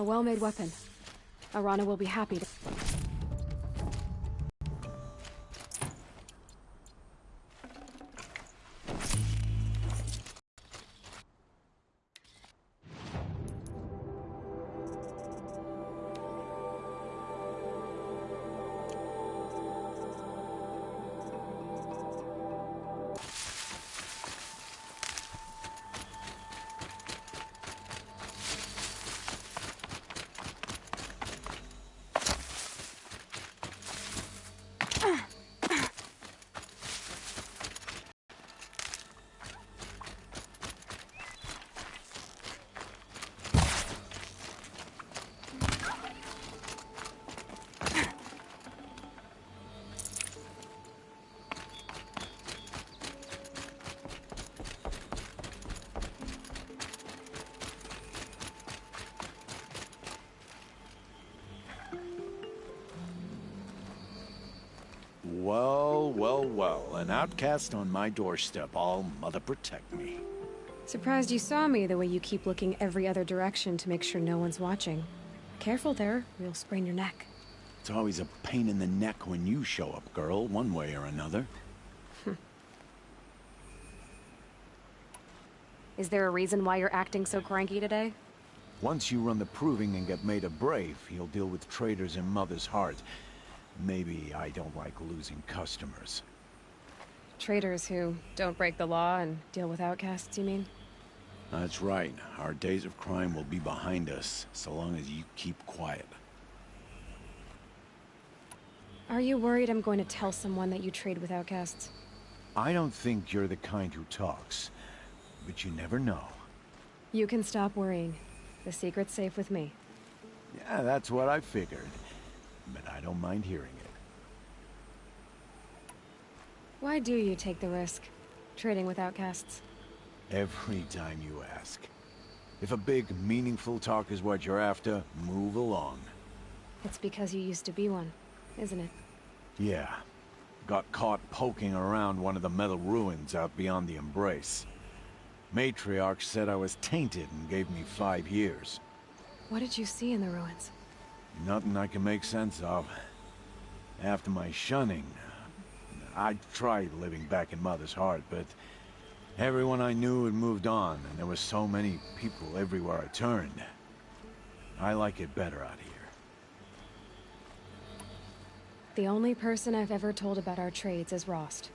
a well-made weapon. Arana will be happy to... Well, well, well. An outcast on my doorstep. All mother protect me. Surprised you saw me the way you keep looking every other direction to make sure no one's watching. Careful there, or you'll sprain your neck. It's always a pain in the neck when you show up, girl, one way or another. Is there a reason why you're acting so cranky today? Once you run the proving and get made a brave, you'll deal with traitors in Mother's heart. Maybe I don't like losing customers. Traitors who don't break the law and deal with outcasts, you mean? That's right. Our days of crime will be behind us, so long as you keep quiet. Are you worried I'm going to tell someone that you trade with outcasts? I don't think you're the kind who talks, but you never know. You can stop worrying. The secret's safe with me. Yeah, that's what I figured. But I don't mind hearing it. Why do you take the risk, trading with outcasts? Every time you ask. If a big, meaningful talk is what you're after, move along. It's because you used to be one, isn't it? Yeah. Got caught poking around one of the metal ruins out beyond the Embrace. Matriarch said I was tainted and gave me 5 years. What did you see in the ruins? Nothing I can make sense of. After my shunning, I tried living back in Mother's heart, but everyone I knew had moved on, and there were so many people everywhere I turned. I like it better out here. The only person I've ever told about our trades is Rost.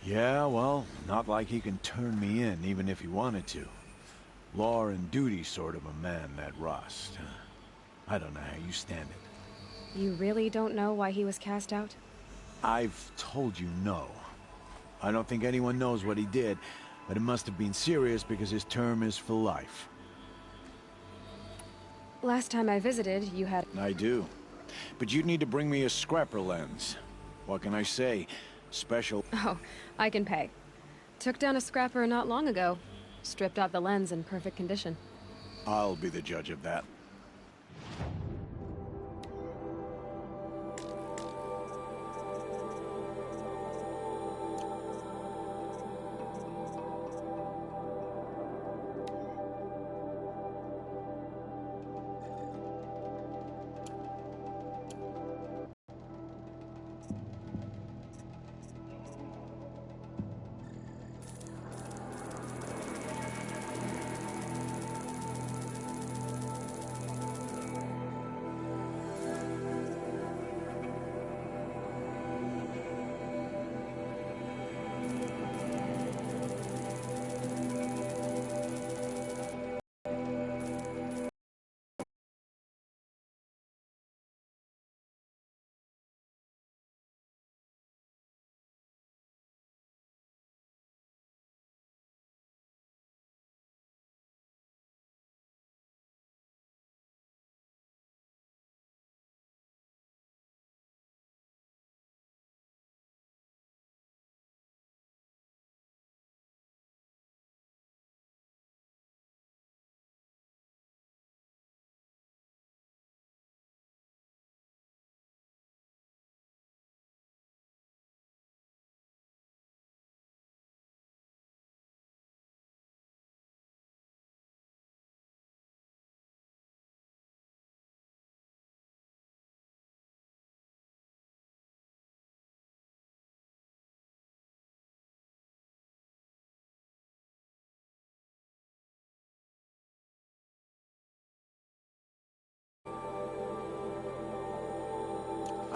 Yeah, well, not like he can turn me in, even if he wanted to. Law and duty sort of a man, that Rost. I don't know how you stand it. You really don't know why he was cast out? I've told you no. I don't think anyone knows what he did, but it must have been serious because his term is for life. Last time I visited, you had... I do. But you'd need to bring me a scrapper lens. What can I say? Special... Oh, I can pay. Took down a scrapper not long ago. Stripped out the lens in perfect condition. I'll be the judge of that.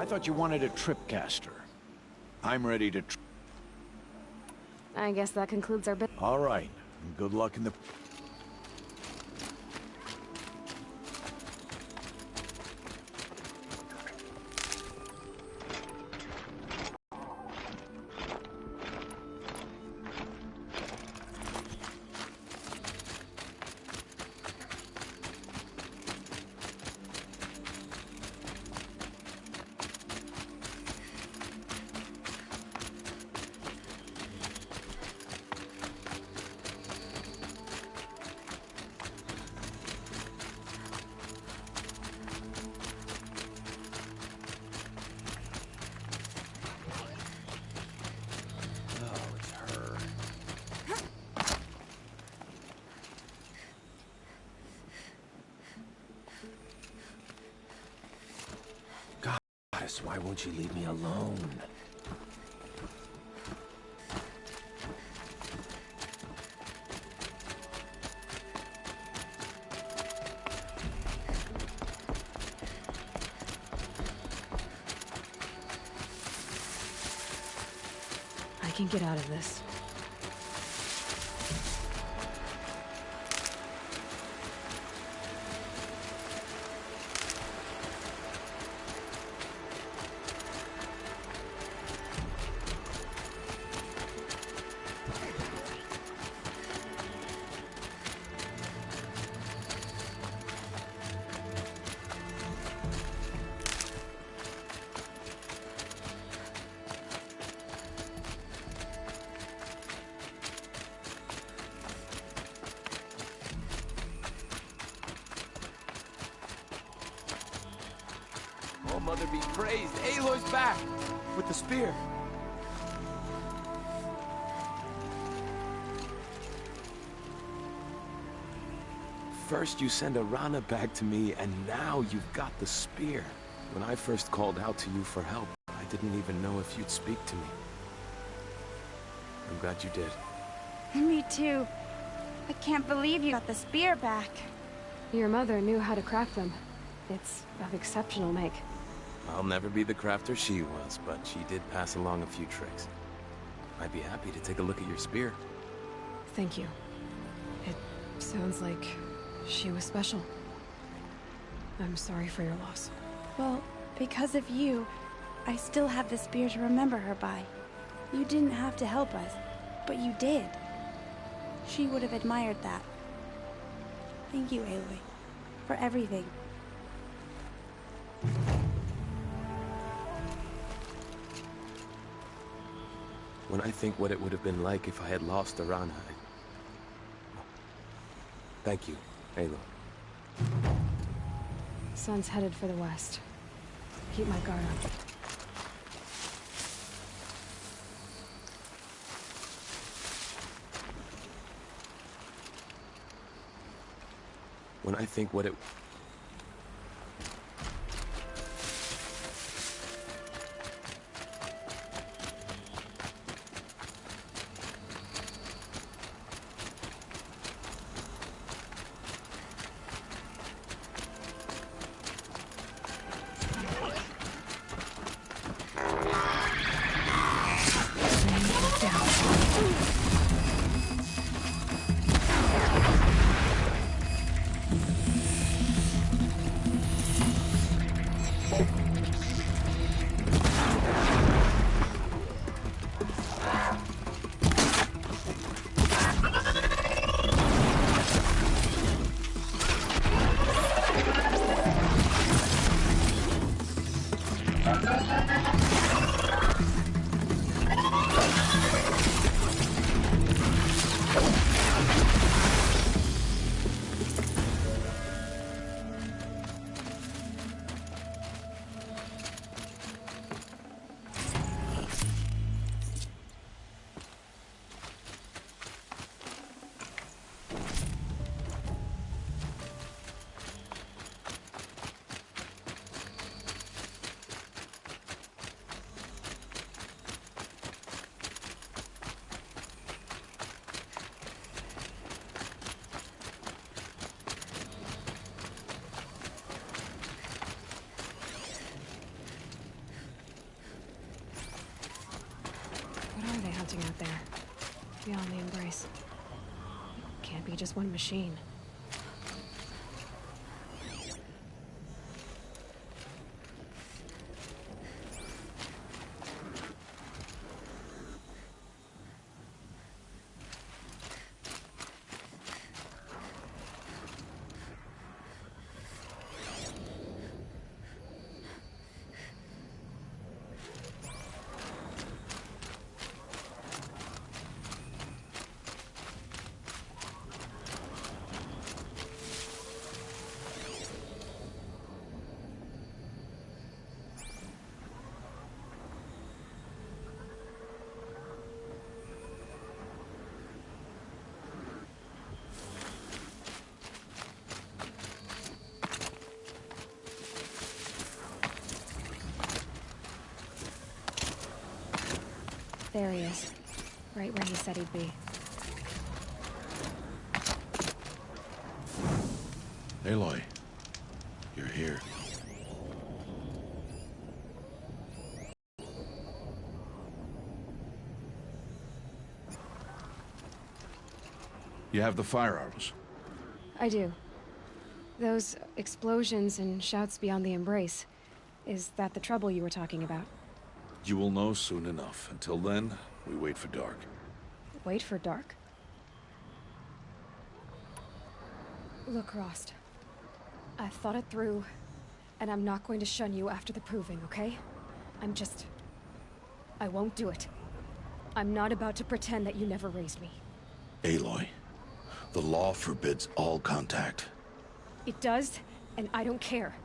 I thought you wanted a tripcaster. I'm ready to I guess that concludes our bit. All right. Good luck in the... Why won't you leave me alone? I can get out of this. Oh, Mother be praised. Aloy's back! With the spear. First you send Arana back to me, and now you've got the spear. When I first called out to you for help, I didn't even know if you'd speak to me. I'm glad you did. Me too. I can't believe you got the spear back. Your mother knew how to craft them. It's of exceptional make. I'll never be the crafter she was, but she did pass along a few tricks. I'd be happy to take a look at your spear. Thank you. It sounds like she was special. I'm sorry for your loss. Well, because of you, I still have the spear to remember her by. You didn't have to help us, but you did. She would have admired that. Thank you, Aloy, for everything. When I think what it would have been like if I had lost Arana, Thank you, Aloy. Sun's headed for the west. Keep my guard up. When I think what it... expecting out there, beyond the Embrace. Can't be just one machine. There he is. Right where he said he'd be. Aloy, you're here. You have the firearms. I do. Those explosions and shouts beyond the Embrace. Is that the trouble you were talking about? You will know soon enough. Until then, we wait for dark. Wait for dark? Look, Rost. I've thought it through, and I'm not going to shun you after the proving, okay? I won't do it. I'm not about to pretend that you never raised me. Aloy, the law forbids all contact. It does, and I don't care.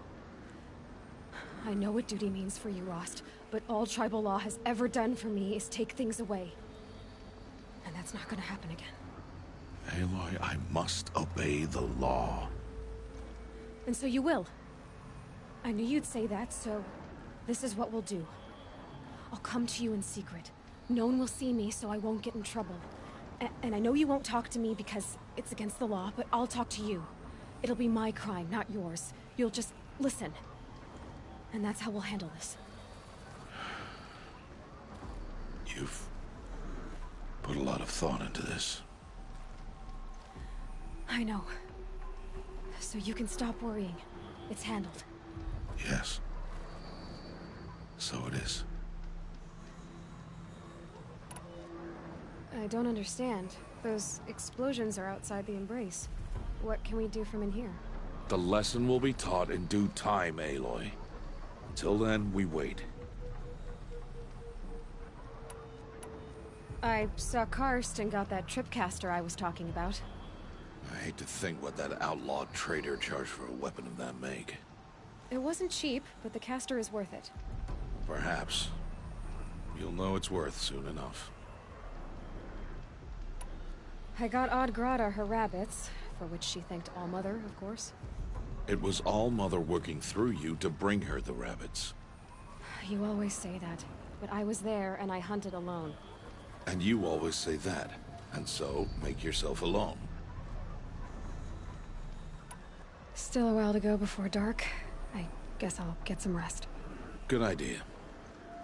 I know what duty means for you, Rost, but all tribal law has ever done for me is take things away. And that's not gonna happen again. Aloy, I must obey the law. And so you will. I knew you'd say that, so this is what we'll do. I'll come to you in secret. No one will see me, so I won't get in trouble. And I know you won't talk to me because it's against the law, but I'll talk to you. It'll be my crime, not yours. You'll just listen. And that's how we'll handle this. You've put a lot of thought into this. I know. So you can stop worrying. It's handled. Yes. So it is. I don't understand. Those explosions are outside the Embrace. What can we do from in here? The lesson will be taught in due time, Aloy. Until then, we wait. I saw Karst and got that tripcaster I was talking about. I hate to think what that outlawed trader charged for a weapon of that make. It wasn't cheap, but the caster is worth it. Perhaps. You'll know it's worth soon enough. I got Odd Grata her rabbits, for which she thanked Allmother, of course. It was Allmother working through you to bring her the rabbits. You always say that, but I was there and I hunted alone. And you always say that, and so make yourself alone. Still a while to go before dark. I guess I'll get some rest. Good idea.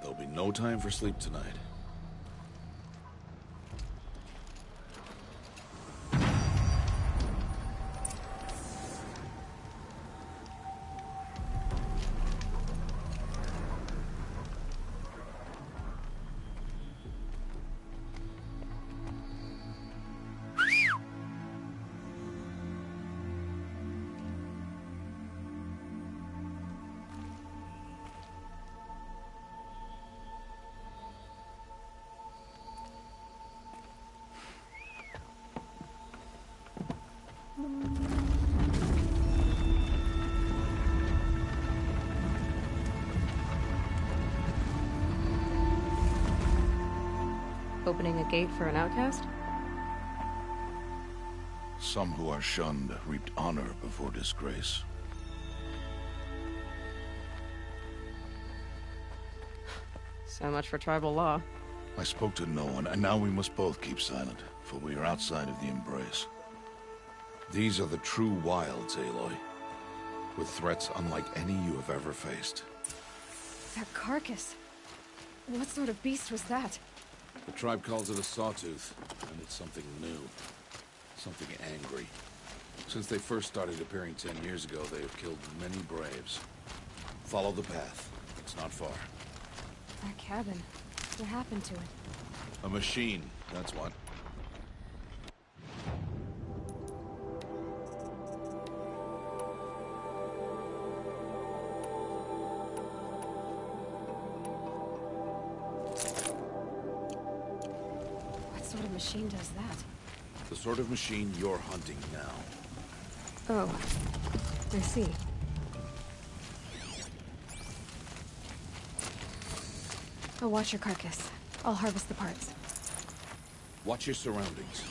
There'll be no time for sleep tonight. Opening a gate for an outcast? Some who are shunned reaped honor before disgrace. So much for tribal law. I spoke to no one, and now we must both keep silent, for we are outside of the Embrace. These are the true wilds, Aloy, with threats unlike any you have ever faced. That carcass. What sort of beast was that? The tribe calls it a sawtooth, and it's something new. Something angry. Since they first started appearing 10 years ago, they have killed many braves. Follow the path. It's not far. That cabin. What happened to it? A machine, that's what. What sort of machine does that? The sort of machine you're hunting now. Oh, I see. I'll watch your carcass. I'll harvest the parts. Watch your surroundings.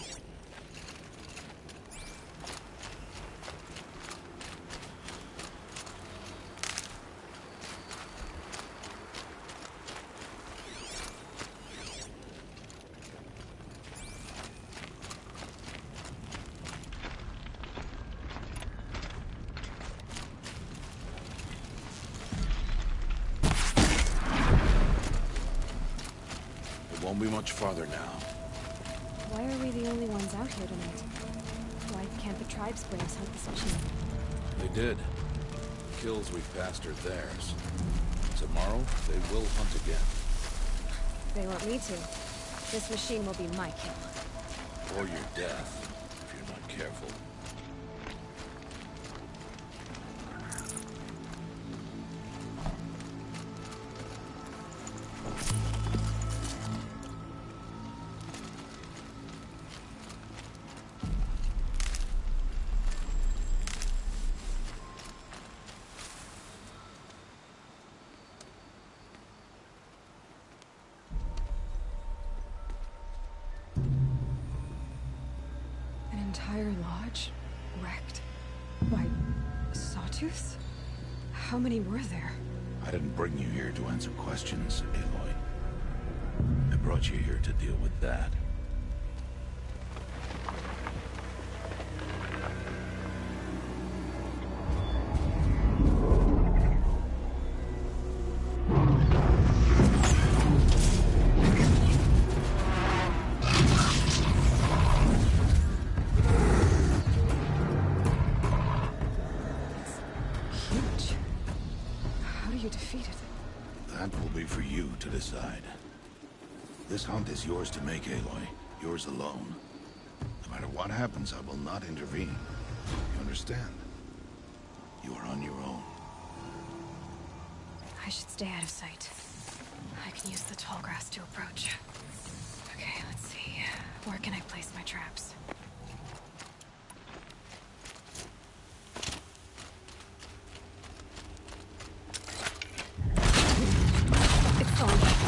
Won't be much farther now. Why are we the only ones out here tonight? Why can't the tribe's braves hunt this machine? They did. The kills we've passed are theirs. Tomorrow, they will hunt again. They want me to. This machine will be my kill. Or your death, if you're not careful. Entire lodge wrecked. Why, sawtooths? How many were there? I didn't bring you here to answer questions, Aloy. I brought you here to deal with that. That will be for you to decide. This hunt is yours to make, Aloy. Yours alone. No matter what happens, I will not intervene. You understand? You are on your own. I should stay out of sight. I can use the tall grass to approach. Okay, let's see. Where can I place my traps? It's on.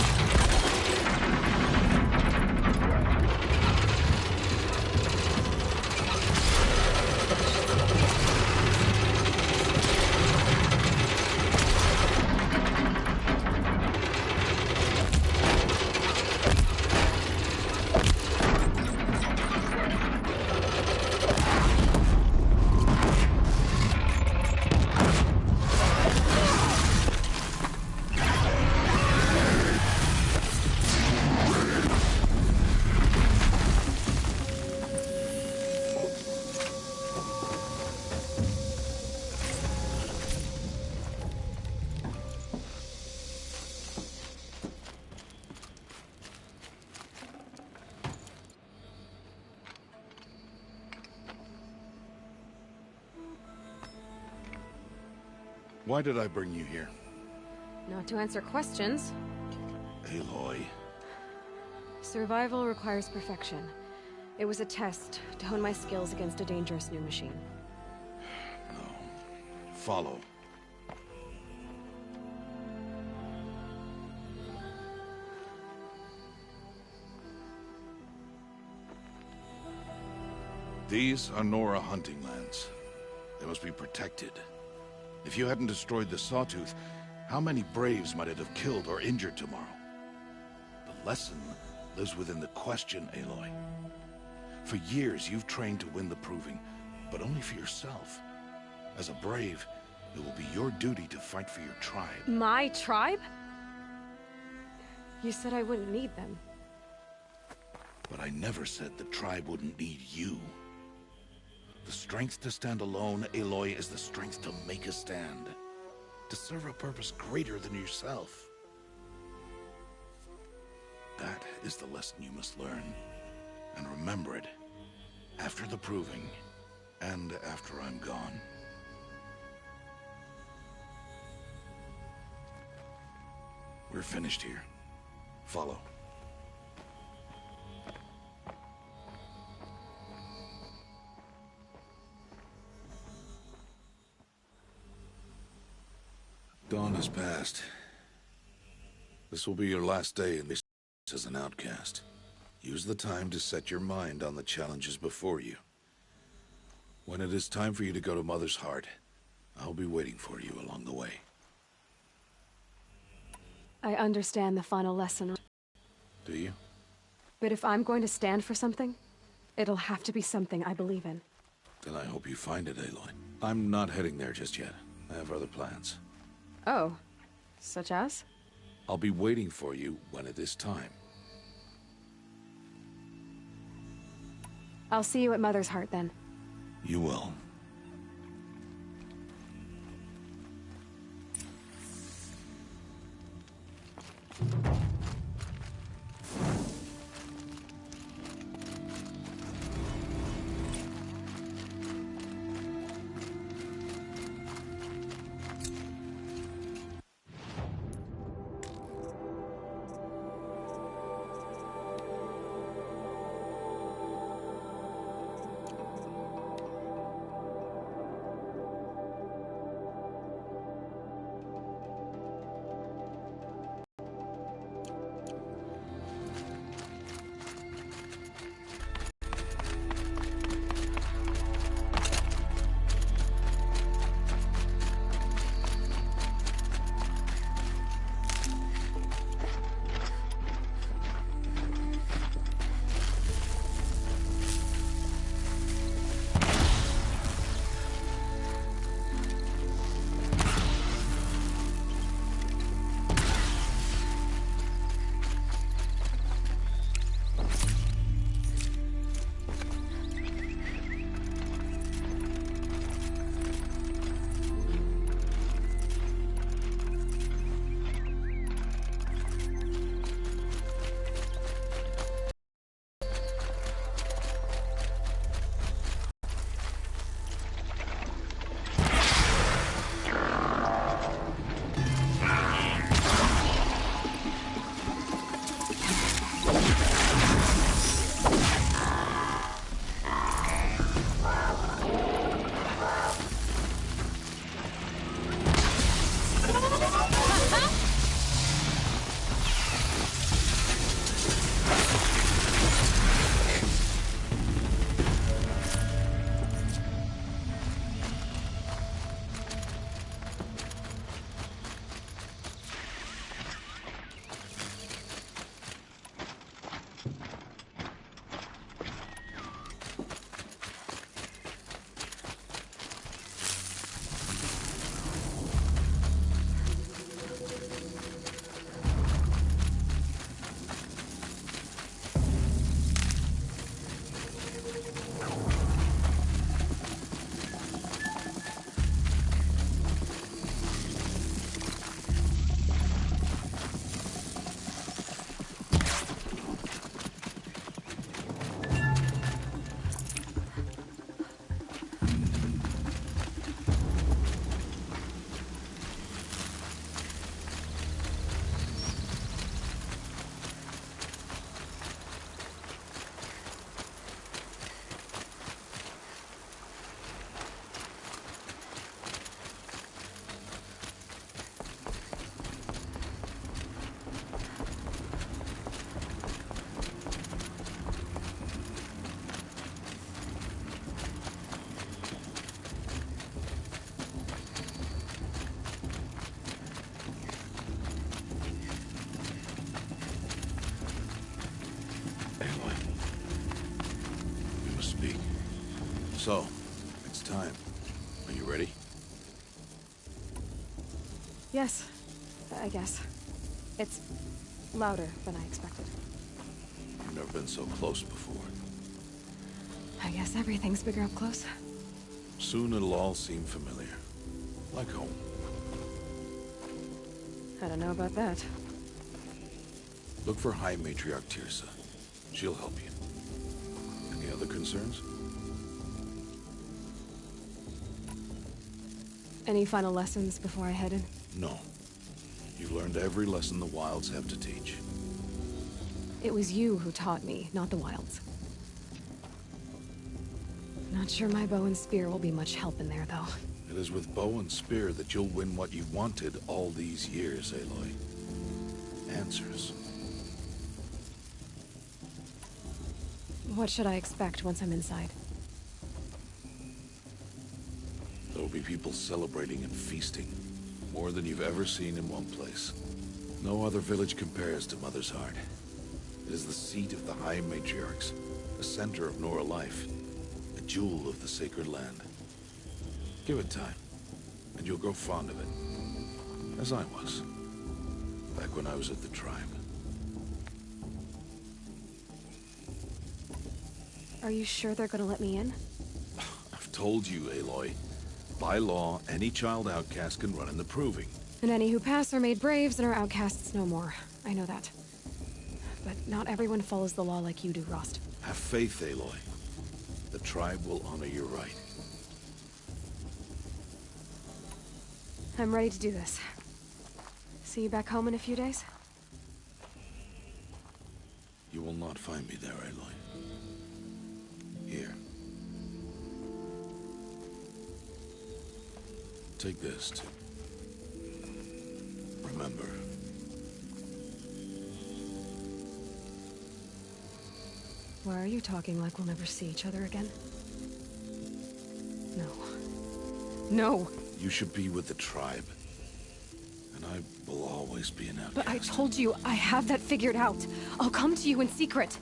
Why did I bring you here? Not to answer questions. Aloy. Survival requires perfection. It was a test to hone my skills against a dangerous new machine. No. Follow. These are Nora hunting lands. They must be protected. If you hadn't destroyed the Sawtooth, how many Braves might it have killed or injured tomorrow? The lesson lives within the question, Aloy. For years, you've trained to win the Proving, but only for yourself. As a Brave, it will be your duty to fight for your tribe. My tribe? You said I wouldn't need them. But I never said the tribe wouldn't need you. The strength to stand alone, Aloy, is the strength to make a stand. To serve a purpose greater than yourself. That is the lesson you must learn. And remember it. After the proving. And after I'm gone. We're finished here. Follow. Dawn has passed. This will be your last day in this as an outcast. Use the time to set your mind on the challenges before you. When it is time for you to go to Mother's Heart, I'll be waiting for you along the way. I understand the final lesson. Do you? But if I'm going to stand for something, it'll have to be something I believe in. Then I hope you find it, Aloy. I'm not heading there just yet. I have other plans. Oh. Such as? I'll be waiting for you when it is time. I'll see you at Mother's Heart then. You will. So, it's time. Are you ready? Yes, I guess. It's louder than I expected. You're been so close before. I guess everything's bigger up close. Soon it'll all seem familiar. Like home. I don't know about that. Look for High Matriarch Tirsa. She'll help you. Any other concerns? Any final lessons before I head in? No. You've learned every lesson the Wilds have to teach. It was you who taught me, not the Wilds. Not sure my bow and spear will be much help in there, though. It is with bow and spear that you'll win what you've wanted all these years, Aloy. Answers. What should I expect once I'm inside? There'll be people celebrating and feasting. More than you've ever seen in one place. No other village compares to Mother's Heart. It is the seat of the High Matriarchs, the center of Nora life, a jewel of the sacred land. Give it time, and you'll grow fond of it. As I was, back when I was at the tribe. Are you sure they're gonna let me in? I've told you, Aloy. By law, any child outcast can run in the Proving. And any who pass are made braves and are outcasts no more. I know that. But not everyone follows the law like you do, Rost. Have faith, Aloy. The tribe will honor your right. I'm ready to do this. See you back home in a few days? You will not find me there, Aloy. Here. Take this, too. Remember. Why are you talking like we'll never see each other again? No. No! You should be with the tribe. And I will always be an outcast. But I told you, I have that figured out. I'll come to you in secret.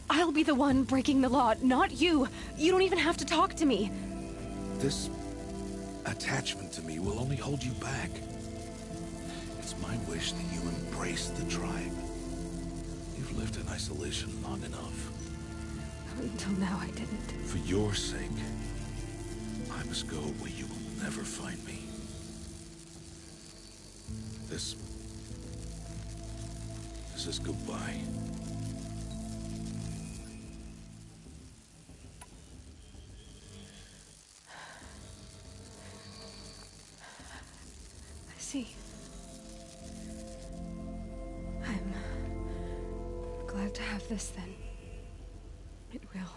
I'll be the one breaking the law, not you. You don't even have to talk to me. This attachment to me will only hold you back. It's my wish that you embrace the tribe. You've lived in isolation long enough. Until now, I didn't. For your sake, I must go where you will never find me. This is goodbye. I see. I'm glad to have this then. It will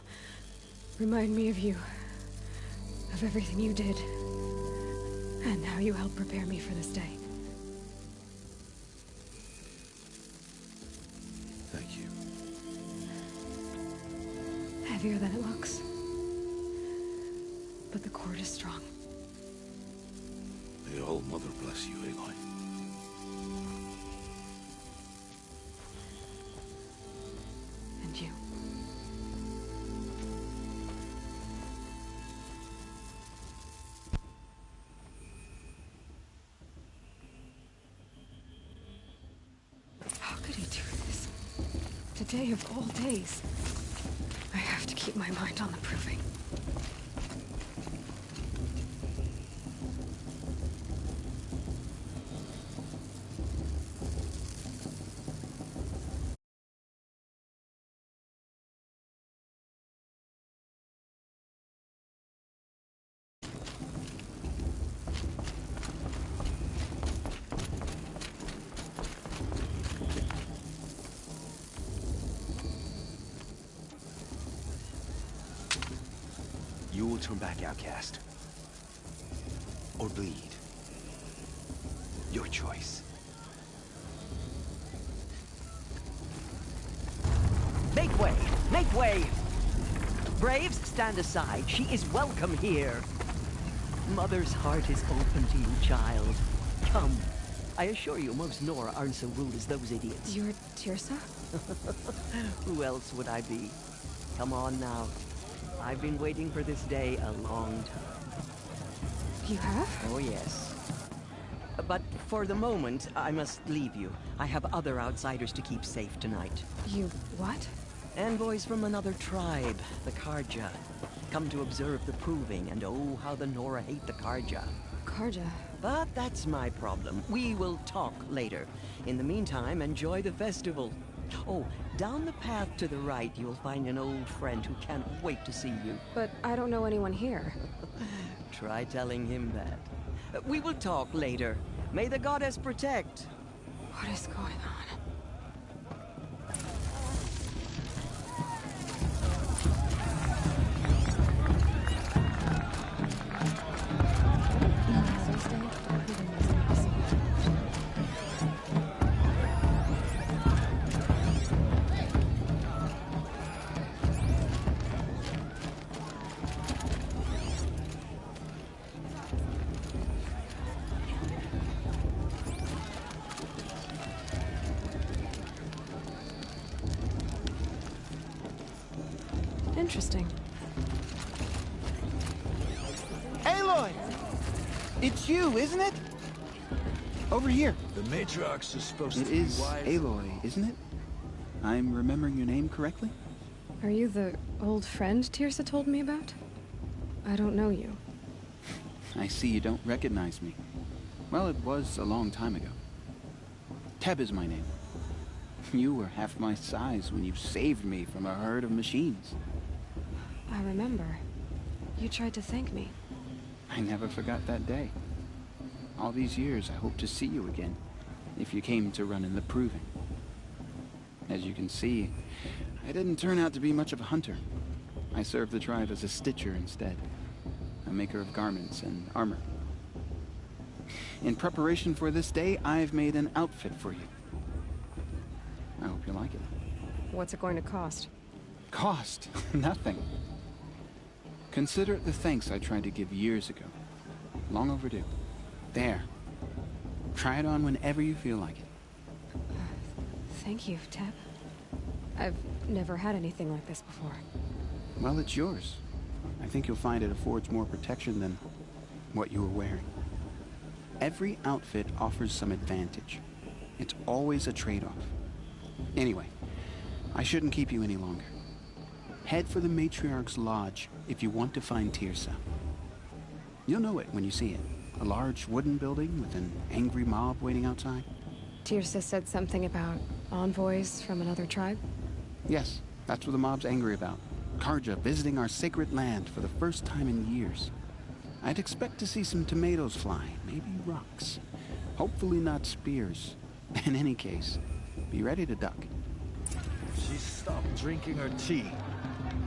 remind me of you, of everything you did, and how you helped prepare me for this day. Thank you. Heavier than it looks. But the cord is strong. May All Mother bless you, Aloy. And you. How could he do this? Today of all days. I have to keep my mind on the Proving. You will turn back, outcast. Or bleed. Your choice. Make way! Make way! Braves, stand aside. She is welcome here. Mother's heart is open to you, child. Come. I assure you, most Nora aren't so rude as those idiots. You're Tirsa? Who else would I be? Come on now. I've been waiting for this day a long time. You have? Oh, yes. But for the moment, I must leave you. I have other outsiders to keep safe tonight. You what? Envoys from another tribe, the Karja. Come to observe the proving, and oh, how the Nora hate the Karja. Karja. But that's my problem. We will talk later. In the meantime, enjoy the festival. Oh, down the path to the right, you'll find an old friend who can't wait to see you. But I don't know anyone here. Try telling him that. We will talk later. May the goddess protect. What is going on? Interesting. Aloy! It's you, isn't it? Over here. The Matriarchs is supposed It to be is wise. Aloy, isn't it? I'm remembering your name correctly? Are you the old friend Tirsa told me about? I don't know you. I see you don't recognize me. Well, it was a long time ago. Teb is my name. You were half my size when you saved me from a herd of machines. I remember. You tried to thank me. I never forgot that day. All these years, I hope to see you again, if you came to run in the proving. As you can see, I didn't turn out to be much of a hunter. I served the tribe as a stitcher instead, a maker of garments and armor. In preparation for this day, I've made an outfit for you. I hope you like it. What's it going to cost? Cost? Nothing. Consider it the thanks I tried to give years ago. Long overdue. There. Try it on whenever you feel like it. Thank you, Teb. I've never had anything like this before. Well, it's yours. I think you'll find it affords more protection than what you were wearing. Every outfit offers some advantage. It's always a trade-off. Anyway, I shouldn't keep you any longer. Head for the Matriarch's Lodge if you want to find Tirsa. You'll know it when you see it. A large wooden building with an angry mob waiting outside. Tirsa said something about envoys from another tribe? Yes, that's what the mob's angry about. Karja visiting our sacred land for the first time in years. I'd expect to see some tomatoes fly, maybe rocks. Hopefully not spears. In any case, be ready to duck. She stopped drinking her tea.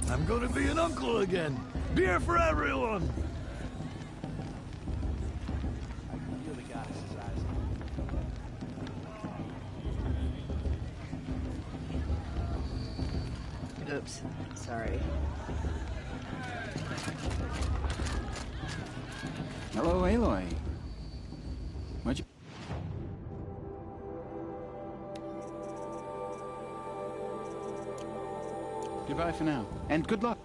I'm gonna be an uncle again. Beer for everyone. You're the goddess's eyes. Oops, sorry. Hello, Aloy. What'd you... Goodbye for now, and good luck.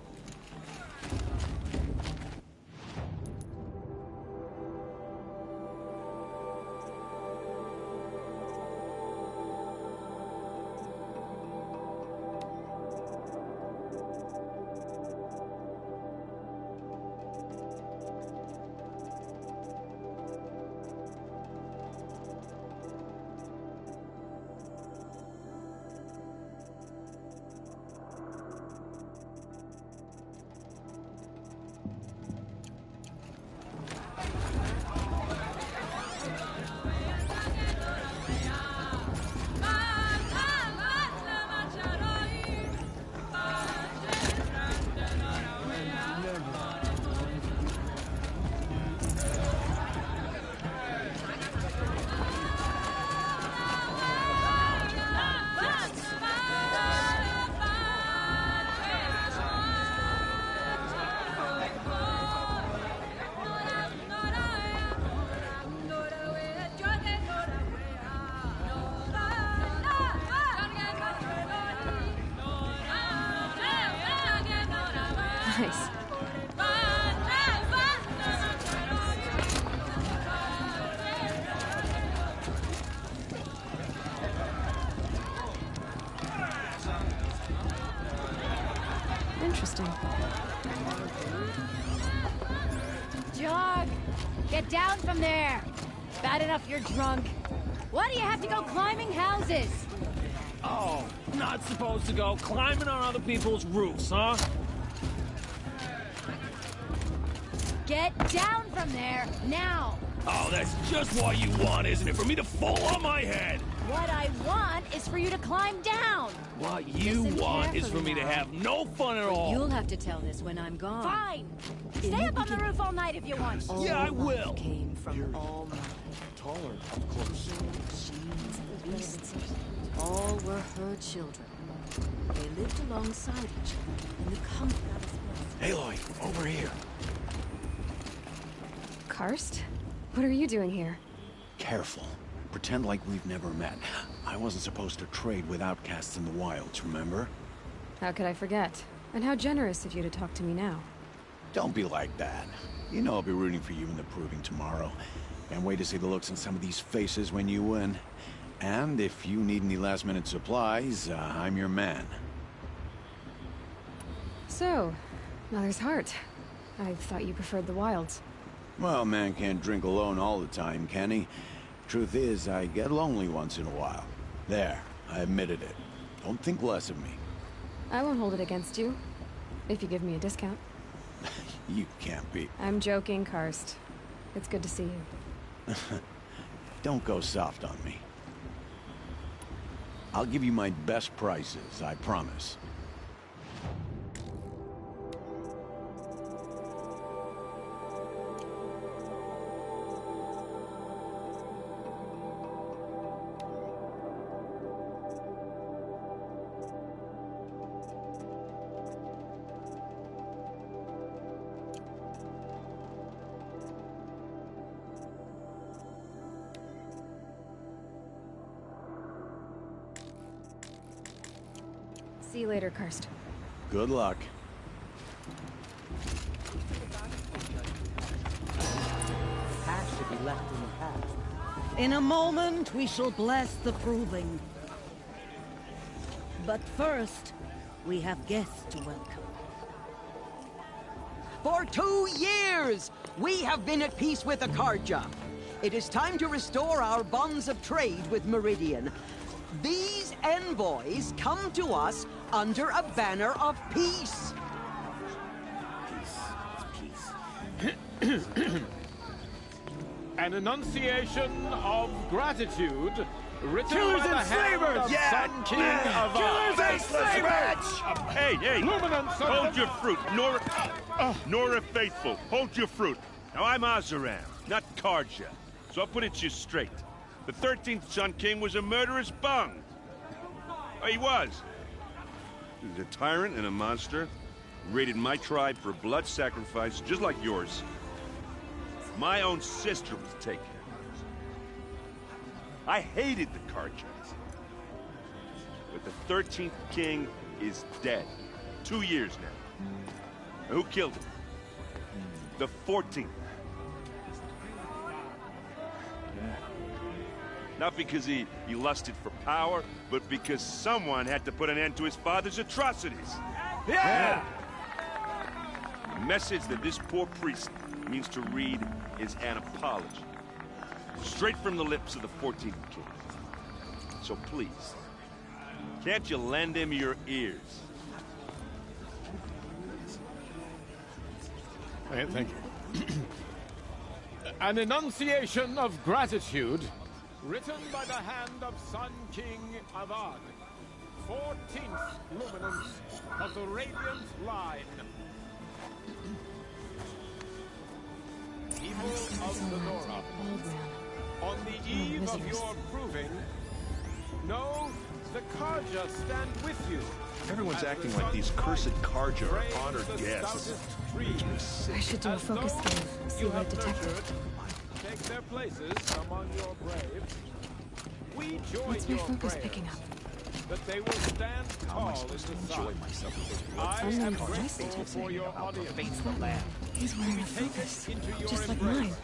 Nice. interesting. Jog! Get down from there! Bad enough you're drunk. Why do you have to go climbing houses? Oh, not supposed to go climbing on other people's roofs, huh? Get down from there, now! Oh, that's just what you want, isn't it? For me to fall on my head! What I want is for you to climb down! What you Listen want is for carefully me to now. have no fun at all. You'll have to tell this when I'm gone. Fine! Stay up on the roof all night if you want. Yeah, I will. Came from all Taller, up close. all were her children. They lived alongside each other in the comfort of his place. Aloy, over here. Karst? What are you doing here? Careful. Pretend like we've never met. I wasn't supposed to trade with outcasts in the wilds, remember? How could I forget? And how generous of you to talk to me now. Don't be like that. You know I'll be rooting for you in the proving tomorrow. Can't wait to see the looks on some of these faces when you win. And if you need any last-minute supplies, I'm your man. So, Mother's Heart. I thought you preferred the wilds. Well, man can't drink alone all the time, can he? Truth is, I get lonely once in a while. There, I admitted it. Don't think less of me. I won't hold it against you, if you give me a discount. You can't be. I'm joking, Karst. It's good to see you. Don't go soft on me. I'll give you my best prices, I promise. See you later, Karst. Good luck. Past should be left in the past. In a moment, we shall bless the proving. But first, we have guests to welcome. For 2 years, we have been at peace with Akarja. It is time to restore our bonds of trade with Meridian. These envoys come to us under a banner of peace. An enunciation of gratitude written Killers by the and hand slavers! of Yeah, Sun King of Killers and slavers! Hey! Luminance of Hold the- your fruit, Nora Faithful. Hold your fruit. Now, I'm Azaram, not Karja. So I'll put it to you straight. The 13th Sun King was a murderous bung. Oh, he was. He was a tyrant and a monster. Raided my tribe for blood sacrifice, just like yours. My own sister was taken. I hated the Karjas. But the 13th king is dead. 2 years now. And who killed him? The 14th. Not because he lusted for power, but because someone had to put an end to his father's atrocities. Yeah! The message that this poor priest means to read is an apology. Straight from the lips of the 14th king. So please, can't you lend him your ears? Thank you. An enunciation of gratitude written by the hand of Sun King Avad, 14th luminance of the Radiant Line. People of the Nora, on the eve of your proving, know the Karja stand with you. Everyone's acting like these cursed Karja are honored guests. I should do a focus scan, see what it detected. Take their places among your braves. We join What's my your focus prayers picking up? that they will stand tall in the sun. I am Unknown grateful voice. for your audience. He's wearing a Take focus, it into your just like embrace. mine.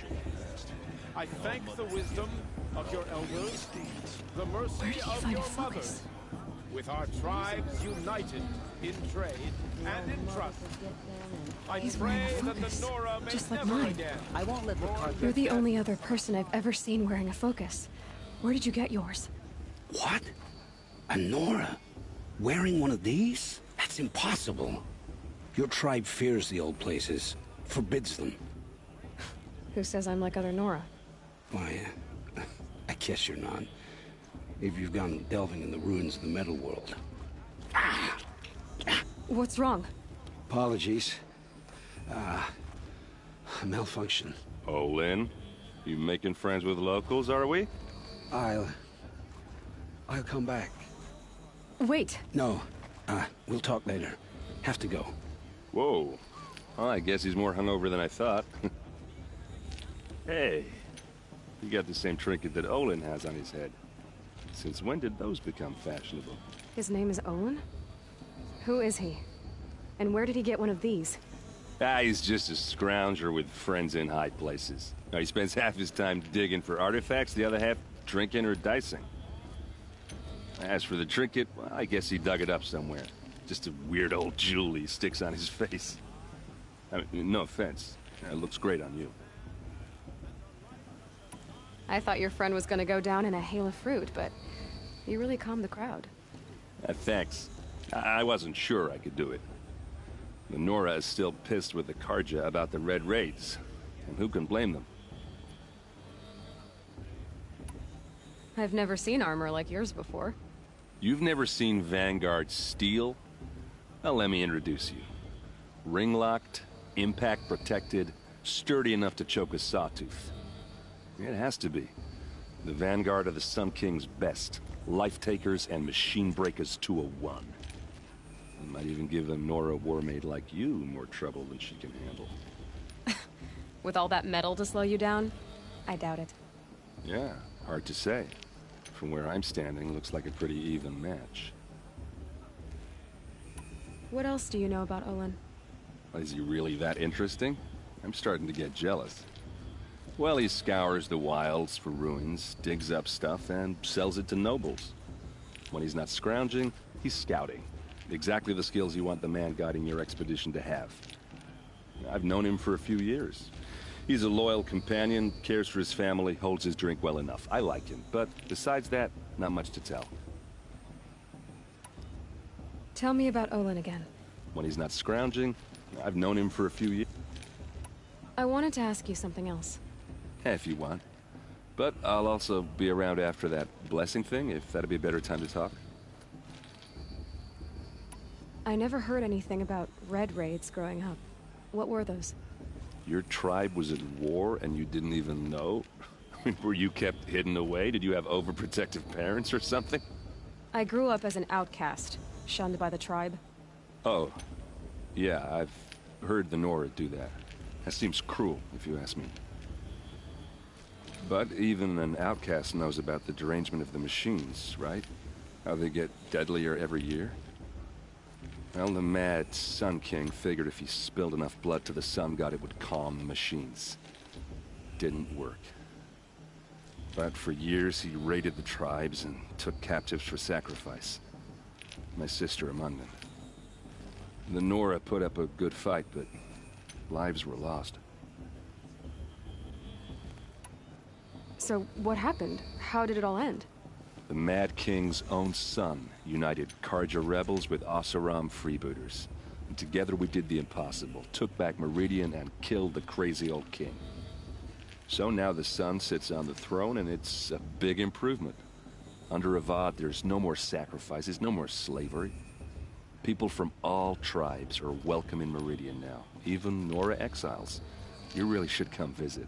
I thank the wisdom of your elders, the mercy Where did he of find a your focus? mothers, with our tribes united in trade and in trust, I He's pray wearing a that the focus, Nora may just like never mine. again. I won't let the carpet... You're the only other person I've ever seen wearing a focus. Where did you get yours? What? A Nora? Wearing one of these? That's impossible. Your tribe fears the old places, forbids them. Who says I'm like other Nora? Why, I guess you're not. If you've gone delving in the ruins of the metal world. What's wrong? Apologies. A malfunction. Oh, Lynn? You making friends with locals, are we? I'll come back. Wait. No. We'll talk later. Have to go. Whoa. Well, I guess he's more hungover than I thought. Hey, you got the same trinket that Olin has on his head. Since when did those become fashionable? His name is Owen? Who is he? And where did he get one of these? He's just a scrounger with friends in high places. Now, he spends half his time digging for artifacts, the other half drinking or dicing. As for the trinket, well, I guess he dug it up somewhere. Just a weird old jewel he sticks on his face. I mean, no offense. It looks great on you. I thought your friend was gonna go down in a hail of fruit, but you really calmed the crowd. Thanks. I wasn't sure I could do it. The Nora is still pissed with the Karja about the Red Raids, and who can blame them? I've never seen armor like yours before. You've never seen Vanguard steel? Well, let me introduce you. Ring-locked, impact-protected, sturdy enough to choke a sawtooth. It has to be. The Vanguard of the Sun King's best. Life-takers and machine-breakers to a one. It might even give a Nora warmaid like you more trouble than she can handle. With all that metal to slow you down? I doubt it. Yeah, hard to say. From where I'm standing, looks like a pretty even match. What else do you know about Olin? Is he really that interesting? I'm starting to get jealous. Well, he scours the wilds for ruins, digs up stuff, and sells it to nobles. When he's not scrounging, he's scouting. Exactly the skills you want the man guiding your expedition to have. I've known him for a few years. He's a loyal companion, cares for his family, holds his drink well enough. I like him, but besides that, not much to tell. Tell me about Olin again. When he's not scrounging, I've known him for a few years. I wanted to ask you something else. If you want. But I'll also be around after that blessing thing, if that'd be a better time to talk. I never heard anything about Red Raids growing up. What were those? Your tribe was at war and you didn't even know? Were you kept hidden away? Did you have overprotective parents or something? I grew up as an outcast, shunned by the tribe. Oh. Yeah, I've heard the Nora do that. That seems cruel, if you ask me. But even an outcast knows about the derangement of the machines, right? How they get deadlier every year? Well, the mad Sun King figured if he spilled enough blood to the Sun God, it would calm the machines. Didn't work. But for years, he raided the tribes and took captives for sacrifice. My sister among them. The Nora put up a good fight, but lives were lost. So, what happened? How did it all end? The Mad King's own son united Karja rebels with Oseram freebooters. And together we did the impossible, took back Meridian and killed the crazy old king. So now the son sits on the throne and it's a big improvement. Under Avad, there's no more sacrifices, no more slavery. People from all tribes are welcome in Meridian now, even Nora exiles. You really should come visit.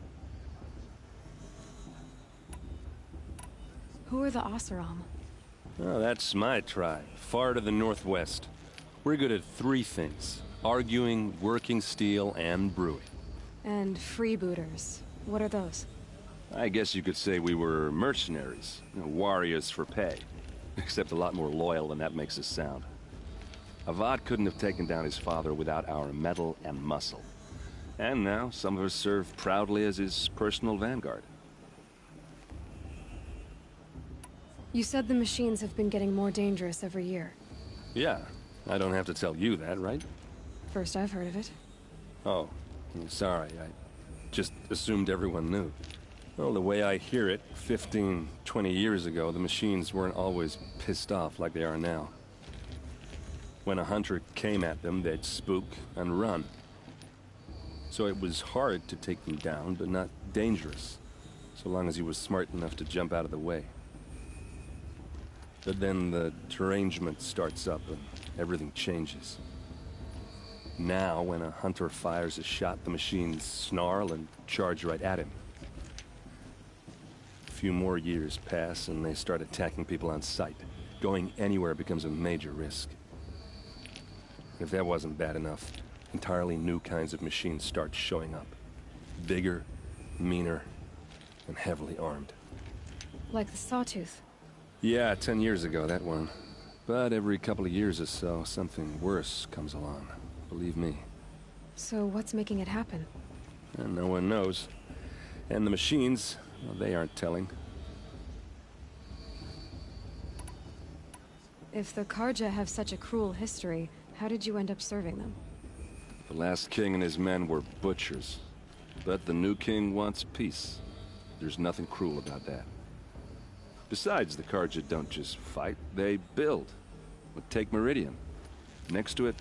Who are the Oseram? Oh, that's my tribe, far to the northwest. We're good at three things: arguing, working steel, and brewing. And freebooters. What are those? I guess you could say we were mercenaries, warriors for pay. Except a lot more loyal than that makes us sound. Avad couldn't have taken down his father without our metal and muscle. And now, some of us serve proudly as his personal vanguard. You said the machines have been getting more dangerous every year. Yeah, I don't have to tell you that, right? First I've heard of it. Oh, I'm sorry, I just assumed everyone knew. Well, the way I hear it, 15, 20 years ago, the machines weren't always pissed off like they are now. When a hunter came at them, they'd spook and run. So it was hard to take them down, but not dangerous, so long as he was smart enough to jump out of the way. But then the derangement starts up and everything changes. Now, when a hunter fires a shot, the machines snarl and charge right at him. A few more years pass and they start attacking people on sight. Going anywhere becomes a major risk. If that wasn't bad enough, entirely new kinds of machines start showing up. Bigger, meaner, and heavily armed. Like the Sawtooth. Yeah, 10 years ago, that one. But every couple of years or so, something worse comes along. Believe me. So what's making it happen? And no one knows. And the machines, well, they aren't telling. If the Karja have such a cruel history, how did you end up serving them? The last king and his men were butchers. But the new king wants peace. There's nothing cruel about that. Besides, the Karja don't just fight, they build. But take Meridian. Next to it,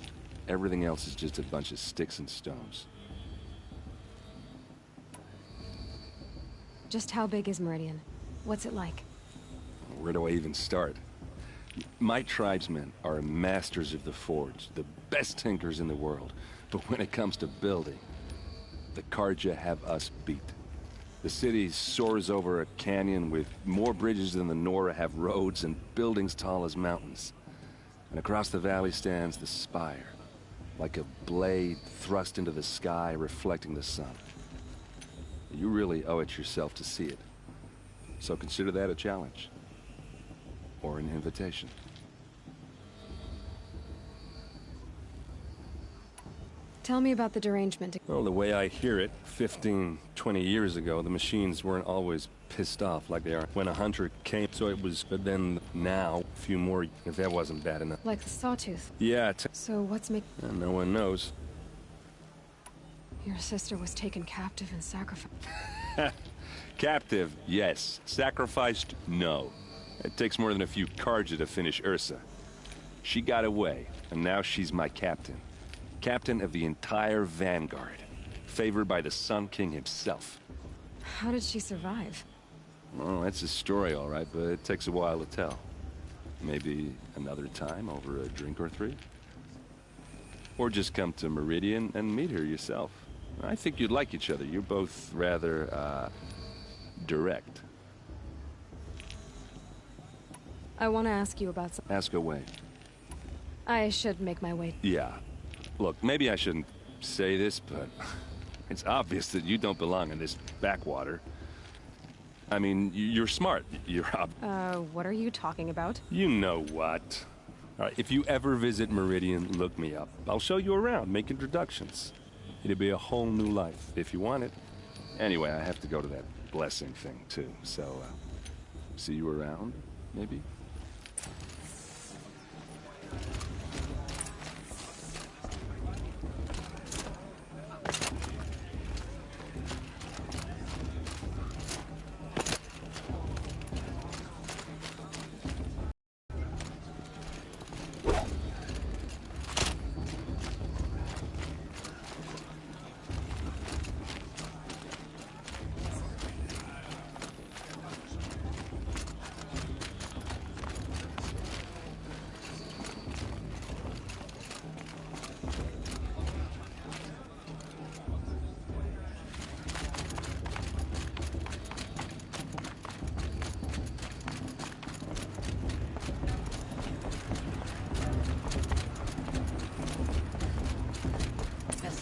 everything else is just a bunch of sticks and stones. Just how big is Meridian? What's it like? Where do I even start? My tribesmen are masters of the forge, the best tinkers in the world. But when it comes to building, the Karja have us beat. The city soars over a canyon with more bridges than the Nora have roads and buildings tall as mountains. And across the valley stands the spire, like a blade thrust into the sky reflecting the sun. You really owe it yourself to see it. So consider that a challenge. Or an invitation. Tell me about the derangement. Well, the way I hear it, 15, 20 years ago, the machines weren't always pissed off like they are when a hunter came. So it was, but then now, a few more, if that wasn't bad enough. Like the Sawtooth. Yeah, so what's making... No one knows. Your sister was taken captive and sacrificed. Captive, yes. Sacrificed, no. It takes more than a few Karja to finish Ursa. She got away, and now she's my captain. Captain of the entire Vanguard. Favored by the Sun King himself. How did she survive? Oh, that's a story, all right, but it takes a while to tell. Maybe another time over a drink or three? Or just come to Meridian and meet her yourself. I think you'd like each other. You're both rather, direct. I want to ask you about something. Ask away. I should make my way. Yeah. Look, maybe I shouldn't say this, but it's obvious that you don't belong in this backwater. I mean, you're smart. You're what are you talking about? You know what. All right, if you ever visit Meridian, look me up. I'll show you around, make introductions. It'll be a whole new life, if you want it. Anyway, I have to go to that blessing thing, too. So, see you around, maybe?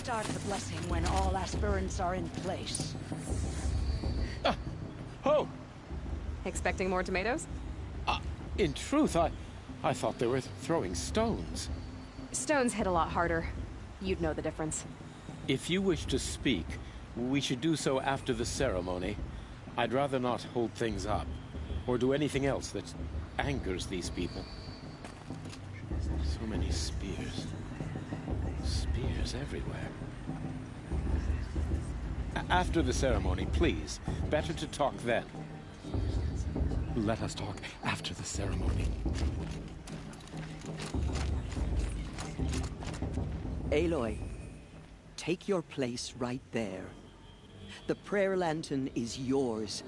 Start the blessing when all aspirants are in place. Oh! Expecting more tomatoes? In truth, I thought they were throwing stones. Stones hit a lot harder. You'd know the difference. If you wish to speak, we should do so after the ceremony. I'd rather not hold things up, or do anything else that angers these people. So many spears. Spears everywhere. After the ceremony, please. Better to talk then. Let us talk after the ceremony. Aloy, take your place right there. The prayer lantern is yours.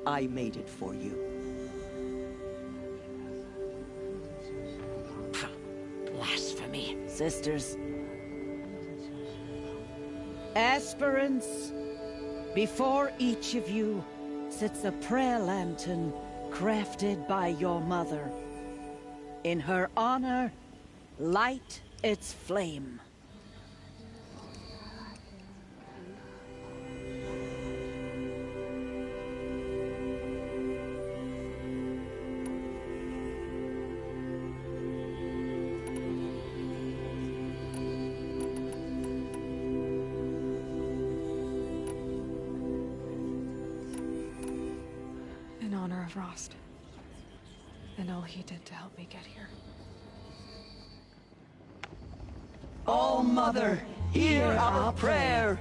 I made it for you. Blasphemy. Sisters. Aspirants, before each of you sits a prayer lantern crafted by your mother. In her honor, light its flame. In honor of Rost, and all he did to help me get here. Oh, Mother, hear our prayer.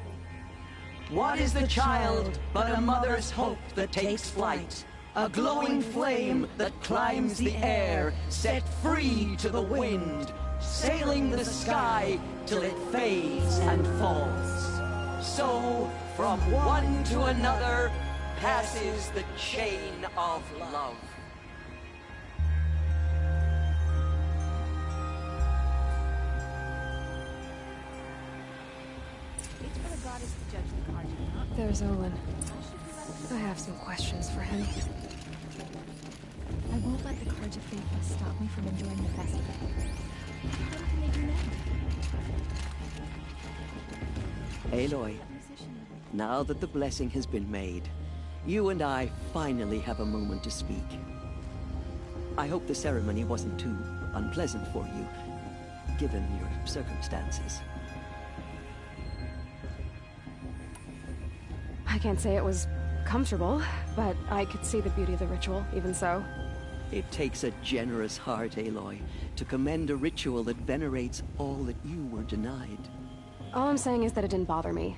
What is the child but a mother's hope that takes flight? A glowing flame that climbs the air, set free to the wind, sailing the sky till it fades and falls. So, from one to another, passes the chain of love. There's Olin. I have some questions for him. I won't let the Carja faithful stop me from enjoying the festival. What can they do now? Aloy, now that the blessing has been made, you and I finally have a moment to speak. I hope the ceremony wasn't too unpleasant for you, given your circumstances. I can't say it was comfortable, but I could see the beauty of the ritual, even so. It takes a generous heart, Aloy, to commend a ritual that venerates all that you were denied. All I'm saying is that it didn't bother me.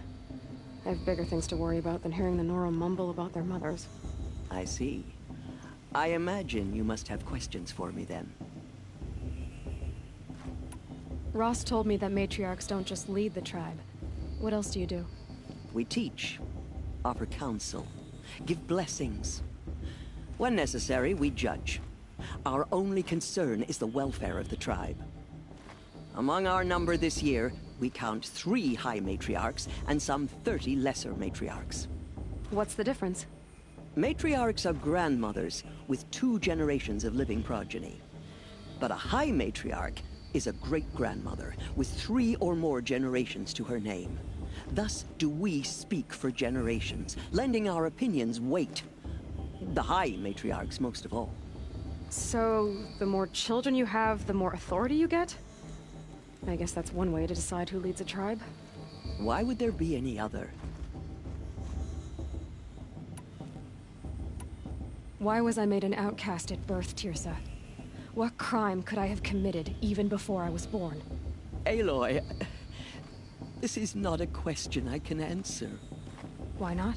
I have bigger things to worry about than hearing the Nora mumble about their mothers. I see. I imagine you must have questions for me then. Ross told me that matriarchs don't just lead the tribe. What else do you do? We teach, offer counsel, give blessings. When necessary, we judge. Our only concern is the welfare of the tribe. Among our number this year, we count 3 high matriarchs and some 30 lesser matriarchs. What's the difference? Matriarchs are grandmothers with 2 generations of living progeny. But a high matriarch is a great-grandmother with 3 or more generations to her name. Thus do we speak for generations, lending our opinions weight. The high matriarchs most of all. So, the more children you have, the more authority you get? I guess that's one way to decide who leads a tribe. Why would there be any other? Why was I made an outcast at birth, Tirsa? What crime could I have committed even before I was born? Aloy, this is not a question I can answer. Why not?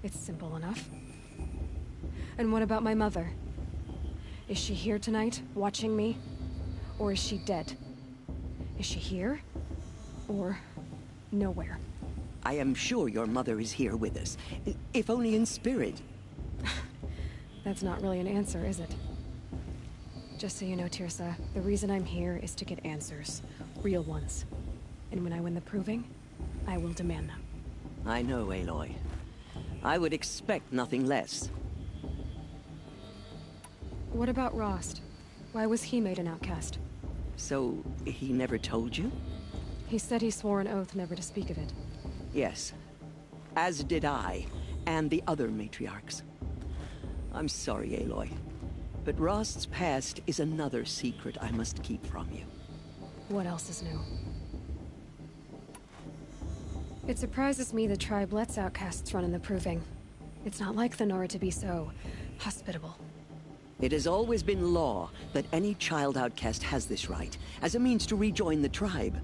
It's simple enough. And what about my mother? Is she here tonight, watching me? Or is she dead? Is she here? Or nowhere? I am sure your mother is here with us, if only in spirit. That's not really an answer, is it? Just so you know, Tirsa, the reason I'm here is to get answers. Real ones. And when I win the proving, I will demand them. I know, Aloy. I would expect nothing less. What about Rost? Why was he made an outcast? So, he never told you? He said he swore an oath never to speak of it. Yes. As did I, and the other matriarchs. I'm sorry, Aloy. But Rost's past is another secret I must keep from you. What else is new? It surprises me the tribe lets outcasts run in the proving. It's not like the Nora to be so hospitable. It has always been law that any child outcast has this right, as a means to rejoin the tribe.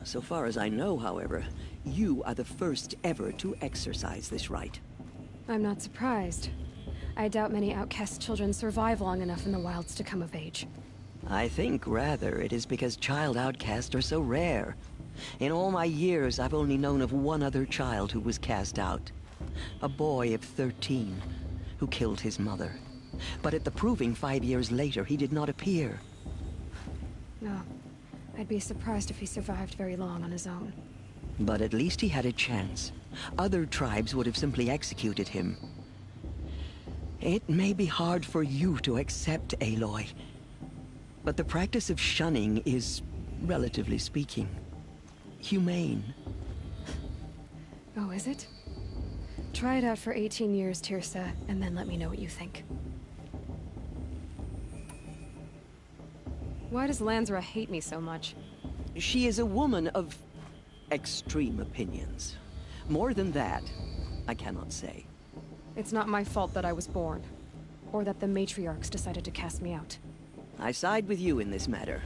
So far as I know, however, you are the first ever to exercise this right. I'm not surprised. I doubt many outcast children survive long enough in the wilds to come of age. I think, rather, it is because child outcasts are so rare. In all my years, I've only known of one other child who was cast out. A boy of 13, who killed his mother. But at the proving 5 years later, he did not appear. No. I'd be surprised if he survived very long on his own. But at least he had a chance. Other tribes would have simply executed him. It may be hard for you to accept, Aloy, but the practice of shunning is, relatively speaking, humane. Oh, is it? Try it out for 18 years, Tirsa, and then let me know what you think. Why does Lansra hate me so much? She is a woman of extreme opinions. More than that, I cannot say. It's not my fault that I was born, or that the matriarchs decided to cast me out. I side with you in this matter,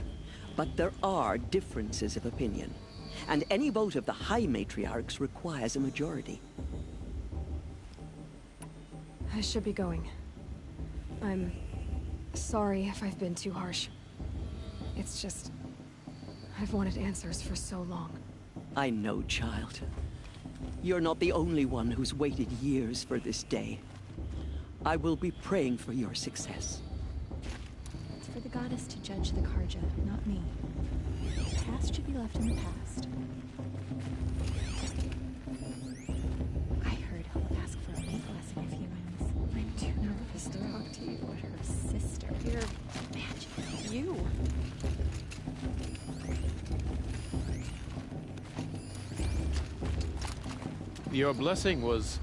but there are differences of opinion, and any vote of the High Matriarchs requires a majority. I should be going. I'm sorry if I've been too harsh. It's just, I've wanted answers for so long. I know, child. You're not the only one who's waited years for this day. I will be praying for your success. It's for the goddess to judge the Karja, not me. The past should be left in the past. I heard he'll ask for a mate blessing if he wins. I'm too nervous to talk to you or her sister. You're magic. You? Your blessing was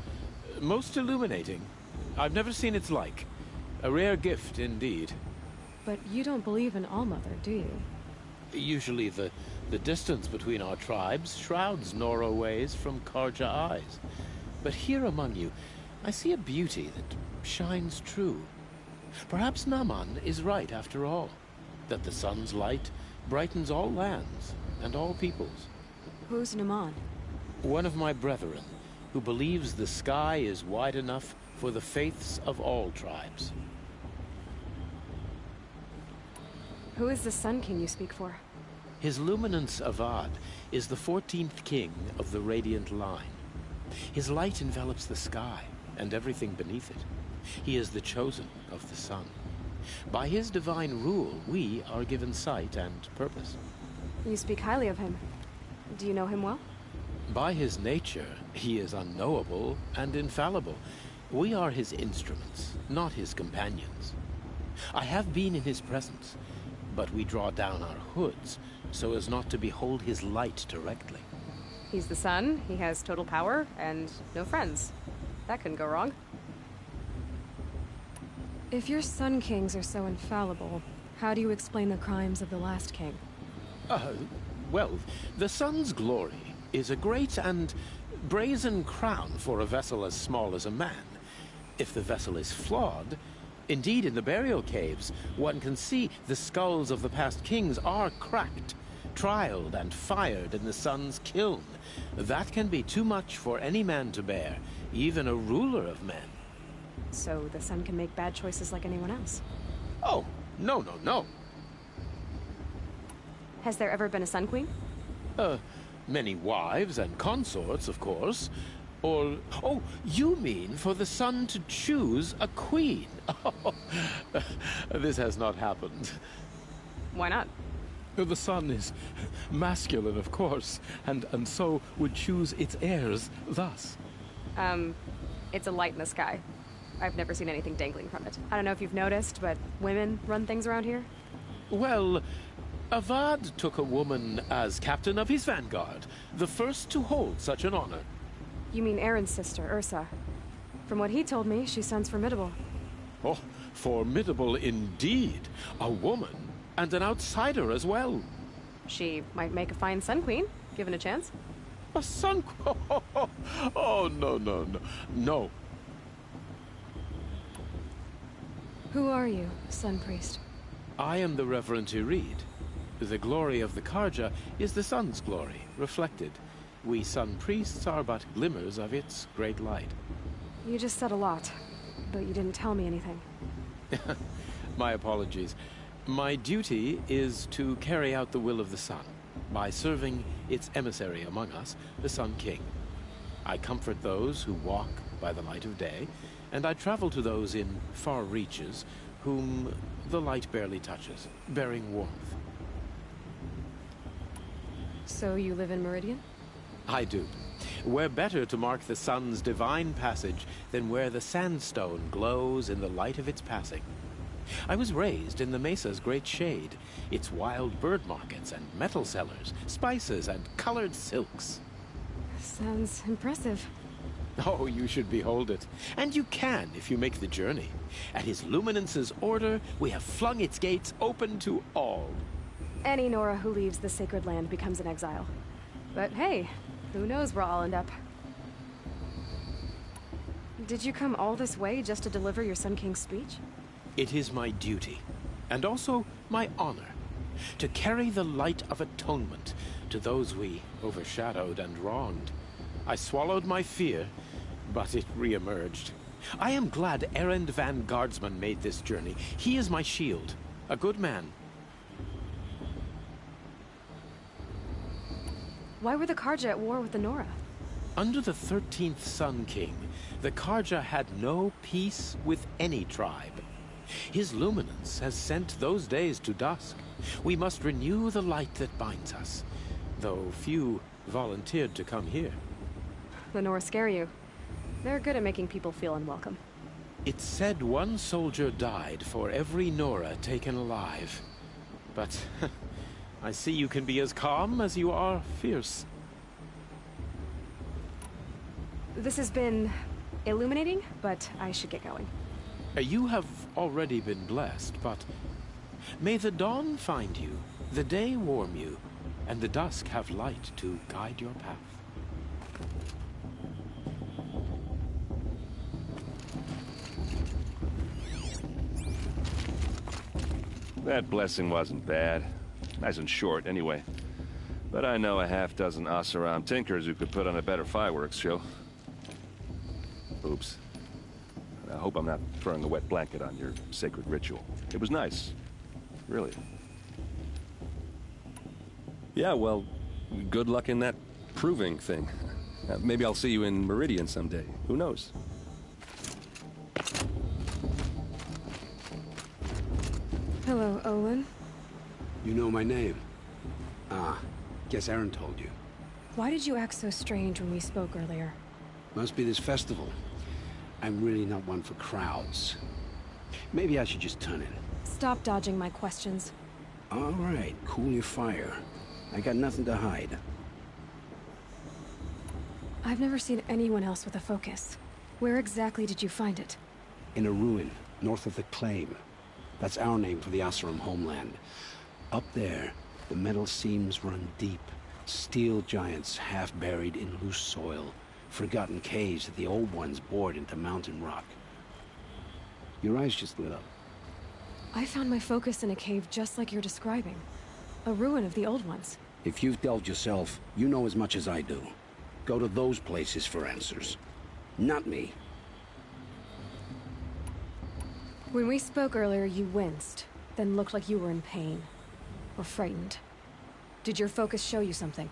most illuminating. I've never seen its like. A rare gift indeed. But you don't believe in Allmother, do you? Usually the distance between our tribes shrouds Nora ways from Karja eyes. But here among you, I see a beauty that shines true. Perhaps Naman is right after all, that the sun's light brightens all lands and all peoples. Who's Naman? One of my brethren, who believes the sky is wide enough for the faiths of all tribes. Who is the Sun King you speak for? His Luminance Avad is the 14th king of the Radiant Line. His light envelops the sky and everything beneath it. He is the chosen of the sun. By his divine rule, we are given sight and purpose. You speak highly of him. Do you know him well? By his nature, he is unknowable and infallible. We are his instruments, not his companions. I have been in his presence, but we draw down our hoods so as not to behold his light directly. He's the sun, he has total power, and no friends. That couldn't go wrong. If your Sun Kings are so infallible, how do you explain the crimes of the last king? Well, the sun's glory is a great and brazen crown for a vessel as small as a man. If the vessel is flawed, indeed in the burial caves, one can see the skulls of the past kings are cracked, trialed and fired in the sun's kiln. That can be too much for any man to bear, even a ruler of men. So the sun can make bad choices like anyone else? Oh, no. Has there ever been a Sun Queen? Many wives and consorts, of course. Or, oh, you mean for the sun to choose a queen? This has not happened. Why not? The sun is masculine, of course, and so would choose its heirs thus. It's a light in the sky. I've never seen anything dangling from it. I don't know if you've noticed, but women run things around here. Well, Avad took a woman as captain of his vanguard, the first to hold such an honor. You mean Aaron's sister, Ursa. From what he told me, she sounds formidable. Oh, formidable indeed. A woman, and an outsider as well. She might make a fine Sun Queen, given a chance. A Sun Queen? Oh, no. Who are you, Sun Priest? I am the Reverend Irid. The glory of the Karja is the sun's glory, reflected. We Sun Priests are but glimmers of its great light. You just said a lot, but you didn't tell me anything. My apologies. My duty is to carry out the will of the sun, by serving its emissary among us, the Sun King. I comfort those who walk by the light of day, and I travel to those in far reaches whom the light barely touches, bearing warmth. So you live in Meridian? I do. Where better to mark the sun's divine passage than where the sandstone glows in the light of its passing. I was raised in the mesa's great shade, its wild bird markets and metal cellars, spices and colored silks. Sounds impressive. Oh, you should behold it. And you can if you make the journey. At his luminance's order, we have flung its gates open to all. Any Nora who leaves the sacred land becomes an exile. But hey, who knows where I'll end up. Did you come all this way just to deliver your Sun King's speech? It is my duty, and also my honor, to carry the light of atonement to those we overshadowed and wronged. I swallowed my fear, but it re-emerged. I am glad Erend van Guardsman made this journey. He is my shield, a good man. Why were the Karja at war with the Nora? Under the 13th Sun King, the Karja had no peace with any tribe. His luminance has sent those days to dusk. We must renew the light that binds us, though few volunteered to come here. The Nora scare you. They're good at making people feel unwelcome. It's said one soldier died for every Nora taken alive. But I see you can be as calm as you are fierce. This has been illuminating, but I should get going. You have already been blessed, but may the dawn find you, the day warm you, and the dusk have light to guide your path. That blessing wasn't bad. Nice and short, anyway. But I know a half-dozen Oseram tinkers who could put on a better fireworks show. Oops. I hope I'm not throwing a wet blanket on your sacred ritual. It was nice. Really. Yeah, well, good luck in that proving thing. Maybe I'll see you in Meridian someday. Who knows? Hello, Olin. You know my name? Ah, guess Aaron told you. Why did you act so strange when we spoke earlier? Must be this festival. I'm really not one for crowds. Maybe I should just turn in. Stop dodging my questions. All right, cool your fire. I got nothing to hide. I've never seen anyone else with a focus. Where exactly did you find it? In a ruin, north of the Claim. That's our name for the Oseram homeland. Up there, the metal seams run deep. Steel giants half buried in loose soil. Forgotten caves that the old ones bored into mountain rock. Your eyes just lit up. I found my focus in a cave just like you're describing. A ruin of the old ones. If you've delved yourself, you know as much as I do. Go to those places for answers. Not me. When we spoke earlier, you winced, then looked like you were in pain. Or frightened. Did your focus show you something?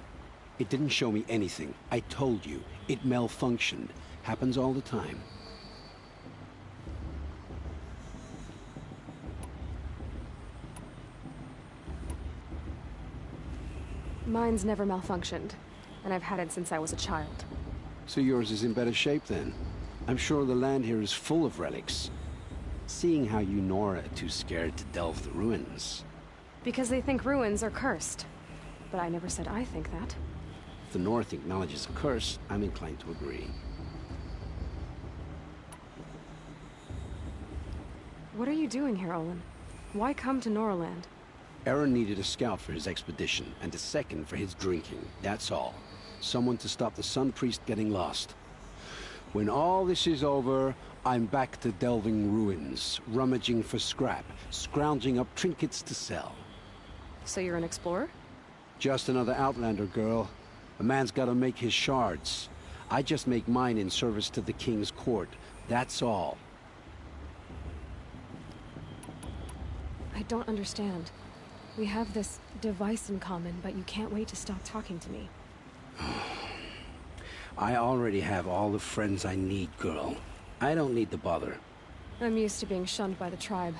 It didn't show me anything. I told you. It malfunctioned. Happens all the time. Mine's never malfunctioned, and I've had it since I was a child. So yours is in better shape then. I'm sure the land here is full of relics. Seeing how you Nora are too scared to delve the ruins. Because they think ruins are cursed. But I never said I think that. If the North acknowledges a curse, I'm inclined to agree. What are you doing here, Olin? Why come to Noraland? Aaron needed a scout for his expedition, and a second for his drinking. That's all. Someone to stop the Sun Priest getting lost. When all this is over, I'm back to delving ruins, rummaging for scrap, scrounging up trinkets to sell. So you're an explorer? Just another Outlander, girl. A man's gotta make his shards. I just make mine in service to the King's court. That's all. I don't understand. We have this device in common, but you can't wait to stop talking to me. I already have all the friends I need, girl. I don't need the bother. I'm used to being shunned by the tribe.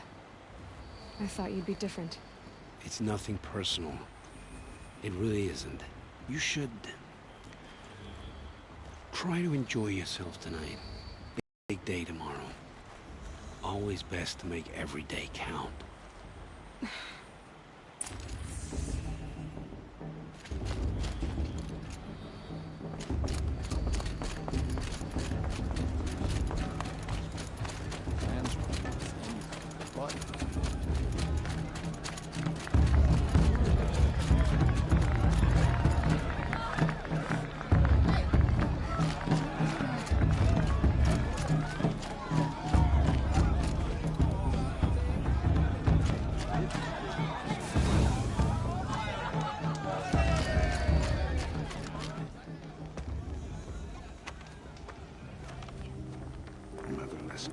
I thought you'd be different. It's nothing personal. It really isn't. You should... try to enjoy yourself tonight. Big day tomorrow. Always best to make every day count.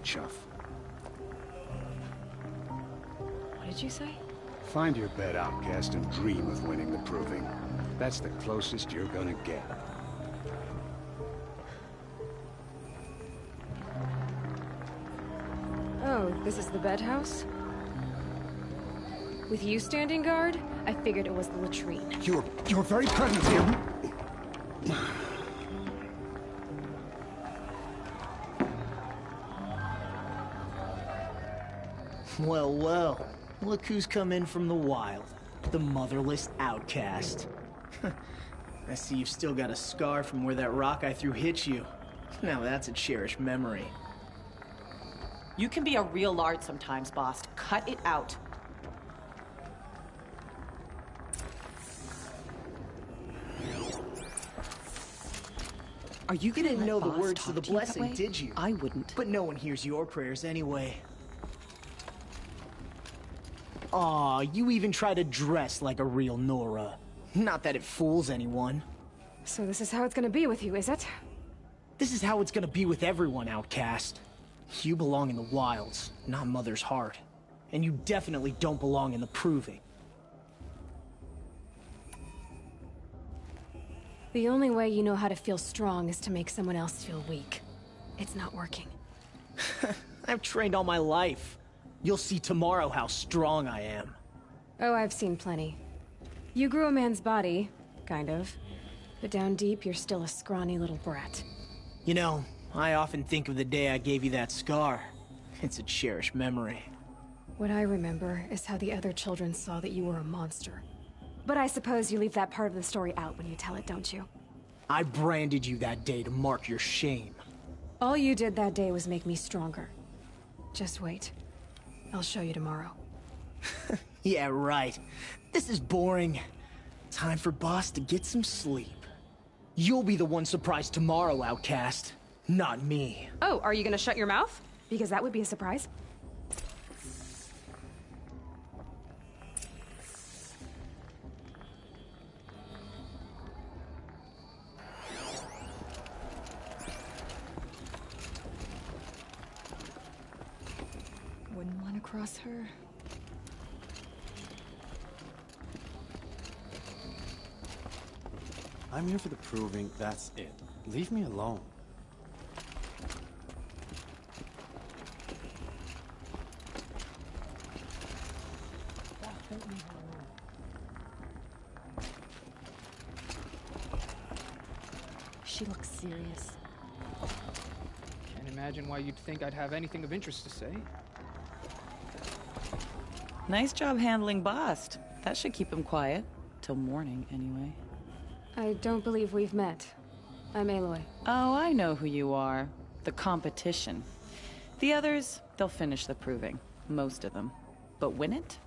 Chuff. What did you say? Find your bed, outcast, and dream of winning the proving. That's the closest you're gonna get. Oh, this is the bed house? With you standing guard, I figured it was the latrine. Your very presence here... Well, well. Look who's come in from the wild. The motherless outcast. I see you've still got a scar from where that rock I threw hit you. Now that's a cherished memory. You can be a real lard sometimes, boss. Cut it out. Are you You didn't know the boss words to talk the to you that blessing, way? did you? I wouldn't. But no one hears your prayers anyway. Aw, you even try to dress like a real Nora. Not that it fools anyone. So this is how it's gonna be with you, is it? This is how it's gonna be with everyone, outcast. You belong in the wilds, not Mother's heart. And you definitely don't belong in the proving. The only way you know how to feel strong is to make someone else feel weak. It's not working. I've trained all my life. You'll see tomorrow how strong I am. Oh, I've seen plenty. You grew a man's body, kind of. But down deep, you're still a scrawny little brat. You know, I often think of the day I gave you that scar. It's a cherished memory. What I remember is how the other children saw that you were a monster. But I suppose you leave that part of the story out when you tell it, don't you? I branded you that day to mark your shame. All you did that day was make me stronger. Just wait. I'll show you tomorrow. Yeah, right. This is boring. Time for Boss to get some sleep. You'll be the one surprised tomorrow, outcast. Not me. Oh, are you gonna shut your mouth? Because that would be a surprise. Wouldn't want to cross her. I'm here for the proving, that's it. Leave me alone. She looks serious. Can't imagine why you'd think I'd have anything of interest to say. Nice job handling Bast. That should keep him quiet. Till morning, anyway. I don't believe we've met. I'm Aloy. Oh, I know who you are. The competition. The others, they'll finish the proving. Most of them. But win it?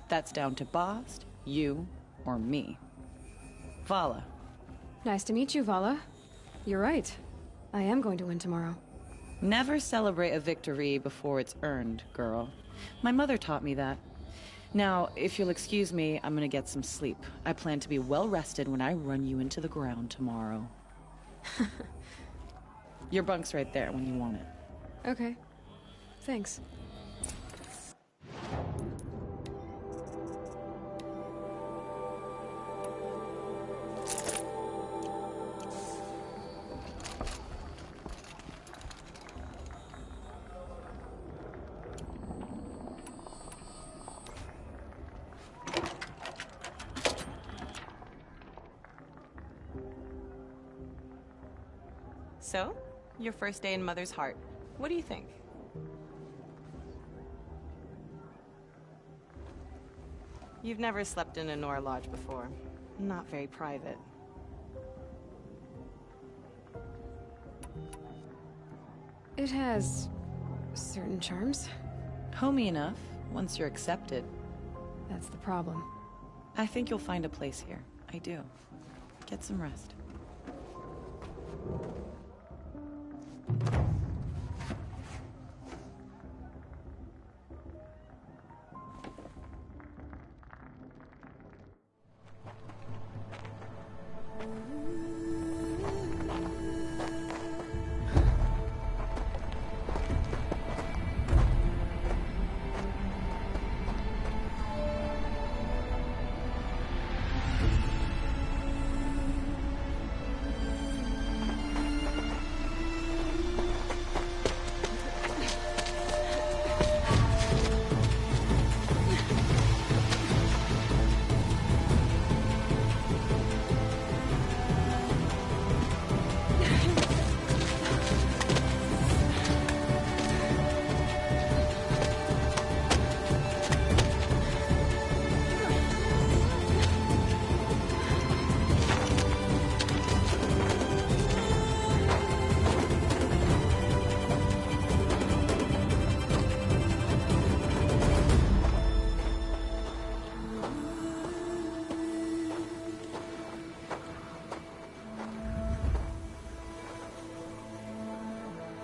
That's down to Bast, you, or me. Vala. Nice to meet you, Vala. You're right. I am going to win tomorrow. Never celebrate a victory before it's earned, girl. My mother taught me that. Now, if you'll excuse me, I'm gonna get some sleep. I plan to be well rested when I run you into the ground tomorrow. Your bunk's right there when you want it. Okay. Thanks. So, your first day in Mother's Heart. What do you think? You've never slept in a Nora Lodge before. Not very private. It has certain charms. Homey enough, once you're accepted. That's the problem. I think you'll find a place here. I do. Get some rest.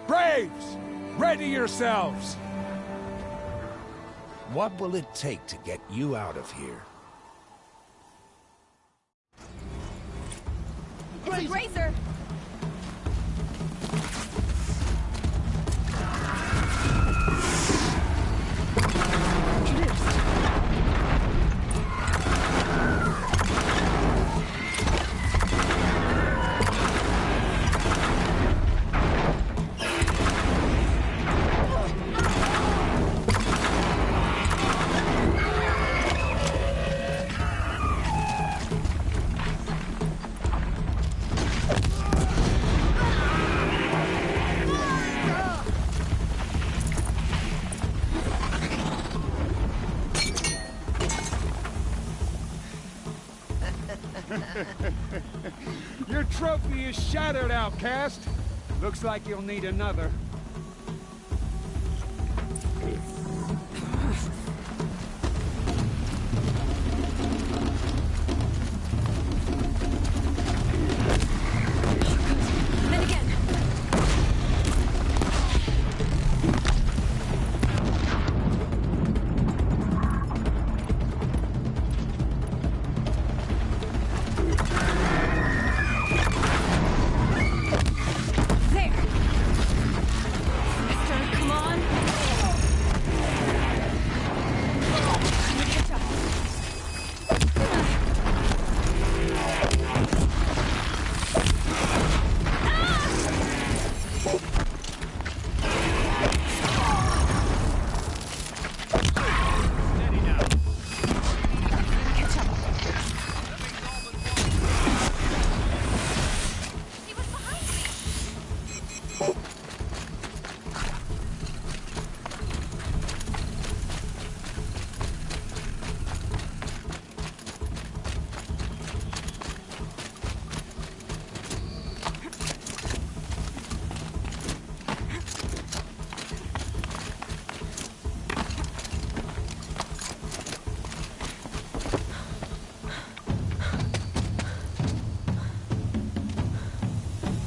Braves! Ready yourselves! What will it take to get you out of here? It's a grazer! Your trophy is shattered, outcast. Looks like you'll need another. Then again.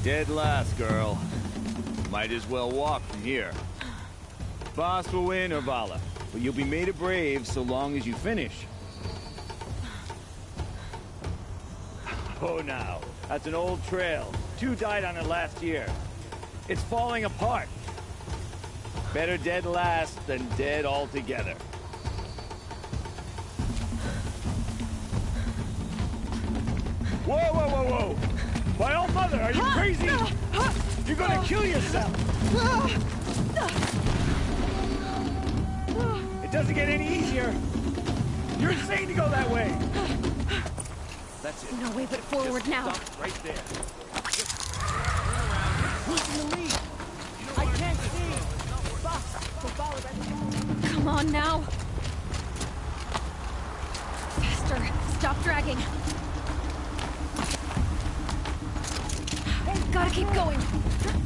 Dead last, girl. Might as well walk from here. Boss will win or Vala, but you'll be made a brave so long as you finish. Oh, now, that's an old trail. 2 died on it last year. It's falling apart. Better dead last than dead altogether. Whoa, whoa, whoa, whoa! My old mother, are you crazy? You're gonna kill yourself! It doesn't get any easier! You're insane to go that way! That's it. No way but forward Just now. stop right there. Just turn around. Who's in the lead? I can't see! Come on now. Faster. Stop dragging. Gotta keep going.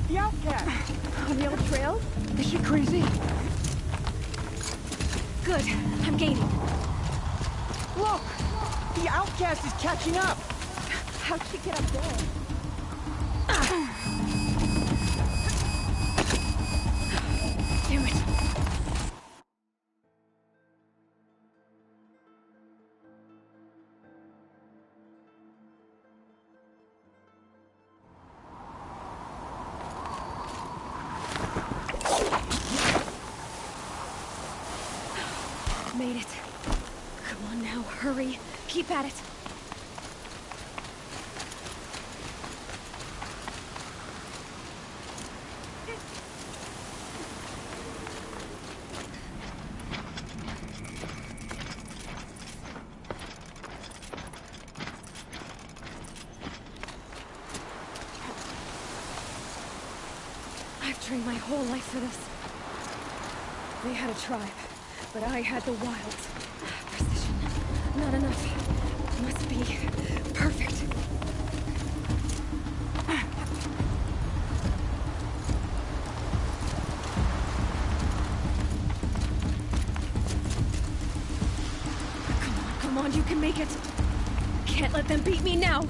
The outcast! On the old trail? Is she crazy? Good. I'm gaining. Look! The outcast is catching up! How'd she get up there? Damn it. Made it. Come on now, hurry. Keep at it. I've trained my whole life for this. They had a tribe, but I had the wilds. Precision. Not enough. Must be perfect. Come on, you can make it. Can't let them beat me now.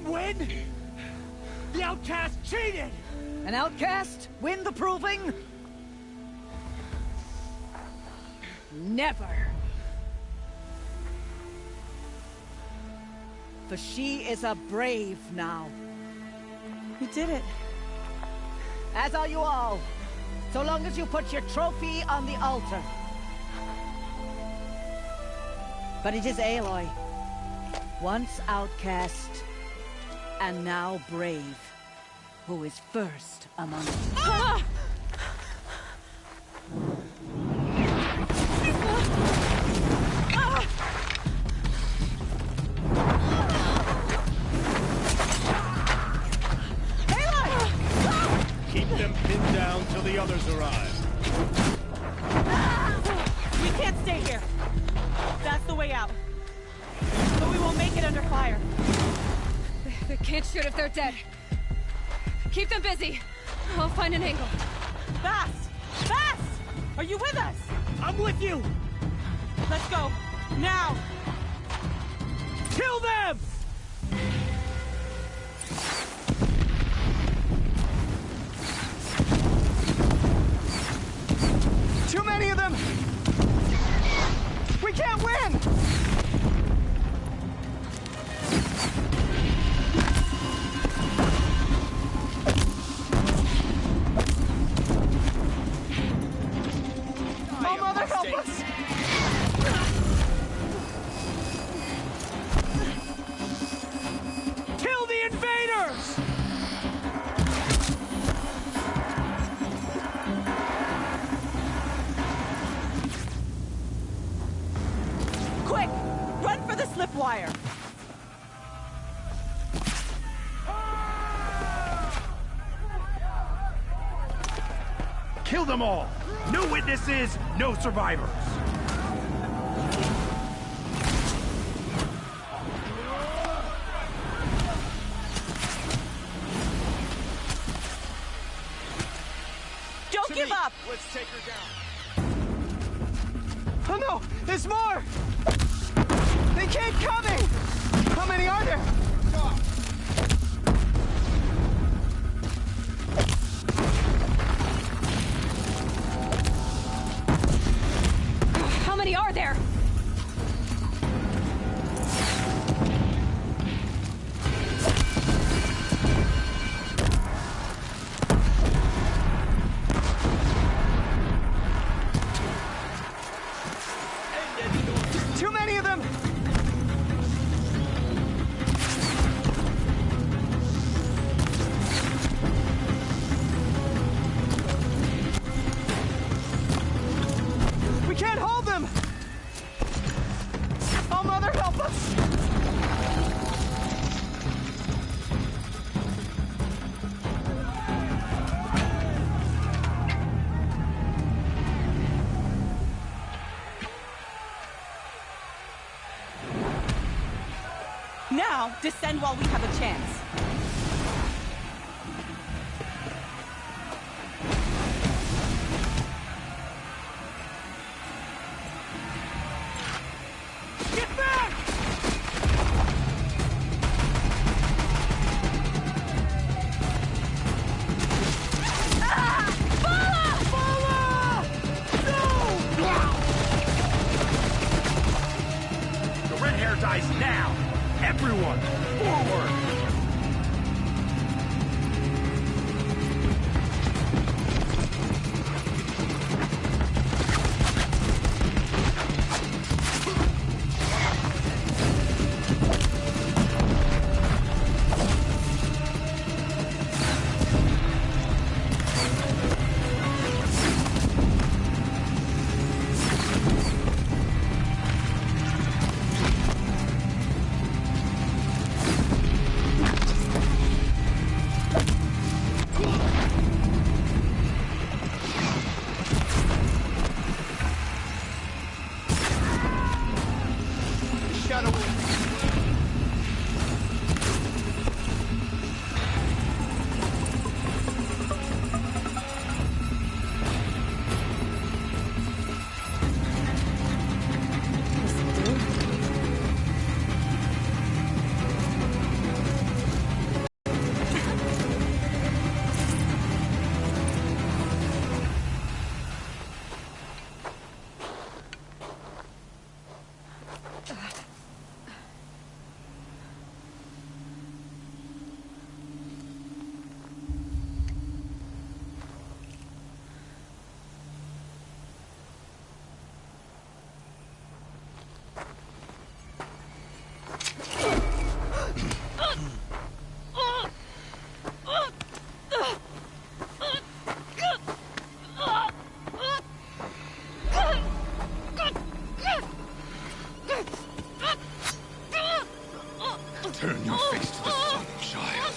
Win? The outcast cheated! An outcast? Win the proving? Never. For she is a brave now. You did it. As are you all. So long as you put your trophy on the altar. But it is Aloy. Once outcast, and now brave, who is first among us. Ah! Keep them pinned down till the others arrive. We can't stay here. That's the way out. But we won't make it under fire. They can't shoot if they're dead. Keep them busy. I'll find an angle. Fast! Fast! Are you with us? I'm with you! Let's go. Now! Kill them! Too many of them! We can't win! Oh, Mother, help us! Kill the invaders! Quick! Run for the slip wire! Kill them all! No witnesses, no survivors! Let's take her down. Oh no! There's more! They keep coming! How many are there? How many are there? Too many of them! We can't hold them! Oh, Mother, help us! Now, descend while we have a chance. Get back! The red hair dies now! Everyone, forward! Turn your face to the sun, child.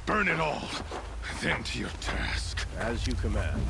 Burn it all, then to your task. As you command.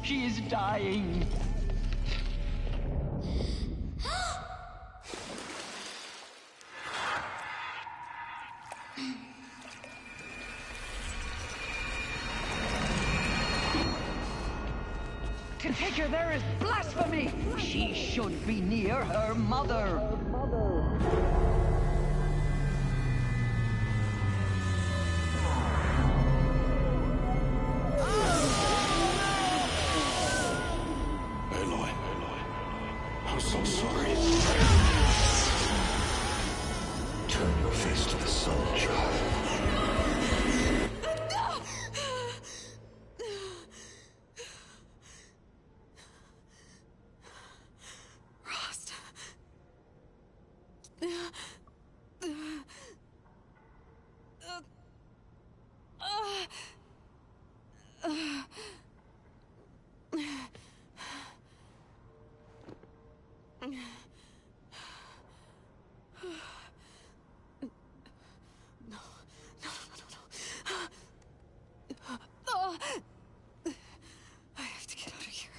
She is dying. To take her there is blasphemy. She should be near her mother. Aloy, I'm so sorry. Turn your face to the sun, child. Rost. I have to get out of here.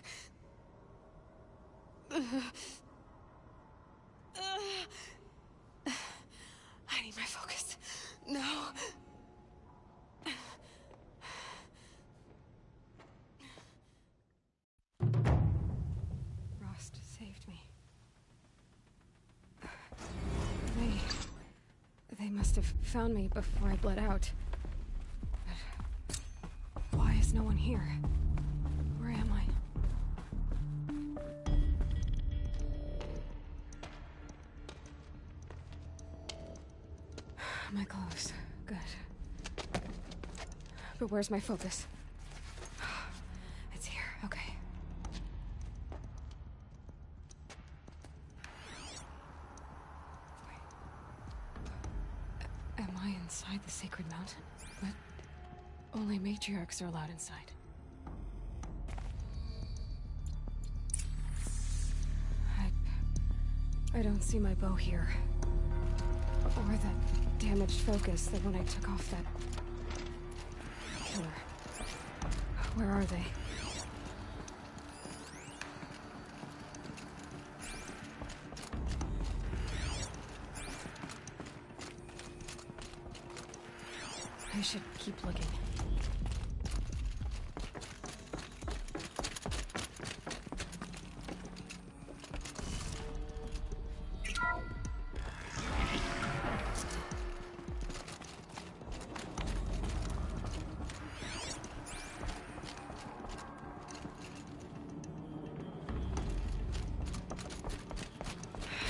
I need my focus. No. Rost saved me. They must have found me before I bled out. But why is no one here? Where am I? My clothes. Good. But where's my focus? It's here. Okay. Am I inside the sacred mountain? But only matriarchs are allowed inside. I don't see my bow here. Or that damaged focus that when I took off that killer. Where are they? I should keep looking.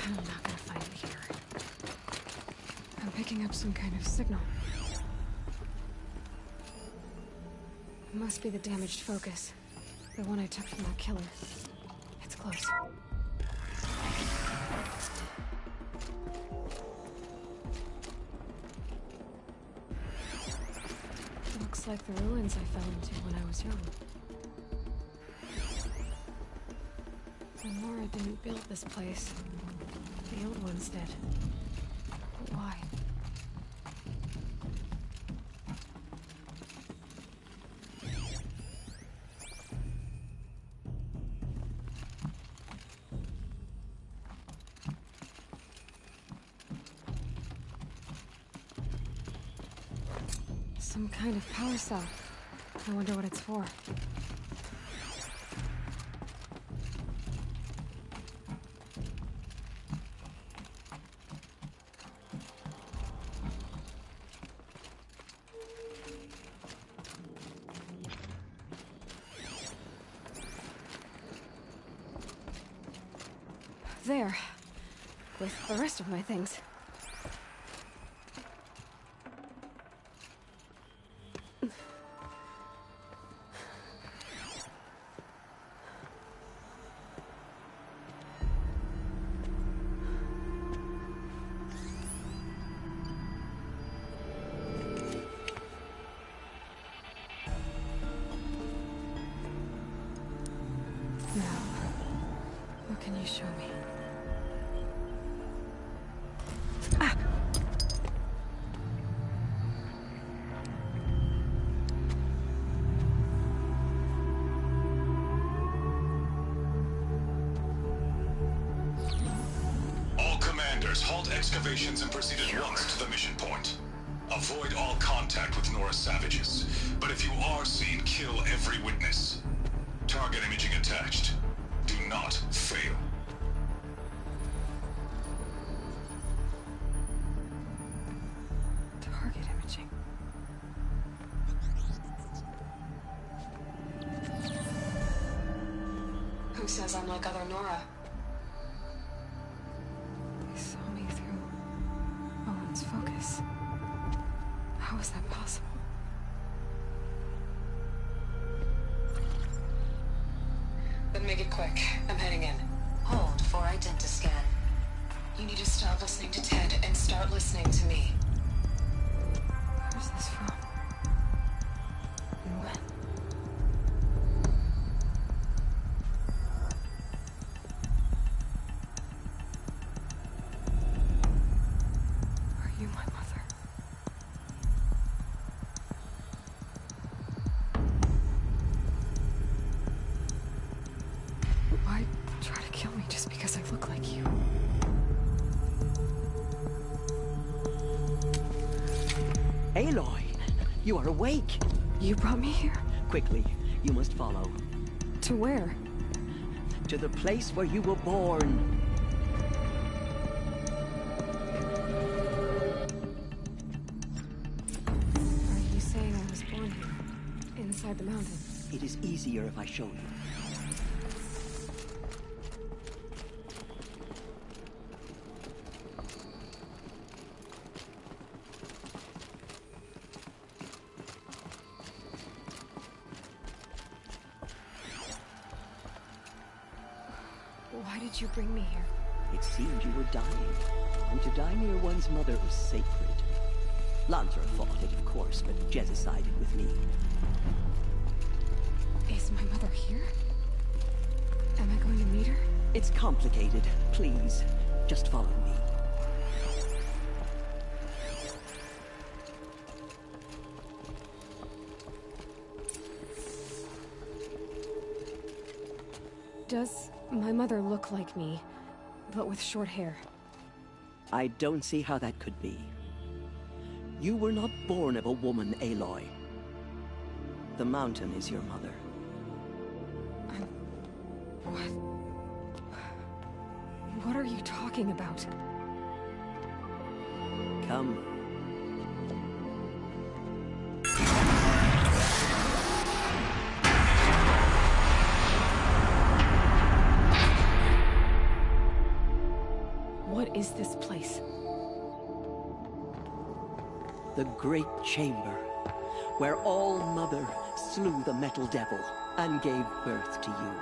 I'm not gonna find it here. I'm picking up some kind of signal. It must be the damaged focus. The one I took from that killer. It's close. Looks like the ruins I fell into when I was young. Nora didn't build this place. The old ones did. But why? Some kind of power cell. I wonder what it's for. There. With the rest of my things. Now, what can you show me? All commanders, halt excavations and proceed at once to the mission point. Avoid all contact with Nora savages, but if you are seen, kill every witness. Target imaging attached. Do not fail. Target imaging. Who says I'm like other Nora? They saw me through Owen's focus. How is that possible? Then make it quick. I'm heading in. Hold for identiscan. You need to stop listening to Ted and start listening to me. Where's this from? And when? Are you my mother? Why try to kill me just because I look like you? Aloy, you are awake. You brought me here? Quickly, you must follow. To where? To the place where you were born. Are you saying I was born here? Inside the mountain? It is easier if I show you. Why did you bring me here? It seemed you were dying, and to die near one's mother was sacred. Lansra fought it, of course, but Jezza sided with me. Is my mother here? Am I going to meet her? It's complicated. Please, just follow me. Does my mother look like me, but with short hair? I don't see how that could be. You were not born of a woman, Aloy. The mountain is your mother. What? What are you talking about? Come. What is this place? The Great Chamber, where All-Mother slew the Metal Devil and gave birth to you.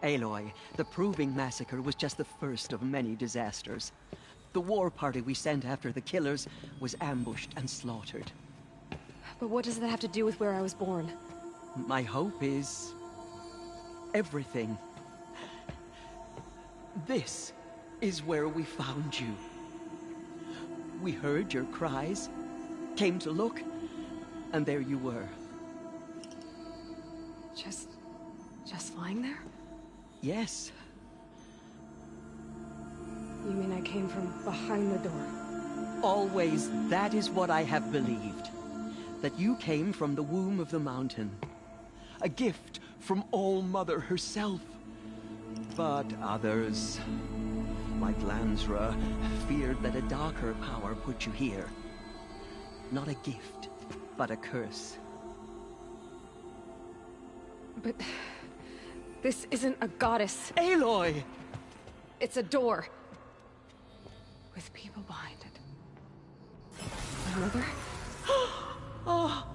Aloy, the Proving Massacre was just the first of many disasters. The war party we sent after the killers was ambushed and slaughtered. But what does that have to do with where I was born? My hope is... everything. This is where we found you. We heard your cries, came to look, and there you were. Just lying there? Yes. You mean I came from behind the door? Always, that is what I have believed. That you came from the womb of the mountain. A gift from All-Mother herself. But others, like Lansra, feared that a darker power put you here. Not a gift, but a curse. But This isn't a goddess. Aloy! It's a door. With people behind it. My mother? Oh!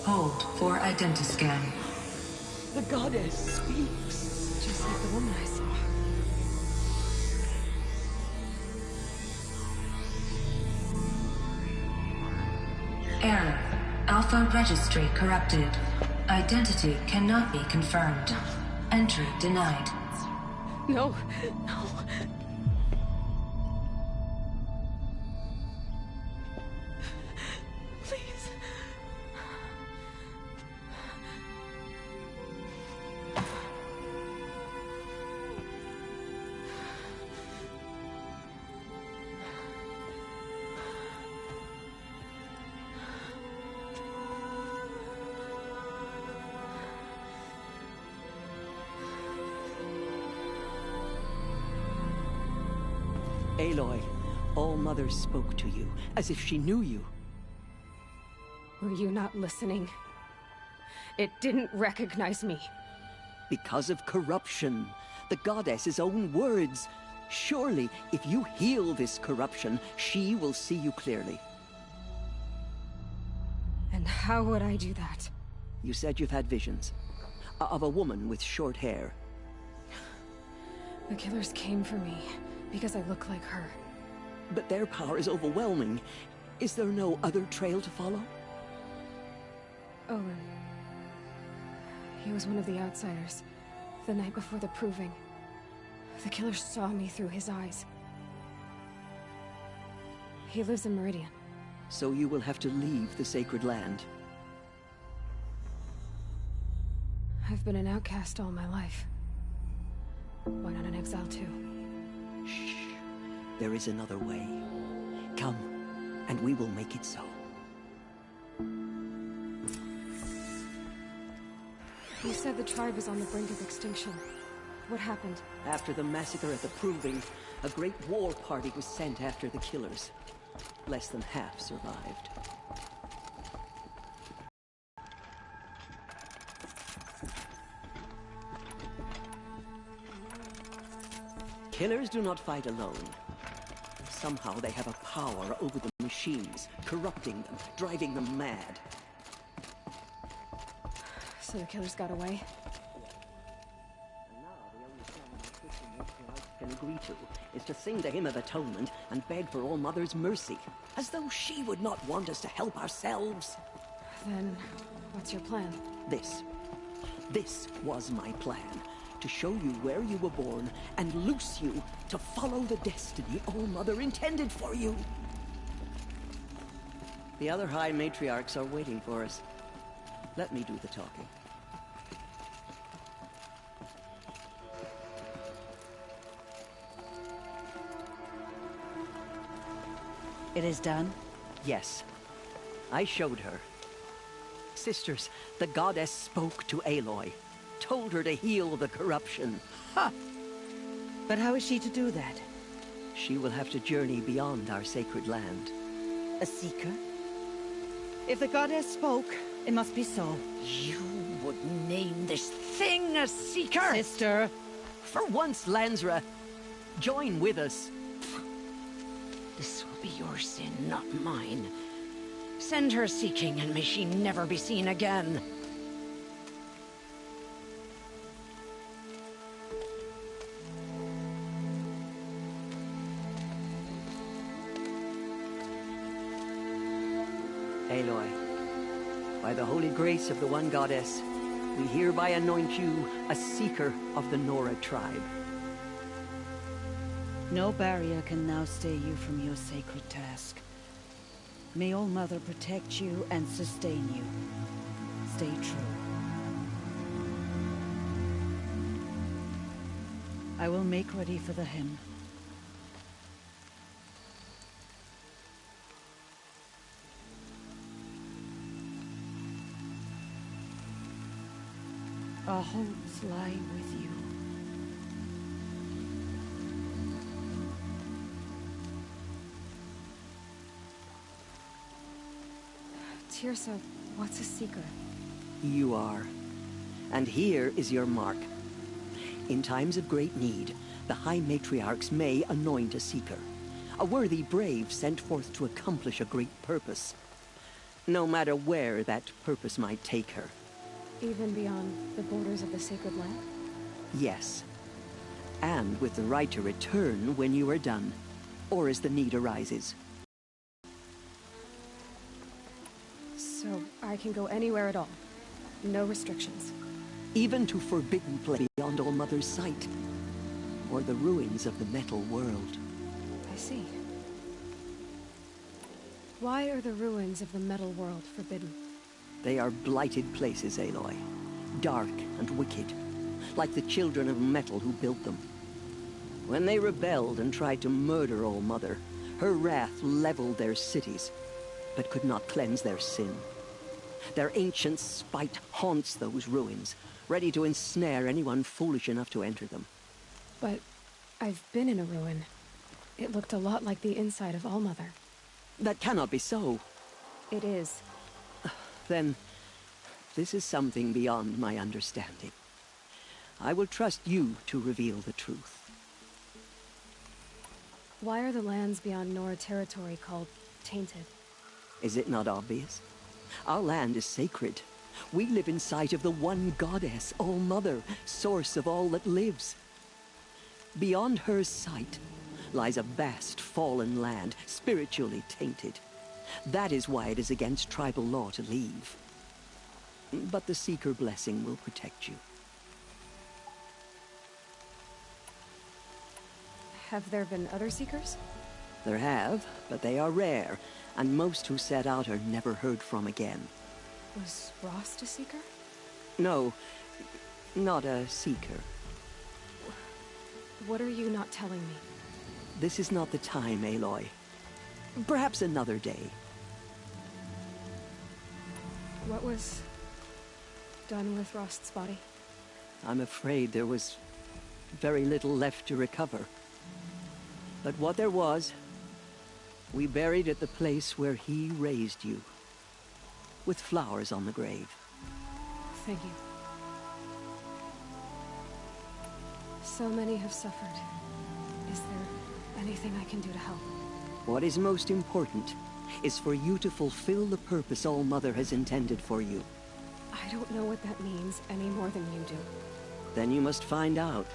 Hold for identiscan. The goddess speaks. Just like the woman I saw. Error. Alpha registry corrupted. Identity cannot be confirmed. Entry denied. No, no. Please. Aloy, All-Mother spoke to you, as if she knew you. Were you not listening? It didn't recognize me. Because of corruption. The goddess's own words. Surely, if you heal this corruption, she will see you clearly. And how would I do that? You said you've had visions. Of a woman with short hair. The killers came for me, because I look like her. But their power is overwhelming. Is there no other trail to follow? Owen. He was one of the outsiders. The night before the proving. The killer saw me through his eyes. He lives in Meridian. So you will have to leave the sacred land. I've been an outcast all my life. Why not an exile too? Shh. There is another way. Come, and we will make it so. You said the tribe is on the brink of extinction. What happened? After the massacre at the Proving, a great war party was sent after the killers. Less than half survived. Killers do not fight alone. Somehow they have a power over the machines, corrupting them, driving them mad. So the killers got away? And now the only thing my sister can agree to is to sing the Hymn of Atonement and beg for All-Mother's mercy. As though she would not want us to help ourselves. Then, what's your plan? This was my plan. To show you where you were born, and loose you to follow the destiny All-Mother intended for you. The other High Matriarchs are waiting for us. Let me do the talking. It is done? Yes. I showed her. Sisters, the goddess spoke to Aloy. Told her to heal the corruption. Ha! But how is she to do that? She will have to journey beyond our sacred land. A seeker? If the goddess spoke, it must be so. You would name this thing a seeker? Sister! For once, Lansra, join with us. This will be your sin, not mine. Send her seeking, and may she never be seen again. Aloy, by the holy grace of the one goddess, we hereby anoint you a seeker of the Nora tribe. No barrier can now stay you from your sacred task. May All-Mother protect you and sustain you. Stay true. I will make ready for the hymn. Our hopes lie with you. Tirsa, what's a Seeker? You are. And here is your mark. In times of great need, the High Matriarchs may anoint a Seeker. A worthy brave sent forth to accomplish a great purpose. No matter where that purpose might take her. Even beyond the borders of the Sacred Land? Yes. And with the right to return when you are done, or as the need arises. So I can go anywhere at all? No restrictions? Even to forbidden place beyond All Mother's sight. Or the ruins of the metal world. I see. Why are the ruins of the metal world forbidden? They are blighted places, Aloy. Dark and wicked. Like the children of metal who built them. When they rebelled and tried to murder All Mother, her wrath leveled their cities, but could not cleanse their sin. Their ancient spite haunts those ruins, ready to ensnare anyone foolish enough to enter them. But I've been in a ruin. It looked a lot like the inside of All Mother. That cannot be so. It is. Then, this is something beyond my understanding. I will trust you to reveal the truth. Why are the lands beyond Nora territory called tainted? Is it not obvious? Our land is sacred. We live in sight of the one goddess, All Mother, source of all that lives. Beyond her sight lies a vast fallen land, spiritually tainted. That is why it is against tribal law to leave. But the Seeker blessing will protect you. Have there been other Seekers? There have, but they are rare, and most who set out are never heard from again. Was Rost a Seeker? No, not a Seeker. What are you not telling me? This is not the time, Aloy. Perhaps another day. What was done with Rost's body? I'm afraid there was very little left to recover. But what there was, we buried at the place where he raised you. With flowers on the grave. Thank you. So many have suffered. Is there anything I can do to help? What is most important is for you to fulfill the purpose All Mother has intended for you. I don't know what that means any more than you do. Then you must find out.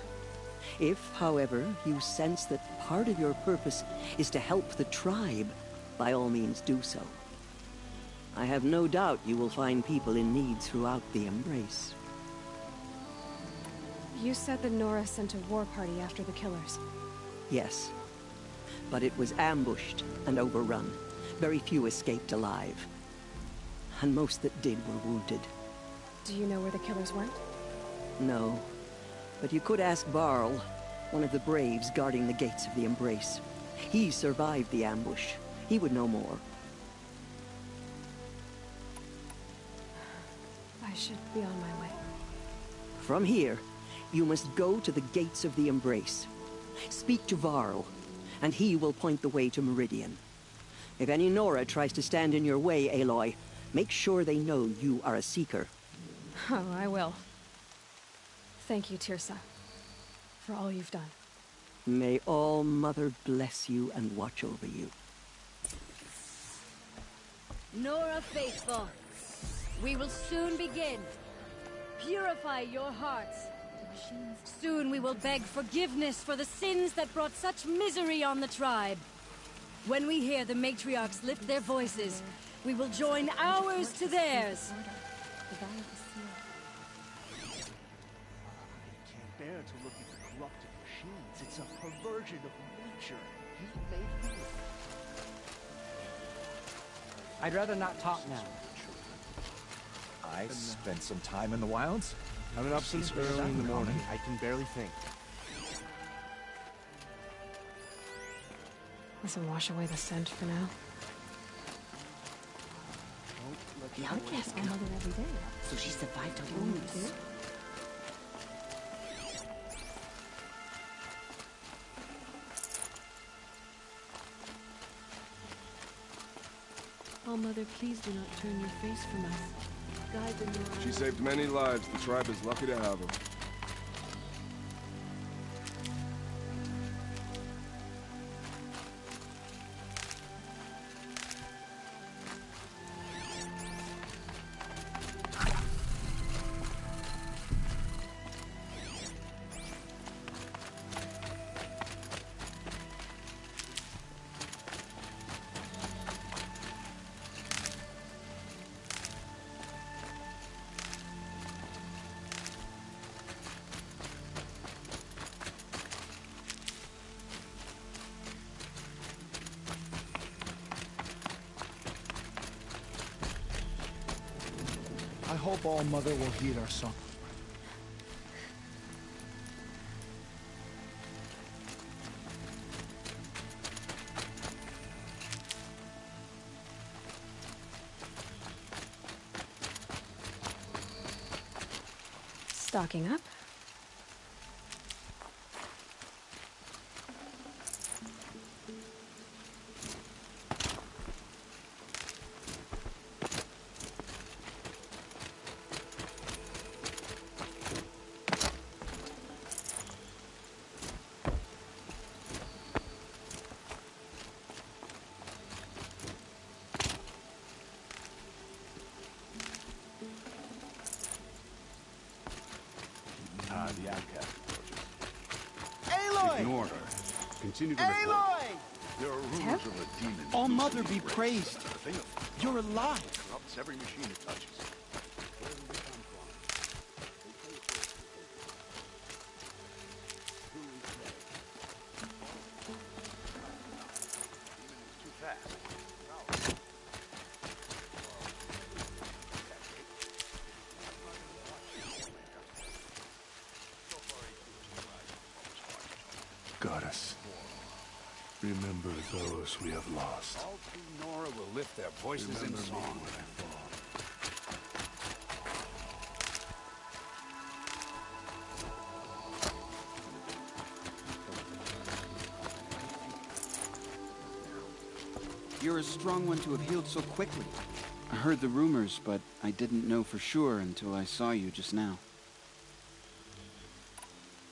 If, however, you sense that part of your purpose is to help the tribe, by all means do so. I have no doubt you will find people in need throughout the Embrace. You said the Nora sent a war party after the killers. Yes. But it was ambushed and overrun. Very few escaped alive. And most that did were wounded. Do you know where the killers went? No. But you could ask Varl, one of the braves guarding the gates of the Embrace. He survived the ambush. He would know more. I should be on my way. From here, you must go to the gates of the Embrace. Speak to Varl, and he will point the way to Meridian. If any Nora tries to stand in your way, Aloy, make sure they know you are a Seeker. Oh, I will. Thank you, Tirsa, for all you've done. May All Mother bless you and watch over you. Nora faithful, we will soon begin. Purify your hearts. Soon we will beg forgiveness for the sins that brought such misery on the tribe. When we hear the matriarchs lift their voices, we will join ours to theirs. Can't bear to look at the corrupted machines. It's a perversion of nature. He made me. I'd rather not talk now. I spent some time in the wilds. Coming up since early in the morning. I can barely think. This'll wash away the scent for now. The outcast got mother every day, so she survived her wounds. All Mother, please do not turn your face from us. Guide the Nora. She saved many lives. The tribe is lucky to have her. I hope All Mother will heed our song. Stocking up. The outcast approaches. Aloy! Ignore her. Continue to report. Aloy! There are rumors of a demon. All loose Mother in be these race. praised. A thing of You're alive. corrupts every machine it touches. Where did we come from? They say it's who we say. Demon is too fast. Goddess, remember those we have lost. All true Nora will lift their voices in Remember me song. when I fall. You're a strong one to have healed so quickly. I heard the rumors, but I didn't know for sure until I saw you just now.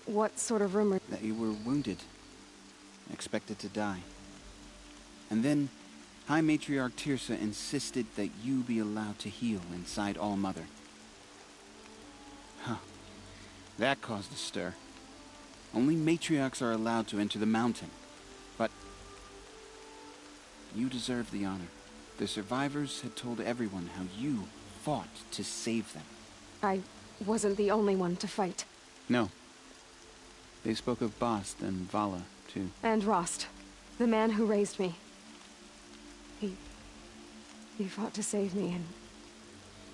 What sort of rumor? That you were wounded. Expected to die. And then, High Matriarch Tirsa insisted that you be allowed to heal inside All Mother. Huh. That caused a stir. Only matriarchs are allowed to enter the mountain. But you deserve the honor. The survivors had told everyone how you fought to save them. I wasn't the only one to fight. No. They spoke of Bast and Vala, too. And Rost, the man who raised me. He fought to save me, and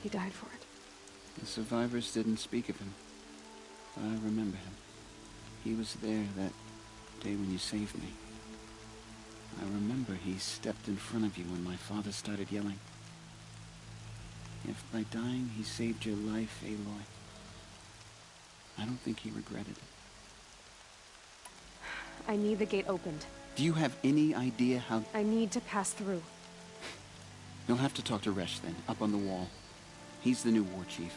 he died for it. The survivors didn't speak of him, but I remember him. He was there that day when you saved me. I remember he stepped in front of you when my father started yelling. If by dying he saved your life, Aloy, I don't think he regretted it. I need the gate opened. Do you have any idea how... I need to pass through. You'll have to talk to Resh then, up on the wall. He's the new war chief.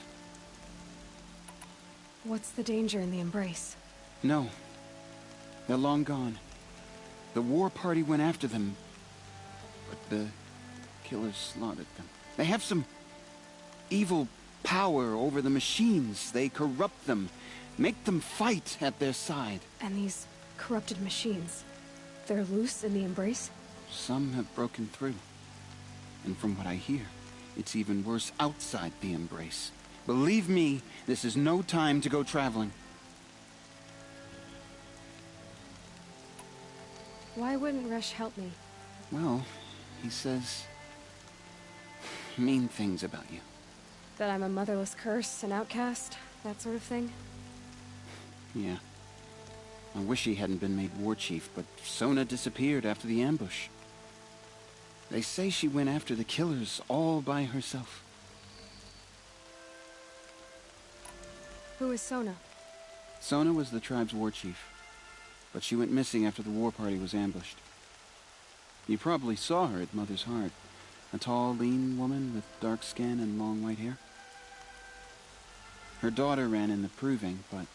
What's the danger in the embrace? No. They're long gone. The war party went after them, but the killers slaughtered them. They have some evil power over the machines. They corrupt them, make them fight at their side. And these corrupted machines, they're loose in the embrace? Some have broken through. And from what I hear, it's even worse outside the embrace. Believe me, this is no time to go traveling. Why wouldn't Resh help me? Well, he says mean things about you. That I'm a motherless curse, an outcast, that sort of thing? Yeah. I wish he hadn't been made war chief, but Sona disappeared after the ambush. They say she went after the killers all by herself. Who is Sona? Sona was the tribe's war chief, but she went missing after the war party was ambushed. You probably saw her at Mother's Heart. A tall, lean woman with dark skin and long white hair. Her daughter ran in the proving, but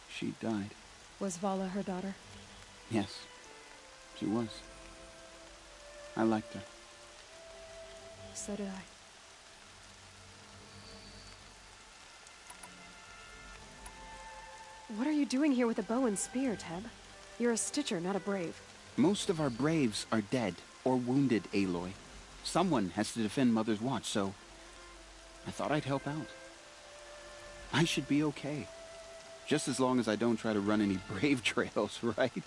she died. Was Vala her daughter? Yes, she was. I liked her. So did I. What are you doing here with a bow and spear, Teb? You're a Stitcher, not a Brave. Most of our Braves are dead or wounded, Aloy. Someone has to defend Mother's Watch, so I thought I'd help out. I should be okay. Just as long as I don't try to run any Brave trails, right?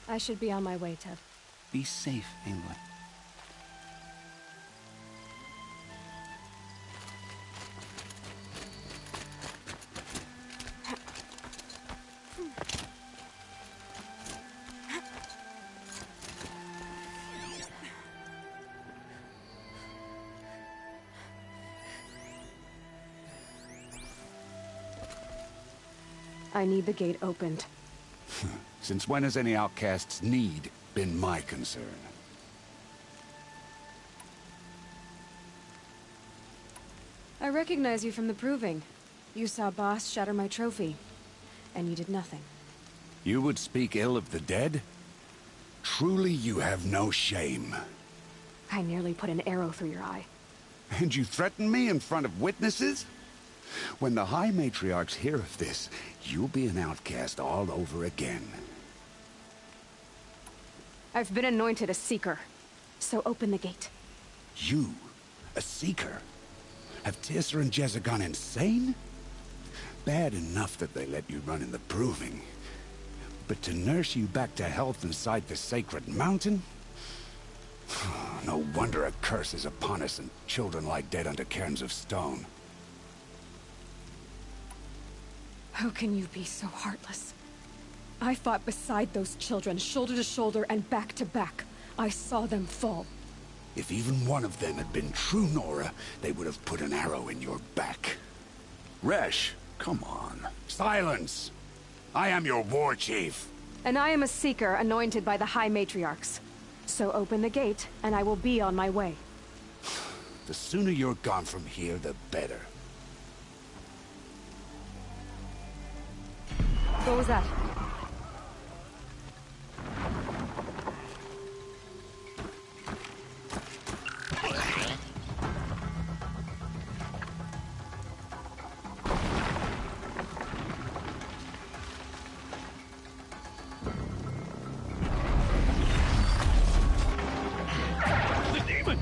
I should be on my way, Teb. Be safe, Aloy. I need the gate opened. Since when has any outcast's need been my concern? I recognize you from the proving. You saw Boss shatter my trophy, and you did nothing. You would speak ill of the dead? Truly you have no shame. I nearly put an arrow through your eye. And you threaten me in front of witnesses? When the High Matriarchs hear of this, you'll be an outcast all over again. I've been anointed a Seeker, so open the gate. You? A Seeker? Have Tissa and Jezza gone insane? Bad enough that they let you run in the proving. But to nurse you back to health inside the sacred mountain? No wonder a curse is upon us and children lie dead under cairns of stone. How can you be so heartless? I fought beside those children, shoulder to shoulder and back to back. I saw them fall. If even one of them had been true Nora, they would have put an arrow in your back. Resh, come on. Silence! I am your war chief. And I am a Seeker anointed by the High Matriarchs. So open the gate, and I will be on my way. The sooner you're gone from here, the better. What was that? The demon!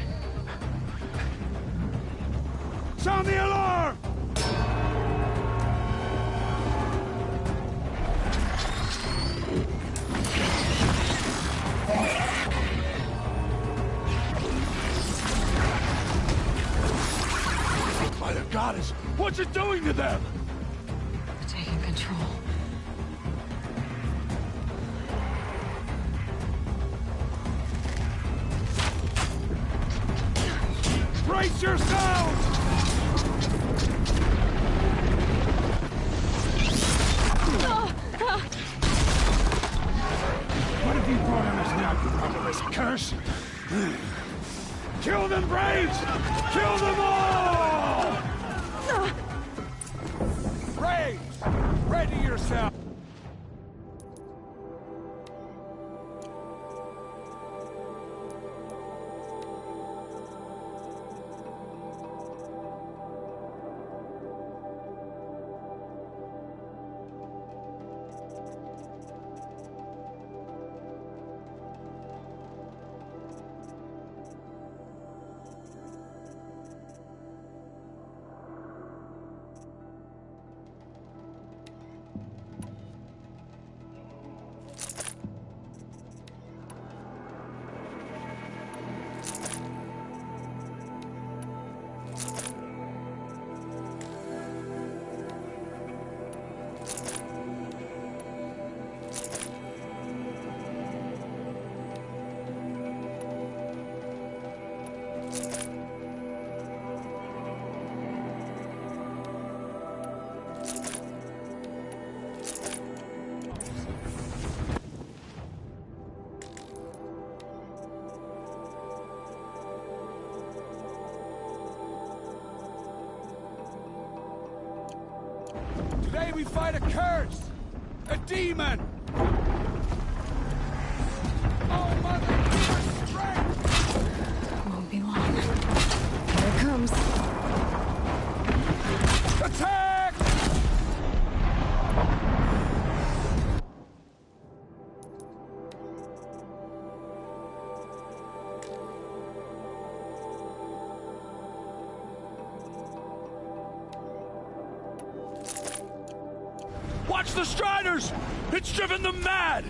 Sound the alarm! By the goddess, what's it doing to them? Taking control. Brace yourselves! What have you brought on us now, you motherless curse? Kill them, Braves! Kill them all! Braves! Ready yourself! Today we fight a curse! A demon! Oh, Mother, give us strength! Won't be long. Here it comes. Attack! Watch the Striders! It's driven them mad!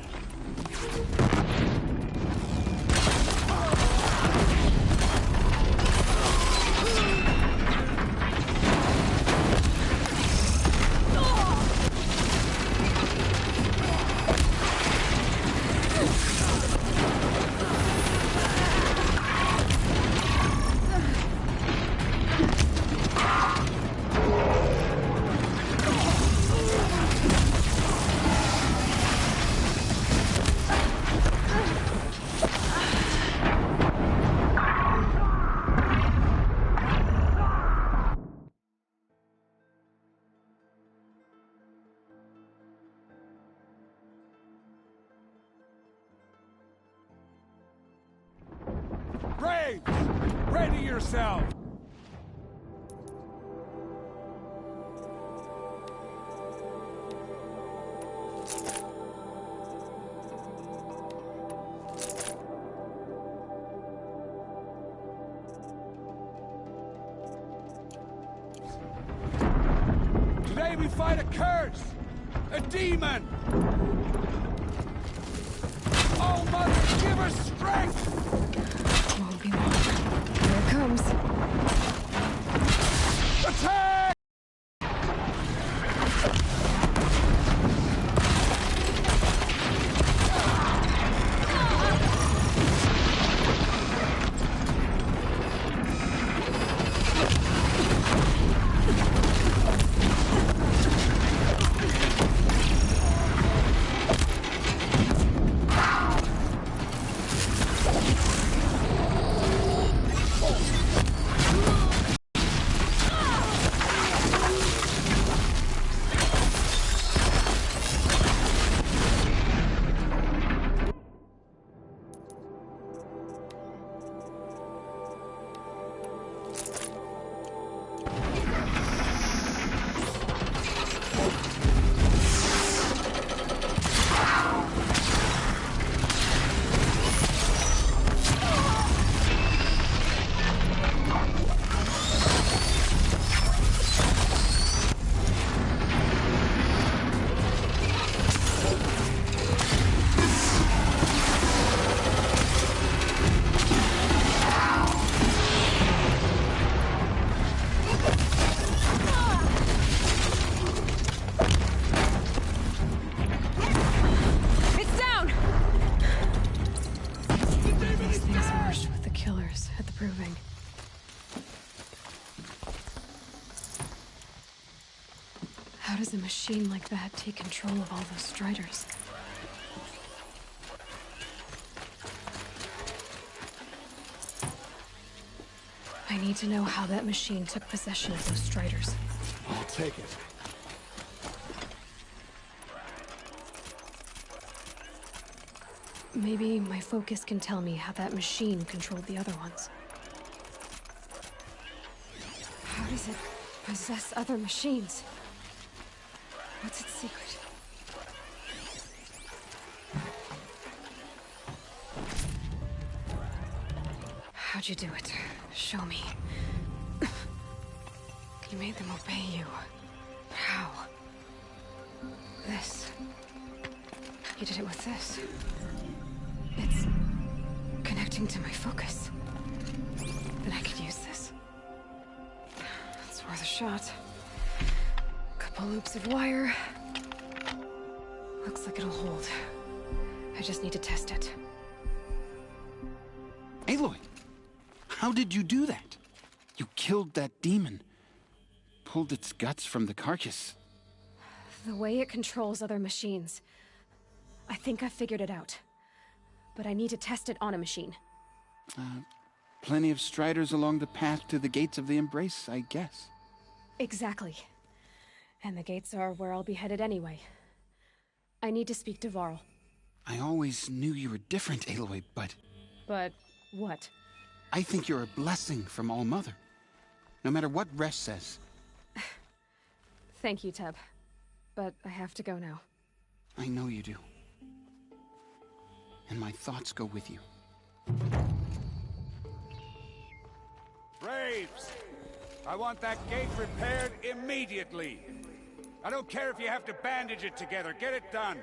Braves! Ready yourself! Today we fight a curse! A demon! Oh, Mother, give us strength! Won't be long. Here it comes. Attack! It's down! These things marched with the killers at the Proving. How does a machine like that take control of all those Striders? I need to know how that machine took possession of those Striders. I'll take it. Maybe my focus can tell me how that machine controlled the other ones. How does it possess other machines? What's its secret? How'd you do it? Show me. You made them obey you. How? This. You did it with this. It's connecting to my focus. Then I could use this. It's worth a shot. Couple loops of wire. Looks like it'll hold. I just need to test it. Aloy, how did you do that? You killed that demon. Pulled its guts from the carcass. The way it controls other machines. I think I figured it out. But I need to test it on a machine. Plenty of Striders along the path to the gates of the Embrace, I guess. Exactly. And the gates are where I'll be headed anyway. I need to speak to Varl. I always knew you were different, Aloy, but... But what? I think you're a blessing from All Mother. No matter what Resh says. Thank you, Teb. But I have to go now. I know you do. And my thoughts go with you. Braves! I want that gate repaired immediately. I don't care if you have to bandage it together. Get it done.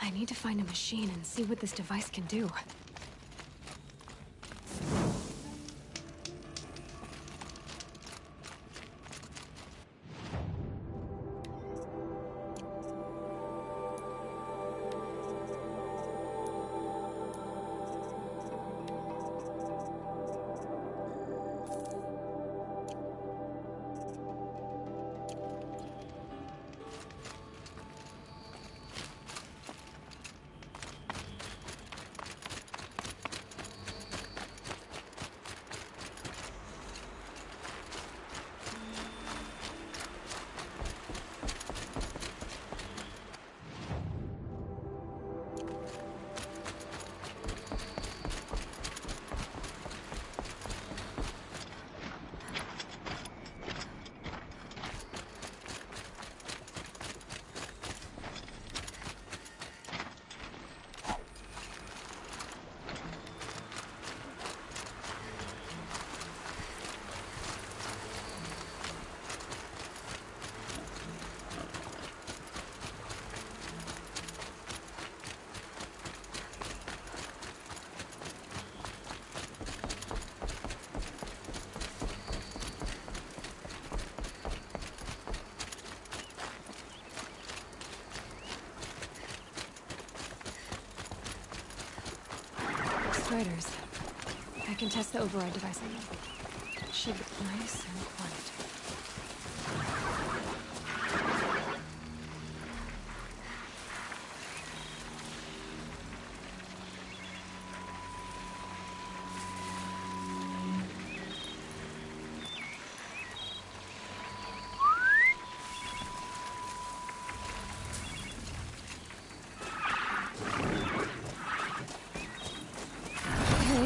I need to find a machine and see what this device can do. Striders. I can test the override device on them. It should be nice and quiet.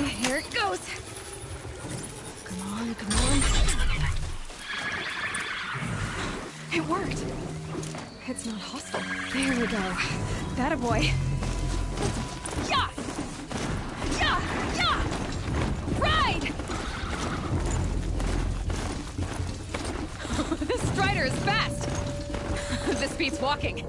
Here it goes! Come on, come on. It worked! It's not hostile. There we go. That boy. Yeah! Yeah! Yeah! Ride! This Strider is fast! This beats walking.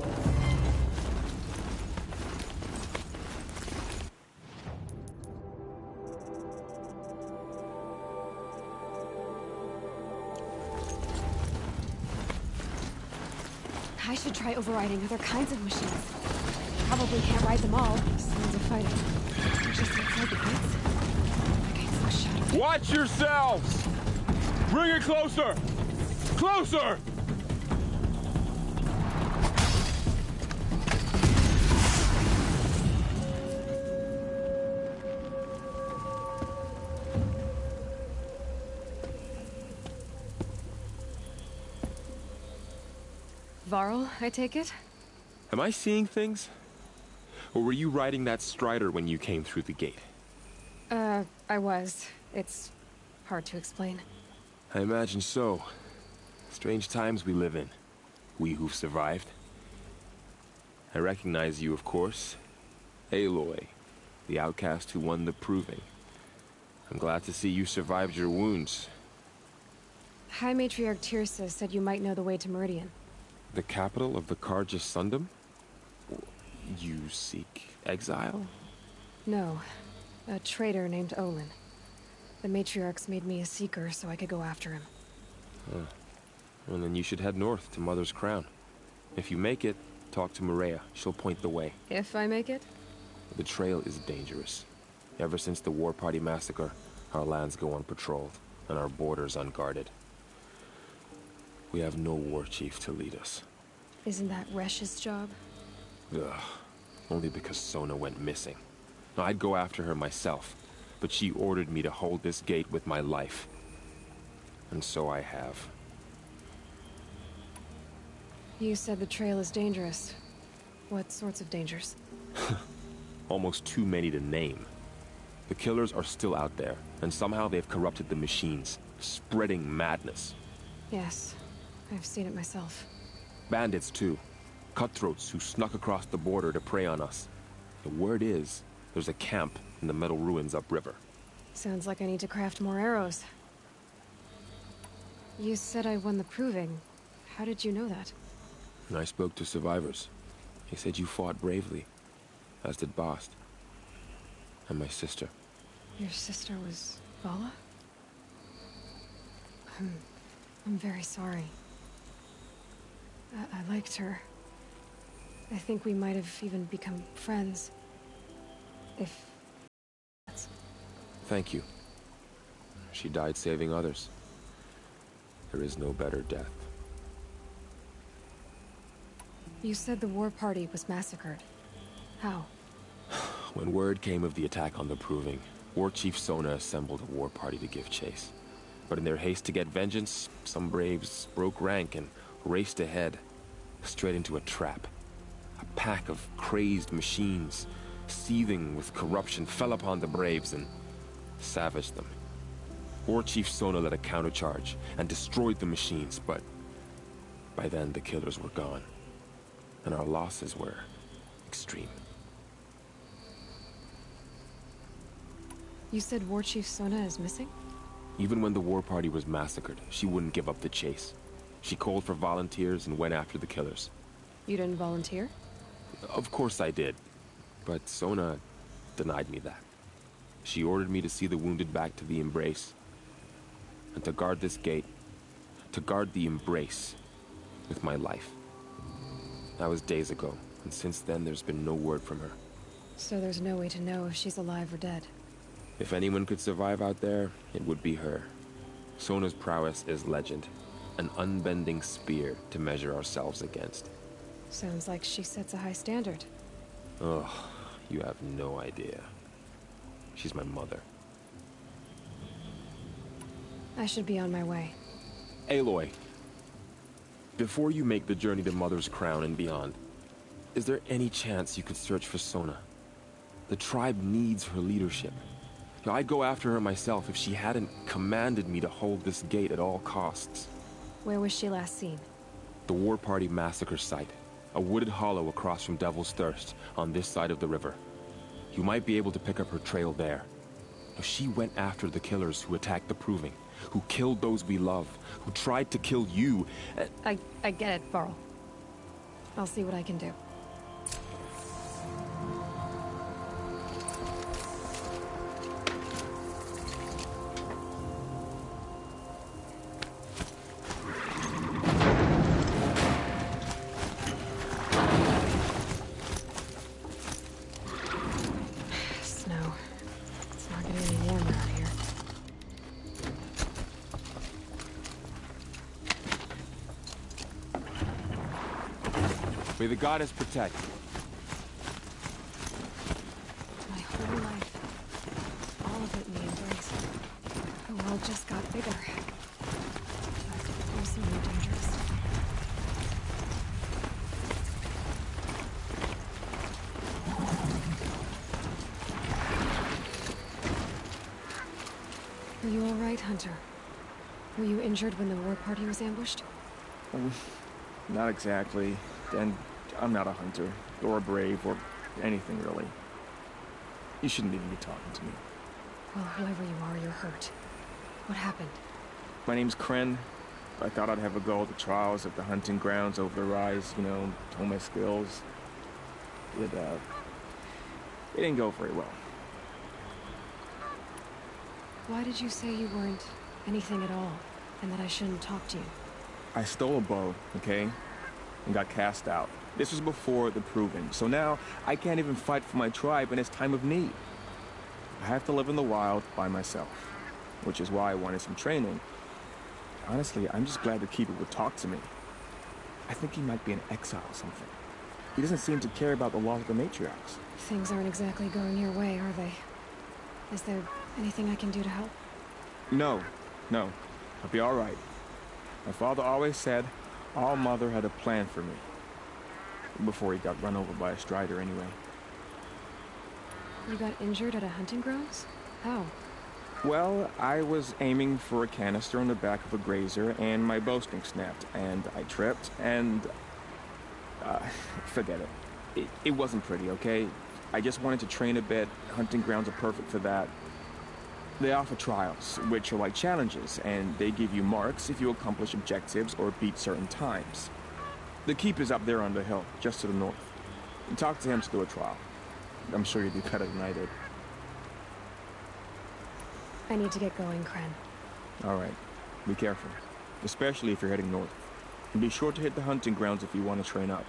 I should try overriding other kinds of machines. Probably can't ride them all. Sounds of fighting. Just outside the gates. The gates look shut. Watch yourselves! Bring it closer! Closer! Varl, I take it? Am I seeing things? Or were you riding that Strider when you came through the gate? I was. It's hard to explain. I imagine so. Strange times we live in. We who've survived. I recognize you, of course. Aloy, the outcast who won the proving. I'm glad to see you survived your wounds. High Matriarch Tirsa said you might know the way to Meridian. The capital of the Carja Sundom? You seek exile? No. A traitor named Olin. The Matriarchs made me a seeker so I could go after him. Huh. Well, then you should head north to Mother's Crown. If you make it, talk to Maria. She'll point the way. If I make it? The trail is dangerous. Ever since the War Party massacre, our lands go unpatrolled. and our borders unguarded. We have no war chief to lead us. Isn't that Resh's job? Ugh. Only because Sona went missing. Now, I'd go after her myself, but she ordered me to hold this gate with my life. And so I have. You said the trail is dangerous. What sorts of dangers? Almost too many to name. The killers are still out there, and somehow they've corrupted the machines, spreading madness. Yes, I've seen it myself. Bandits, too. Cutthroats who snuck across the border to prey on us. The word is, there's a camp in the metal ruins upriver. Sounds like I need to craft more arrows. You said I won the proving. How did you know that? And I spoke to survivors. They said you fought bravely, as did Bast. And my sister. Your sister was Vala? I'm very sorry. I liked her. I think we might have even become friends. If... Thank you. She died saving others. There is no better death. You said the war party was massacred. How? When word came of the attack on the Proving, War Chief Sona assembled a war party to give chase. But in their haste to get vengeance, some braves broke rank and raced ahead, straight into a trap. A pack of crazed machines, seething with corruption, fell upon the braves and savaged them. War Chief Sona led a countercharge and destroyed the machines, but by then the killers were gone, and our losses were extreme. You said War Chief Sona is missing? Even when the war party was massacred, she wouldn't give up the chase. She called for volunteers and went after the killers. You didn't volunteer? Of course I did, but Sona denied me that. She ordered me to see the wounded back to the Embrace, and to guard this gate, to guard the Embrace with my life. That was days ago, and since then there's been no word from her. So there's no way to know if she's alive or dead? If anyone could survive out there, it would be her. Sona's prowess is legend, an unbending spear to measure ourselves against. Sounds like she sets a high standard. Ugh, you have no idea. She's my mother. I should be on my way. Aloy, before you make the journey to Mother's Crown and beyond, is there any chance you could search for Sona? The tribe needs her leadership. I'd go after her myself if she hadn't commanded me to hold this gate at all costs. Where was she last seen? The War Party massacre site. A wooded hollow across from Devil's Thirst, on this side of the river. You might be able to pick up her trail there. She went after the killers who attacked the Proving, who killed those we love, who tried to kill you. I get it, Varl. I'll see what I can do. May the goddess protect. My whole life. All of it in the Embrace. The world just got bigger. But also more dangerous. Are you all right, Hunter? Were you injured when the war party was ambushed? Not exactly. And I'm not a hunter, or a brave, or anything really. You shouldn't even be talking to me. Well, whoever you are, you're hurt. What happened? My name's Kren. I thought I'd have a go at the trials at the hunting grounds over the rise, you know, hone my skills. It didn't go very well. Why did you say you weren't anything at all, and that I shouldn't talk to you? I stole a bow, okay? And got cast out. This was before the Proving, so now I can't even fight for my tribe in its time of need. I have to live in the wild by myself. which is why I wanted some training. Honestly, I'm just glad the Keeper would talk to me. I think he might be in exile or something. He doesn't seem to care about the laws of the matriarchs. Things aren't exactly going your way, are they? Is there anything I can do to help? No. I'll be all right. My father always said All Mother had a plan for me. Before he got run over by a strider, anyway. You got injured at a hunting grounds? How? Well, I was aiming for a canister on the back of a grazer, and my bowstring snapped, and I tripped, and... forget it. It wasn't pretty, okay? I just wanted to train a bit. Hunting grounds are perfect for that. They offer trials, which are like challenges, and they give you marks if you accomplish objectives or beat certain times. The Keeper's up there on the hill, just to the north. Talk to him to do a trial. I'm sure you'd do better than I did. I need to get going, Kren. All right. Be careful. Especially if you're heading north. And be sure to hit the hunting grounds if you want to train up.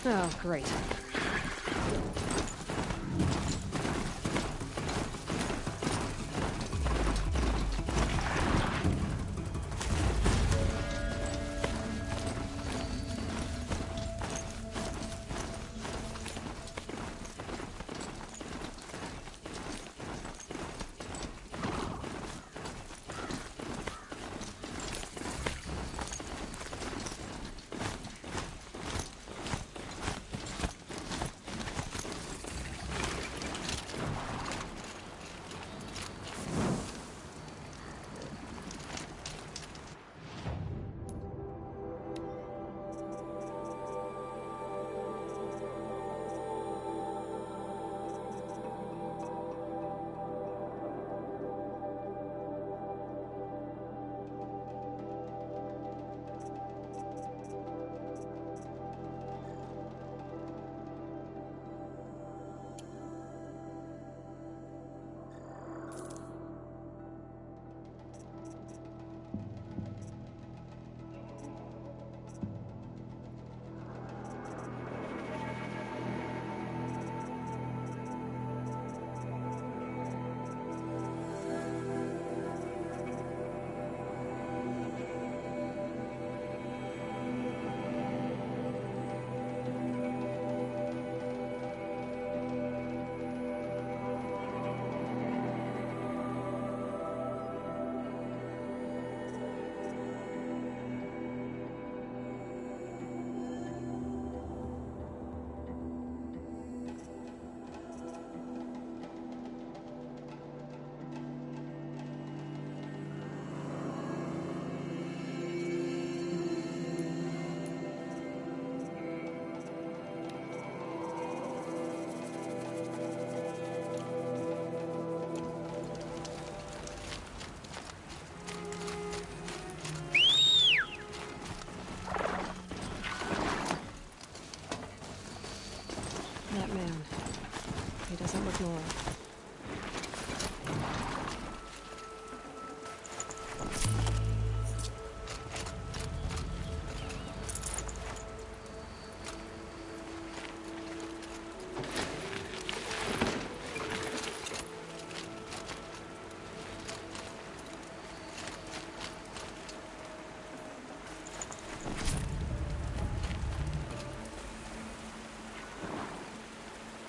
Oh, great. That man. He doesn't look normal.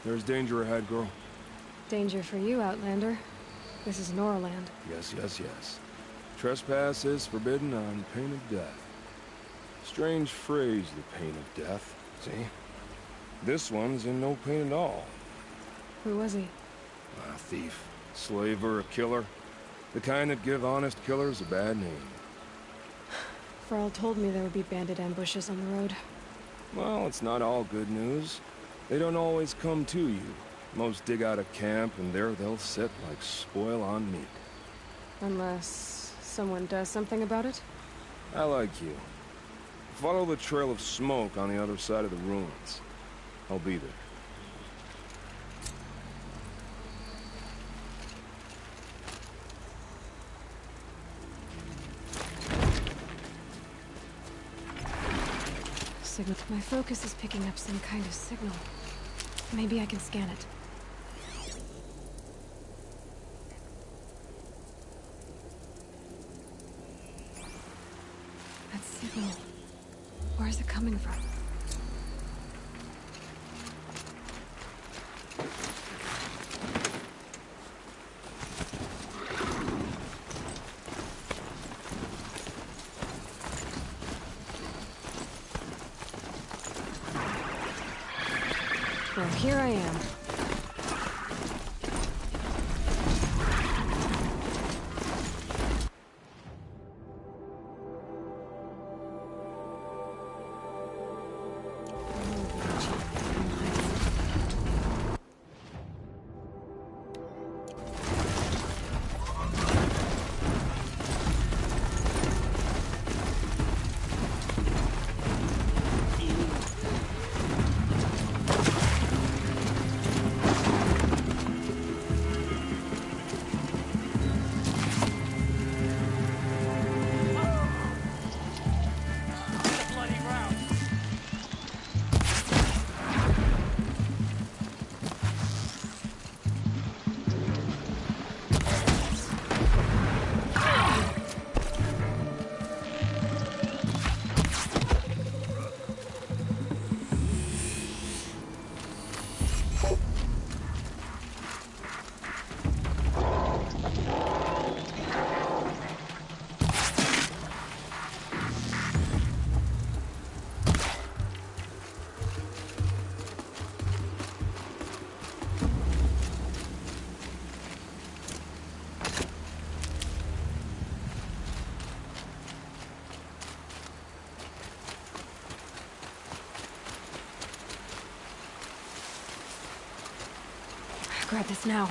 There's danger ahead, girl. Danger for you, Outlander. This is Noraland. Yes. Trespass is forbidden on pain of death. Strange phrase, the pain of death. See? This one's in no pain at all. Who was he? A thief, slaver, a killer. The kind that give honest killers a bad name. Farrell told me there would be bandit ambushes on the road. Well, it's not all good news. They don't always come to you. Most dig out a camp, and there they'll sit like spoil on meat. Unless someone does something about it? I like you. Follow the trail of smoke on the other side of the ruins. I'll be there. Signal. My focus is picking up some kind of signal. Maybe I can scan it. That signal. Where is it coming from? Well, here I am. Grab this now.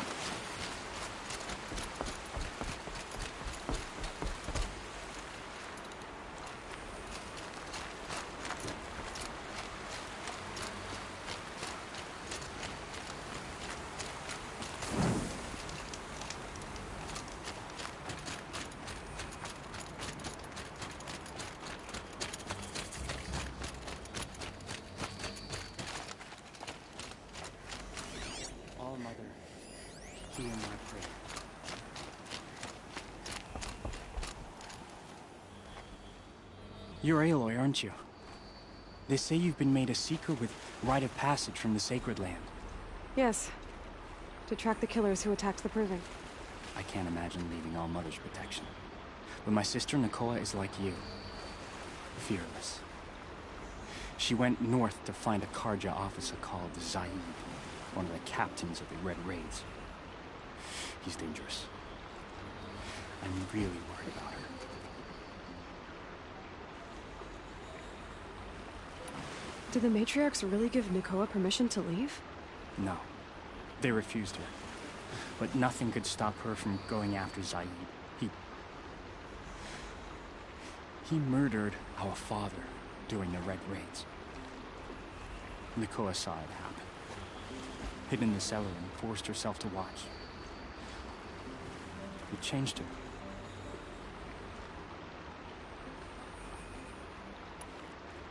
Hear my prayer. You're Aloy, aren't you? They say you've been made a seeker with rite of passage from the Sacred Land. Yes. To track the killers who attacked the Proving. I can't imagine leaving All Mother's protection. But my sister Nakoa is like you. Fearless. She went north to find a Karja officer called Zaid, one of the captains of the Red Raids. He's dangerous. I'm really worried about her. Did the matriarchs really give Nakoa permission to leave? No. They refused her. But nothing could stop her from going after Zaid. He murdered our father during the Red Raids. Nakoa saw it happen. Hid in the cellar and forced herself to watch. It changed her.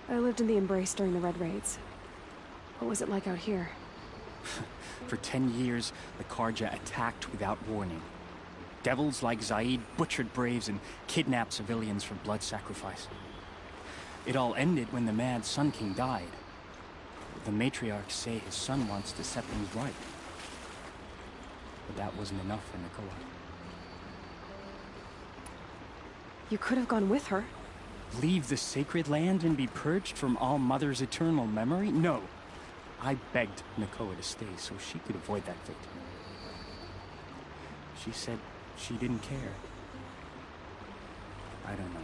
I lived in the Embrace during the Red Raids. What was it like out here? For 10 years, the Karja attacked without warning. Devils like Zaid butchered braves and kidnapped civilians for blood sacrifice. It all ended when the mad Sun King died. The matriarchs say his son wants to set things right. But that wasn't enough for Nakoa. You could have gone with her. Leave the Sacred Land and be purged from All Mother's eternal memory? No. I begged Nakoa to stay so she could avoid that fate. She said she didn't care. I don't know.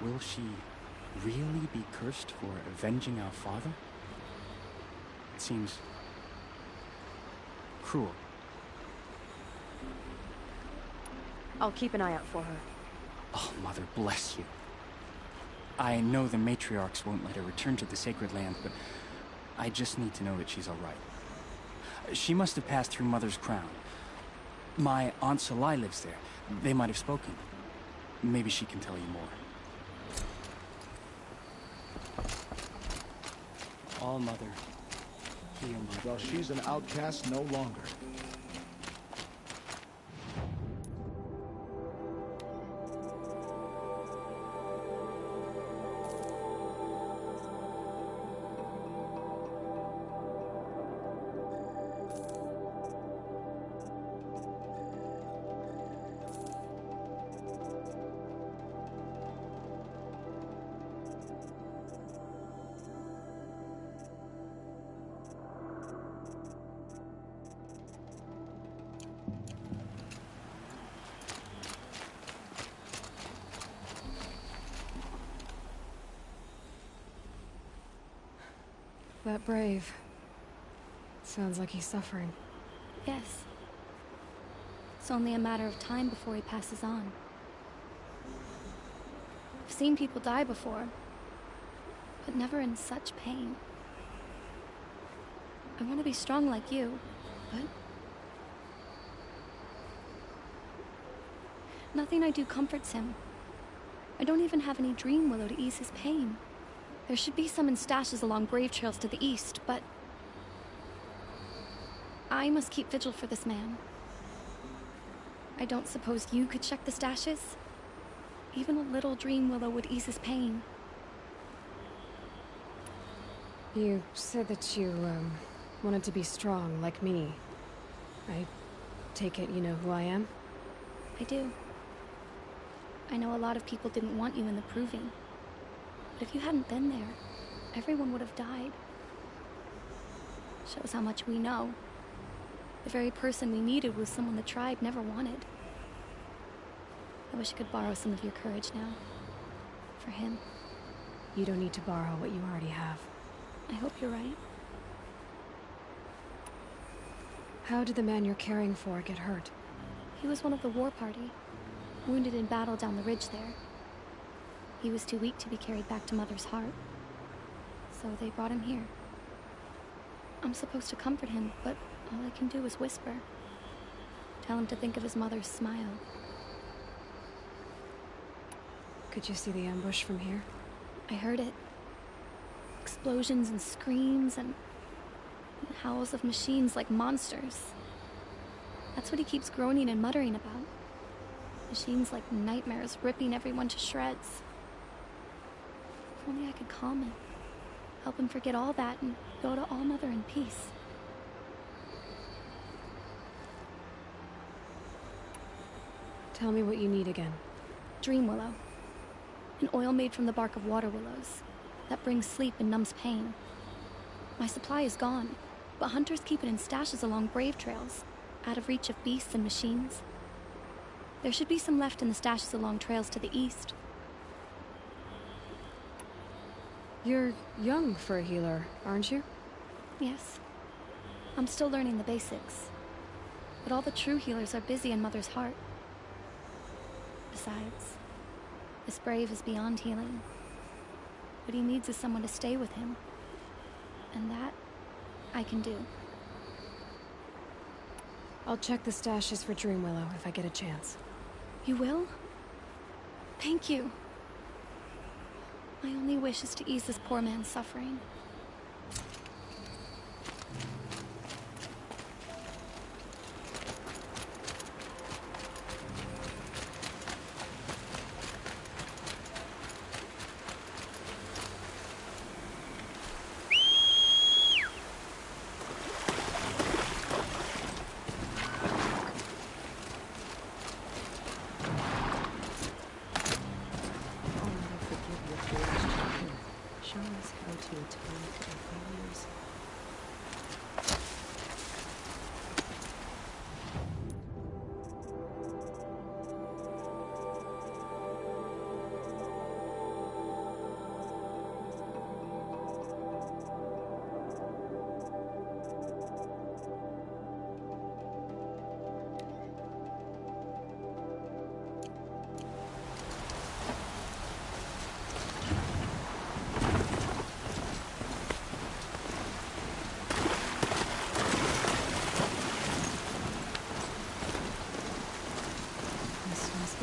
Will she really be cursed for avenging our father? It seems cruel. I'll keep an eye out for her. Oh, Mother, bless you. I know the matriarchs won't let her return to the Sacred Land, but I just need to know that she's all right. She must have passed through Mother's crown. My Aunt Salai lives there. They might have spoken. Maybe she can tell you more. All Mother, heal me. Well, she's an outcast no longer. That brave. Sounds like he's suffering. Yes. It's only a matter of time before he passes on. I've seen people die before, but never in such pain. I want to be strong like you, but nothing I do comforts him. I don't even have any dream willow to ease his pain. There should be some in stashes along brave trails to the east, but I must keep vigil for this man. I don't suppose you could check the stashes? Even a little dream willow would ease his pain. You said that you, wanted to be strong, like me. I take it you know who I am? I do. I know a lot of people didn't want you in the Proving. But if you hadn't been there, everyone would have died. Shows how much we know. The very person we needed was someone the tribe never wanted. I wish I could borrow some of your courage now. For him. You don't need to borrow what you already have. I hope you're right. How did the man you're caring for get hurt? He was one of the war party. Wounded in battle down the ridge there. He was too weak to be carried back to Mother's heart. So they brought him here. I'm supposed to comfort him, but all I can do is whisper. Tell him to think of his mother's smile. Could you see the ambush from here? I heard it. Explosions and screams and howls of machines like monsters. That's what he keeps groaning and muttering about. Machines like nightmares ripping everyone to shreds. If only I could calm him. Help him forget all that and go to All Mother in peace. Tell me what you need again. Dream willow. An oil made from the bark of water willows. That brings sleep and numbs pain. My supply is gone, but hunters keep it in stashes along brave trails, out of reach of beasts and machines. There should be some left in the stashes along trails to the east. You're young for a healer, aren't you? Yes. I'm still learning the basics. But all the true healers are busy in Mother's heart. Besides, this brave is beyond healing. What he needs is someone to stay with him. And that, I can do. I'll check the stashes for Dream Willow if I get a chance. You will? Thank you. My only wish is to ease this poor man's suffering. Show us how to atone for our failures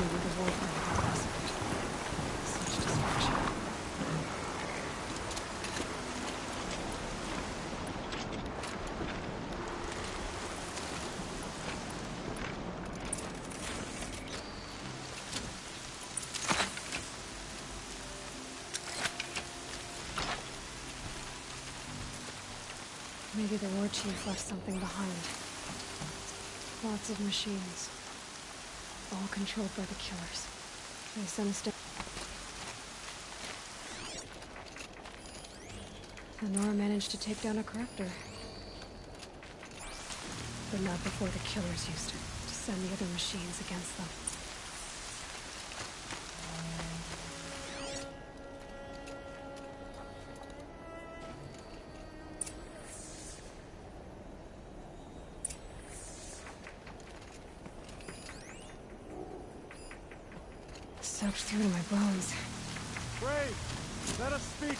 Maybe the war party did the rest of it. Such destruction. Maybe the war chief left something behind. Lots of machines. All controlled by the killers. They sensed it. Nora managed to take down a corruptor. But not before the killers used it to send the other machines against them. Soaked through to my bones. Brave, let us speak.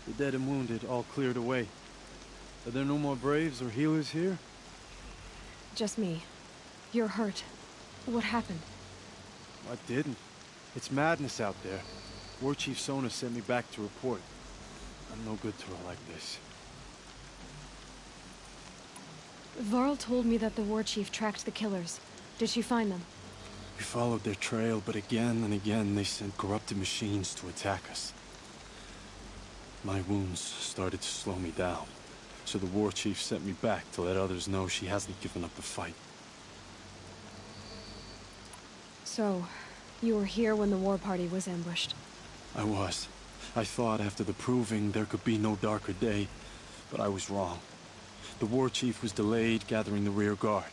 The dead and wounded all cleared away. Are there no more Braves or healers here? Just me. You're hurt. What happened? I didn't. It's madness out there. War Chief Sona sent me back to report. I'm no good to her like this. Varl told me that the war chief tracked the killers. Did she find them? We followed their trail, but again and again they sent corrupted machines to attack us. My wounds started to slow me down, so the war chief sent me back to let others know she hasn't given up the fight. So, you were here when the war party was ambushed? I was. I thought after the proving there could be no darker day, but I was wrong. The war chief was delayed gathering the rear guard.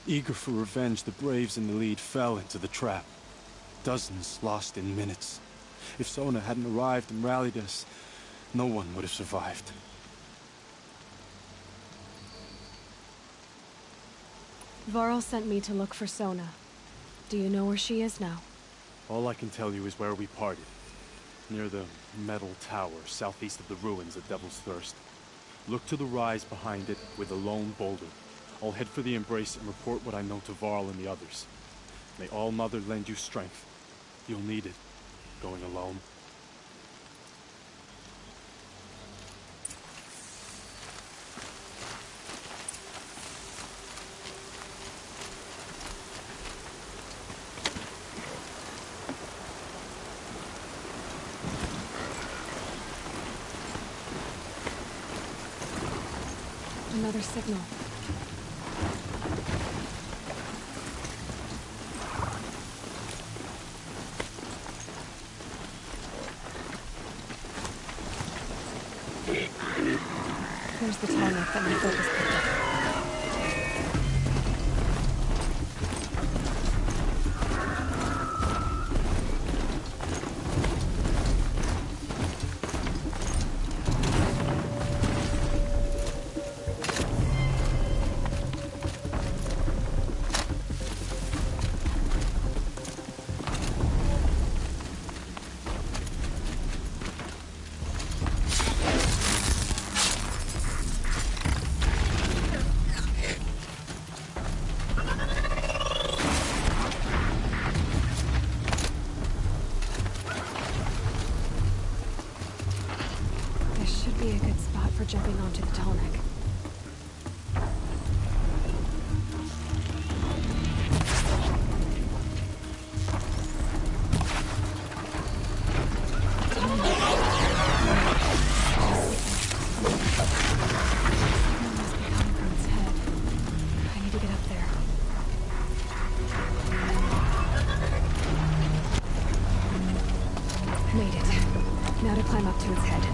Eager for revenge, the Braves in the lead fell into the trap. Dozens lost in minutes. If Sona hadn't arrived and rallied us, no one would have survived. Varl sent me to look for Sona. Do you know where she is now? All I can tell you is where we parted. Near the metal tower, southeast of the ruins at Devil's Thirst. Look to the rise behind it with a lone boulder. I'll head for the embrace and report what I know to Varl and the others. May All Mother lend you strength. You'll need it, going alone. Another signal. There's the tonic that my focus picked up. Be a good spot for jumping onto the tonic. I need to get up there. Made it. Now to climb up to its head.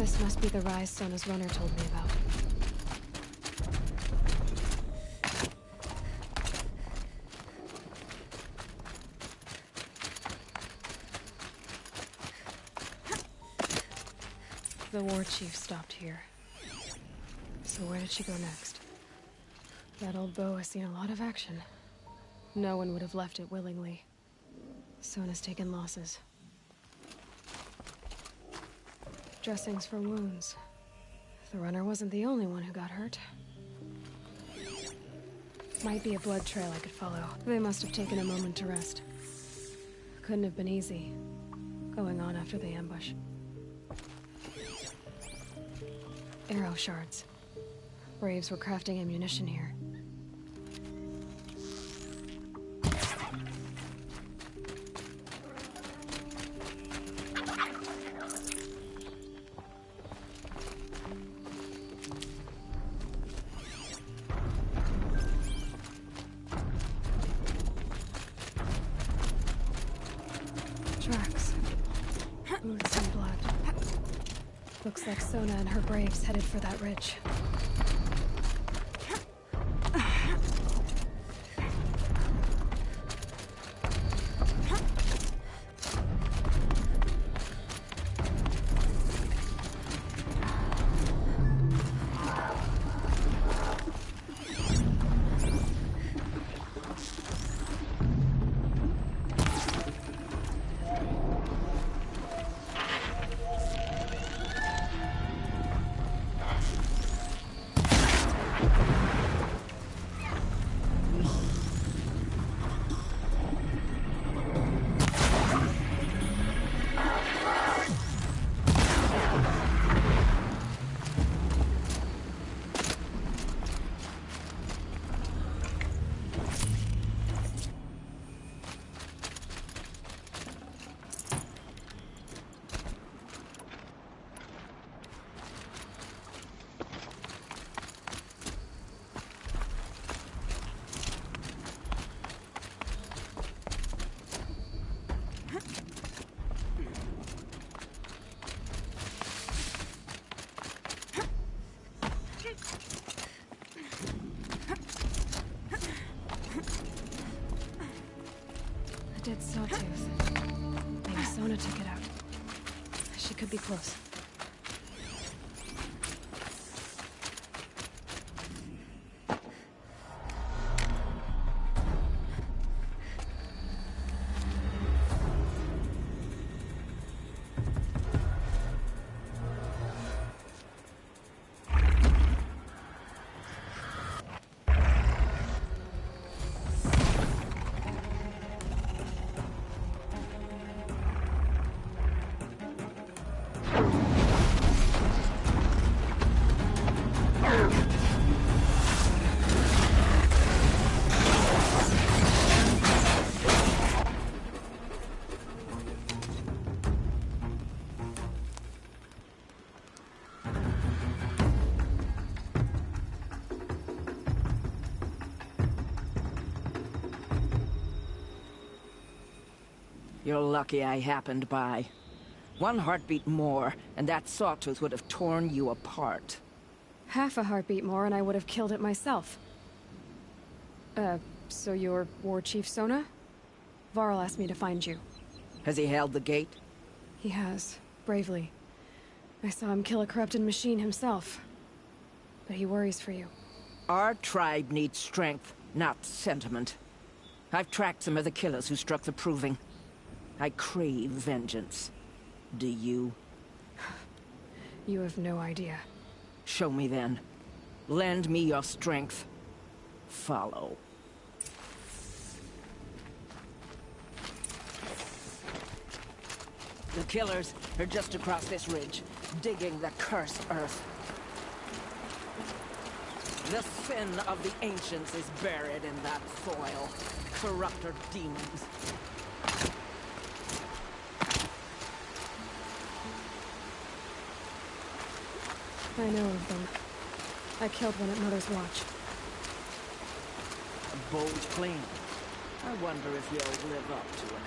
This must be the rise Sona's runner told me about. The war chief stopped here. So where did she go next? That old bow has seen a lot of action. No one would have left it willingly. Sona's taken losses. Dressings for wounds. The runner wasn't the only one who got hurt. Might be a blood trail I could follow. They must have taken a moment to rest. Couldn't have been easy, going on after the ambush. Arrow shards. Braves were crafting ammunition here. Tracks. Boots and blood. Looks like Sona and her braves headed for that ridge. A dead sawtooth. Maybe Sona took it out. She could be close. You're lucky I happened by. One heartbeat more, and that sawtooth would have torn you apart. Half a heartbeat more and I would have killed it myself. So you're War Chief Sona? Varl asked me to find you. Has he held the gate? He has, bravely. I saw him kill a corrupted machine himself. But he worries for you. Our tribe needs strength, not sentiment. I've tracked some of the killers who struck the Proving. I crave vengeance. Do you? You have no idea. Show me then. Lend me your strength. Follow. The killers are just across this ridge, digging the cursed earth. The sin of the ancients is buried in that soil. Corrupter demons. I know of them. I killed one at Mother's Watch. A bold claim. I wonder if you'll live up to it.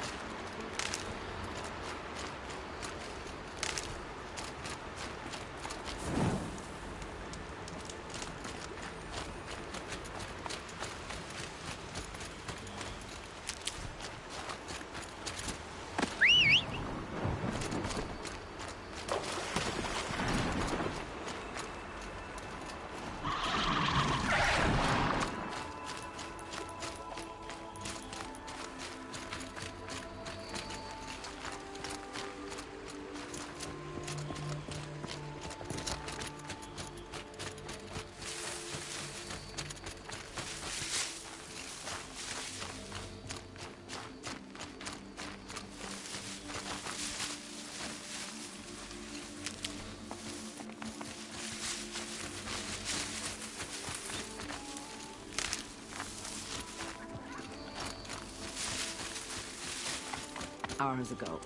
Hours ago,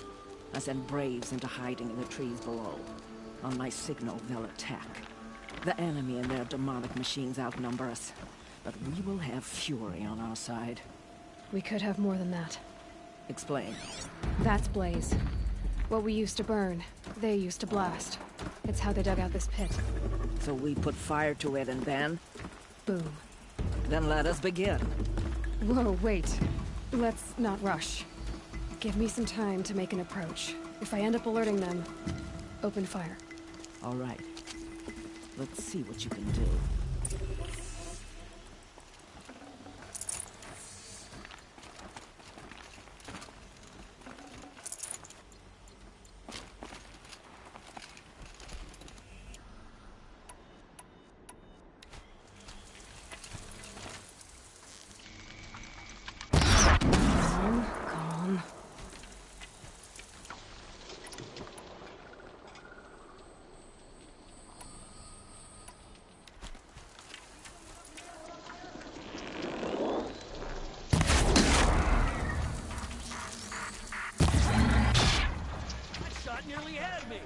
I sent Braves into hiding in the trees below. On my signal, they'll attack. The enemy and their demonic machines outnumber us, but we will have fury on our side. We could have more than that. Explain. That's Blaze. What we used to burn, they used to blast. It's how they dug out this pit. So we put fire to it and then? Boom. Then let us begin. Whoa, wait. Let's not rush. Give me some time to make an approach. If I end up alerting them, open fire. All right. Let's see what you can do. Calm. Shot nearly had me.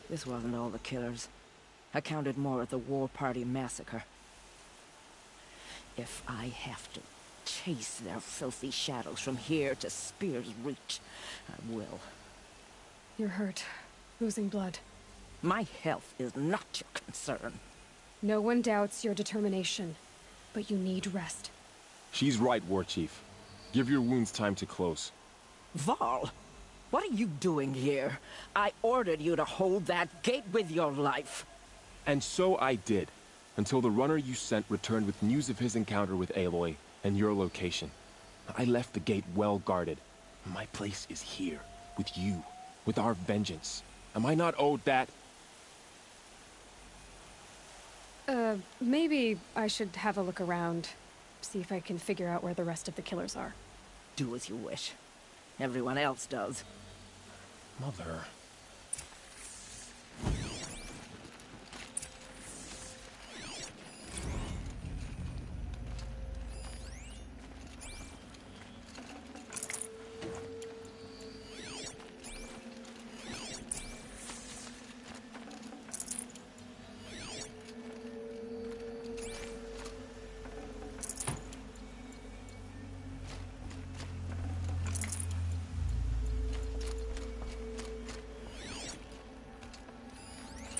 This wasn't all the killers. I counted more at the War Party massacre. If I have to chase their filthy shadows from here to Spear's Reach, I will. You're hurt. Losing blood. My health is not your concern. No one doubts your determination, but you need rest. She's right, War Chief. Give your wounds time to close. Val, what are you doing here? I ordered you to hold that gate with your life. And so I did, until the runner you sent returned with news of his encounter with Aloy and your location. I left the gate well guarded. My place is here, with you, with our vengeance. Am I not owed that? Maybe I should have a look around. See if I can figure out where the rest of the killers are. Do as you wish. Everyone else does. Mother...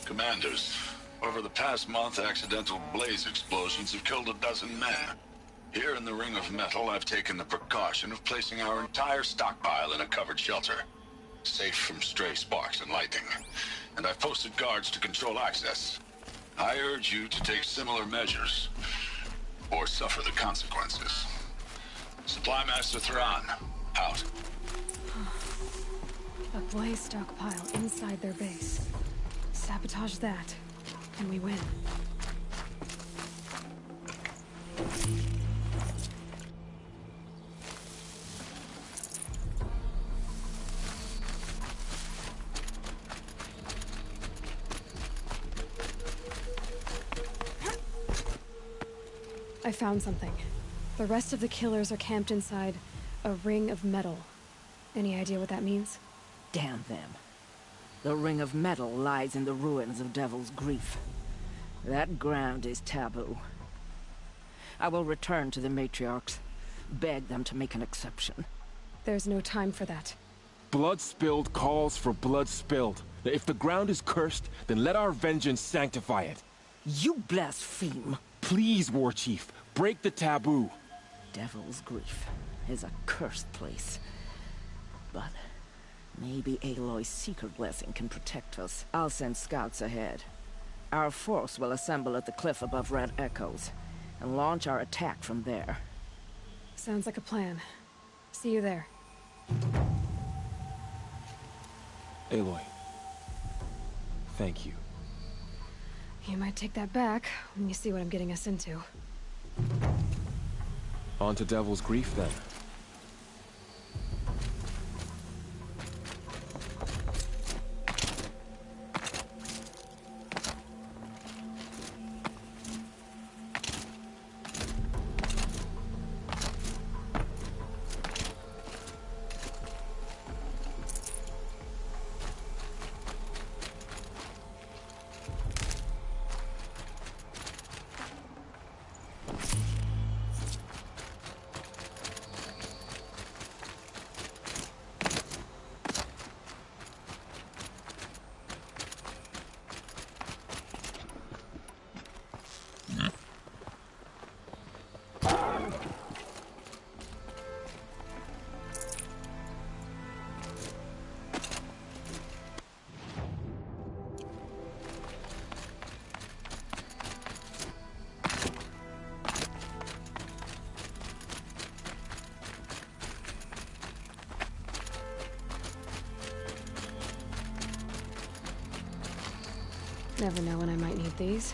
Commanders, over the past month, accidental blaze explosions have killed a dozen men. Here in the Ring of Metal, I've taken the precaution of placing our entire stockpile in a covered shelter, safe from stray sparks and lightning. And I've posted guards to control access. I urge you to take similar measures, or suffer the consequences. Supply Master Thrawn, out. A blaze stockpile inside their base. Sabotage that, and we win. I found something. The rest of the killers are camped inside a ring of metal. Any idea what that means? Damn them. The Ring of Metal lies in the ruins of Devil's Grief. That ground is taboo. I will return to the matriarchs, beg them to make an exception. There's no time for that. Blood spilled calls for blood spilled. If the ground is cursed, then let our vengeance sanctify it. You blaspheme. Please, War Chief, break the taboo. Devil's Grief is a cursed place. But maybe Aloy's secret blessing can protect us. I'll send scouts ahead. Our force will assemble at the cliff above Red Echoes, and launch our attack from there. Sounds like a plan. See you there. Aloy. Thank you. You might take that back when you see what I'm getting us into. On to Devil's Grief, then. Never know when I might need these.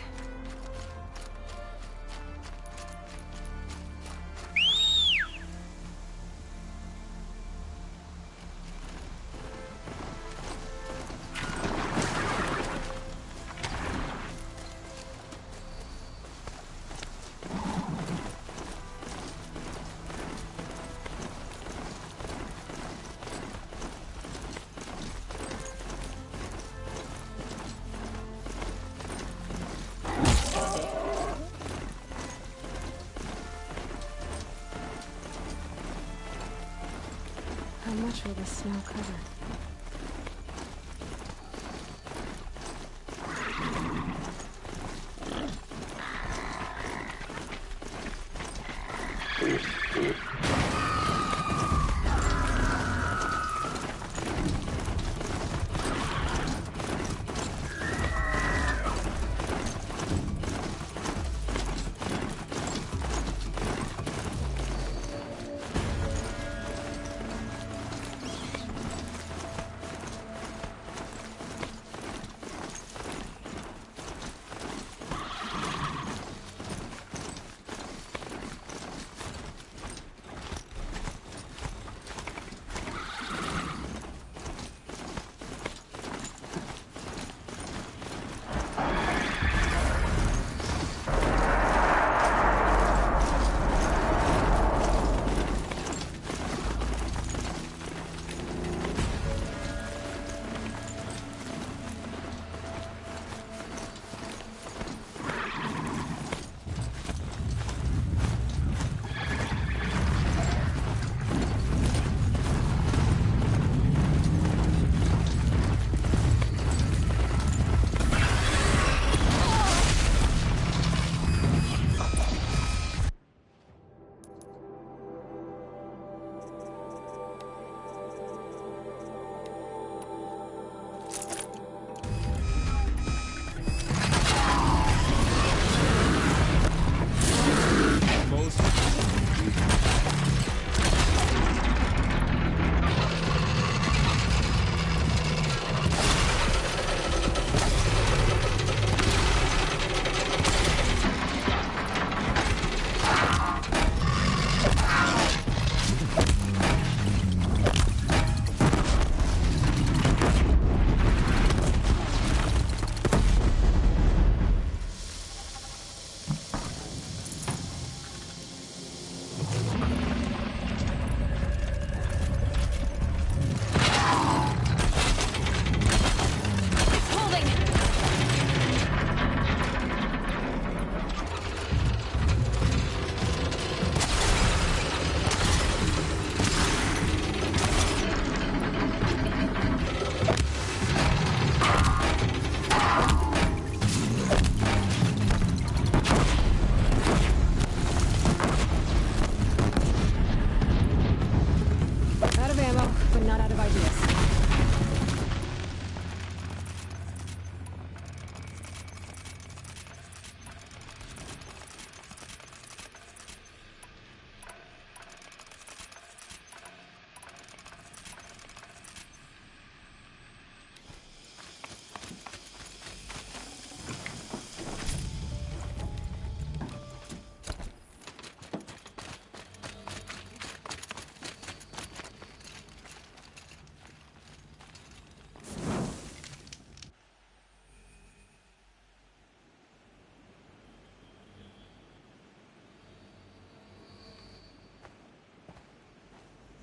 How much will the snow cover?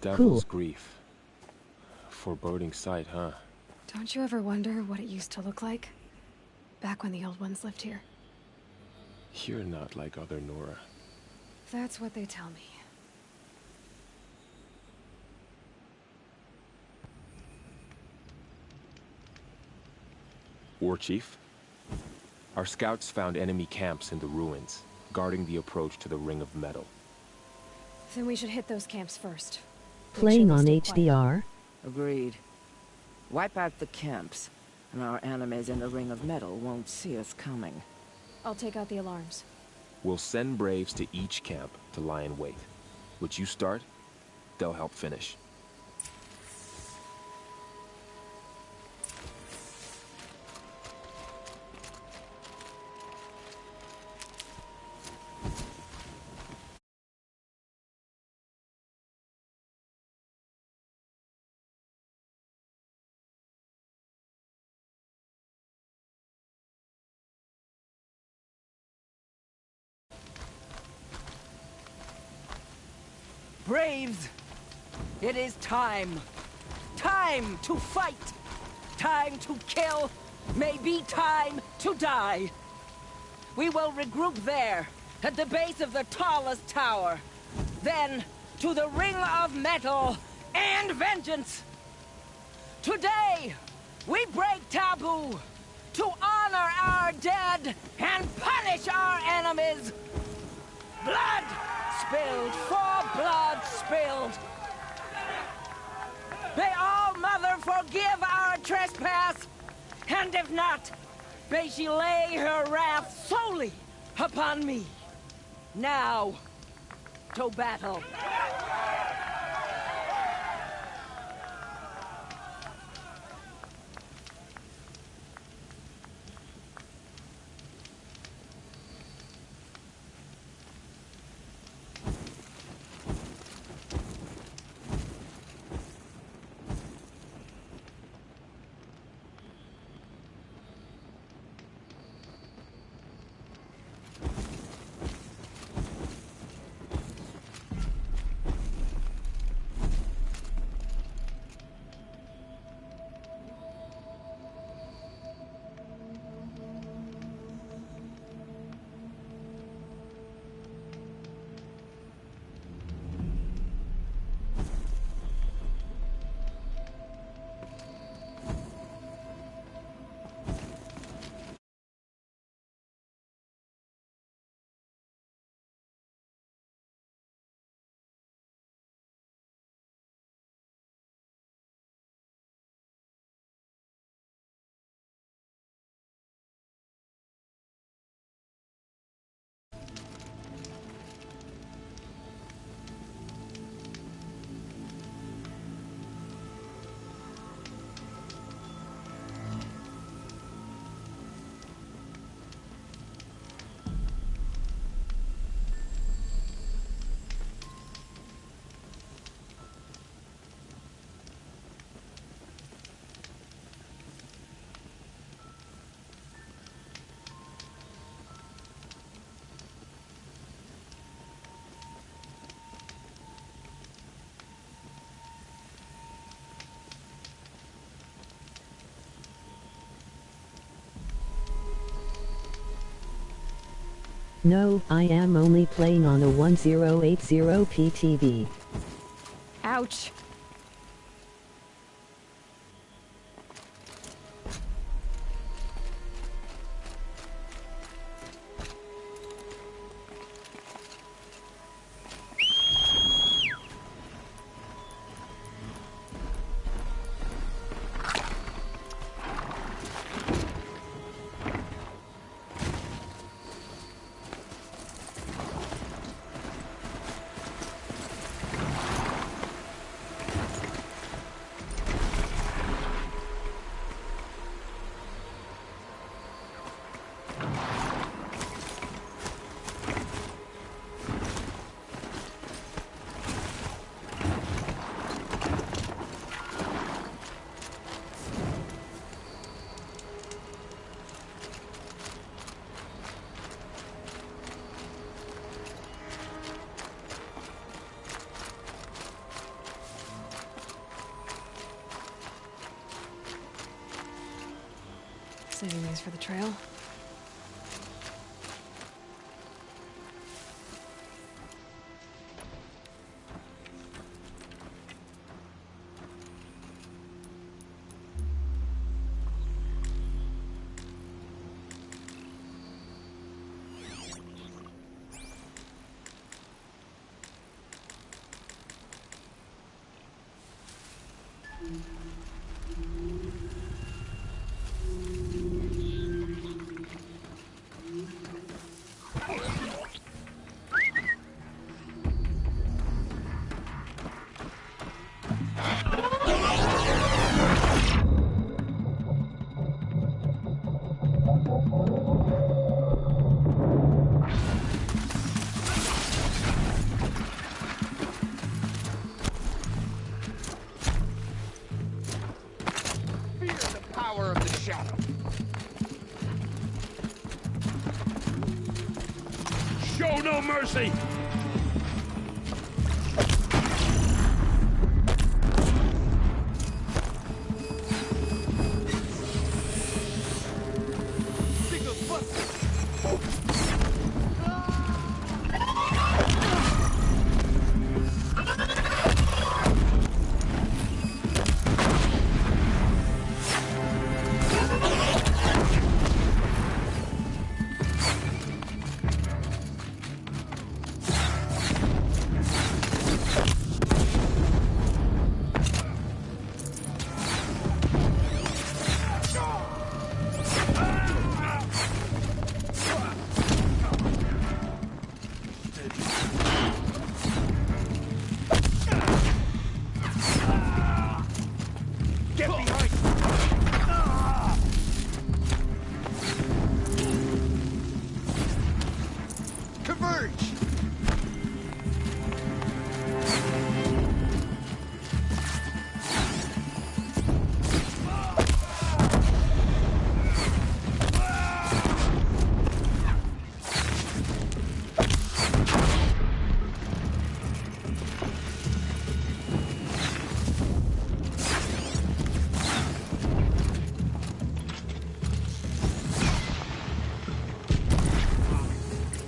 Devil's grief. Foreboding sight, huh? Don't you ever wonder what it used to look like? Back when the old ones lived here. You're not like other Nora. That's what they tell me. War Chief? Our scouts found enemy camps in the ruins, guarding the approach to the Ring of Metal. Then we should hit those camps first. Playing on HDR? Agreed. Wipe out the camps, and our enemies in the Ring of Metal won't see us coming. I'll take out the alarms. We'll send Braves to each camp to lie in wait. What you start, they'll help finish. Braves! It is time. Time to fight. Time to kill. Maybe time to die. We will regroup there, at the base of the tallest tower. Then, to the Ring of Metal and vengeance. Today, we break taboo to honor our dead and punish our enemies. Blood spilled for blood spilled. May All Mother forgive our trespass, and if not, may she lay her wrath solely upon me. Now, to battle. No, I am only playing on a 1080p TV. Ouch. Saving these for the trail. Show no mercy!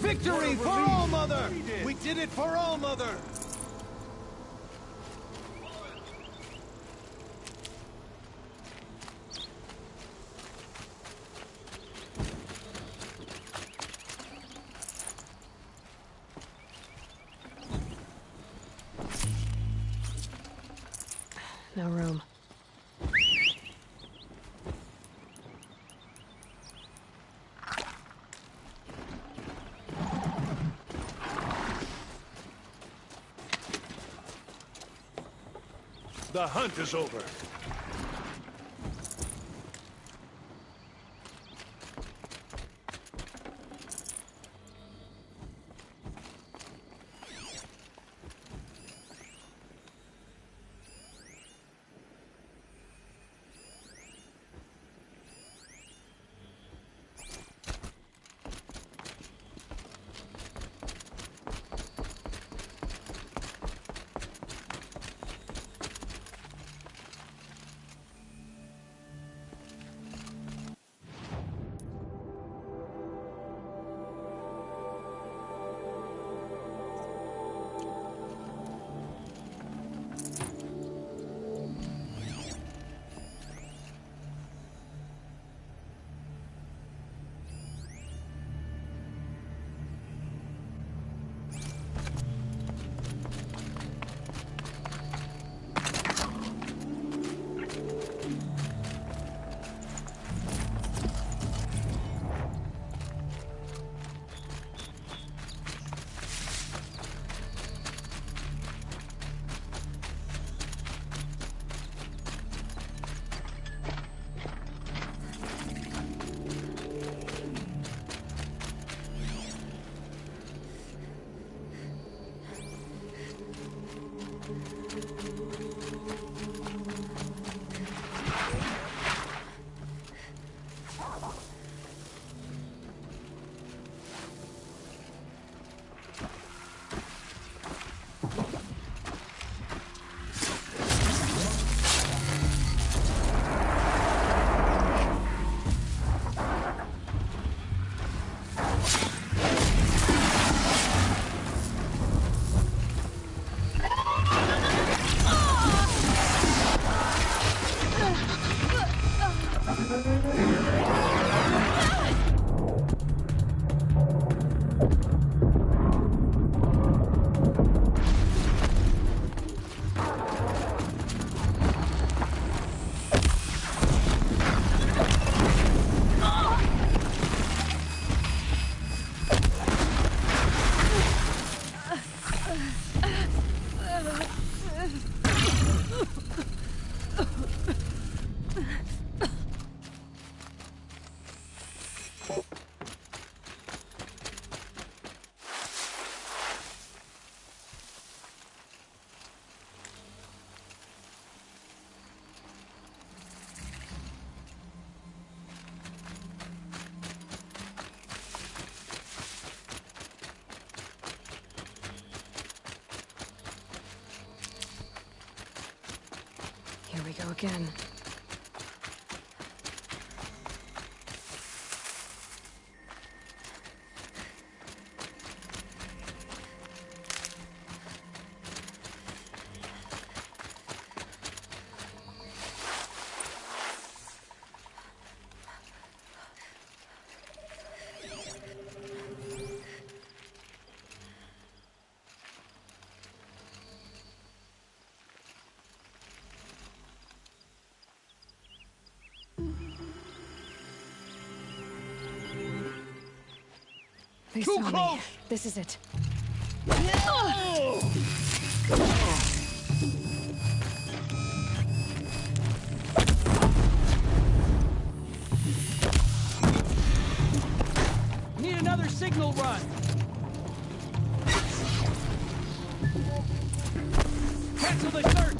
Victory for All Mother! We did it for All Mother! No room. The hunt is over. Here we go again. They Too saw close! me. This is it. Need another signal run. Cancel the search.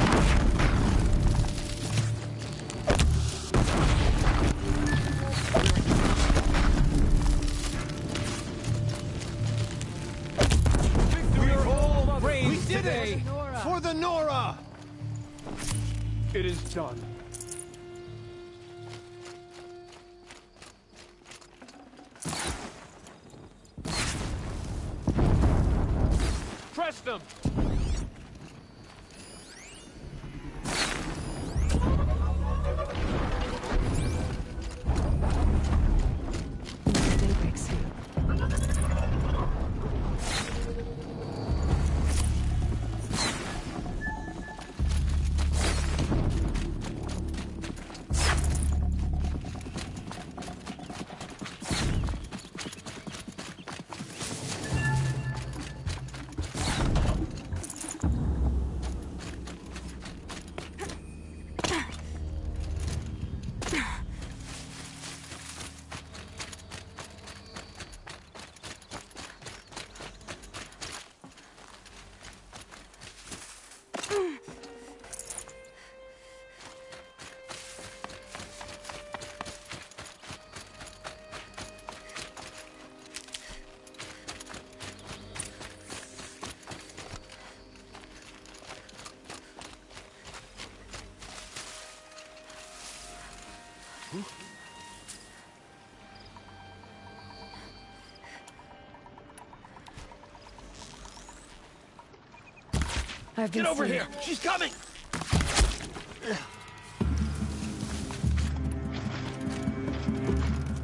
We did it! For the Nora! It is done. Press them! Daybreak soon. I've been Get over seen. here! She's coming!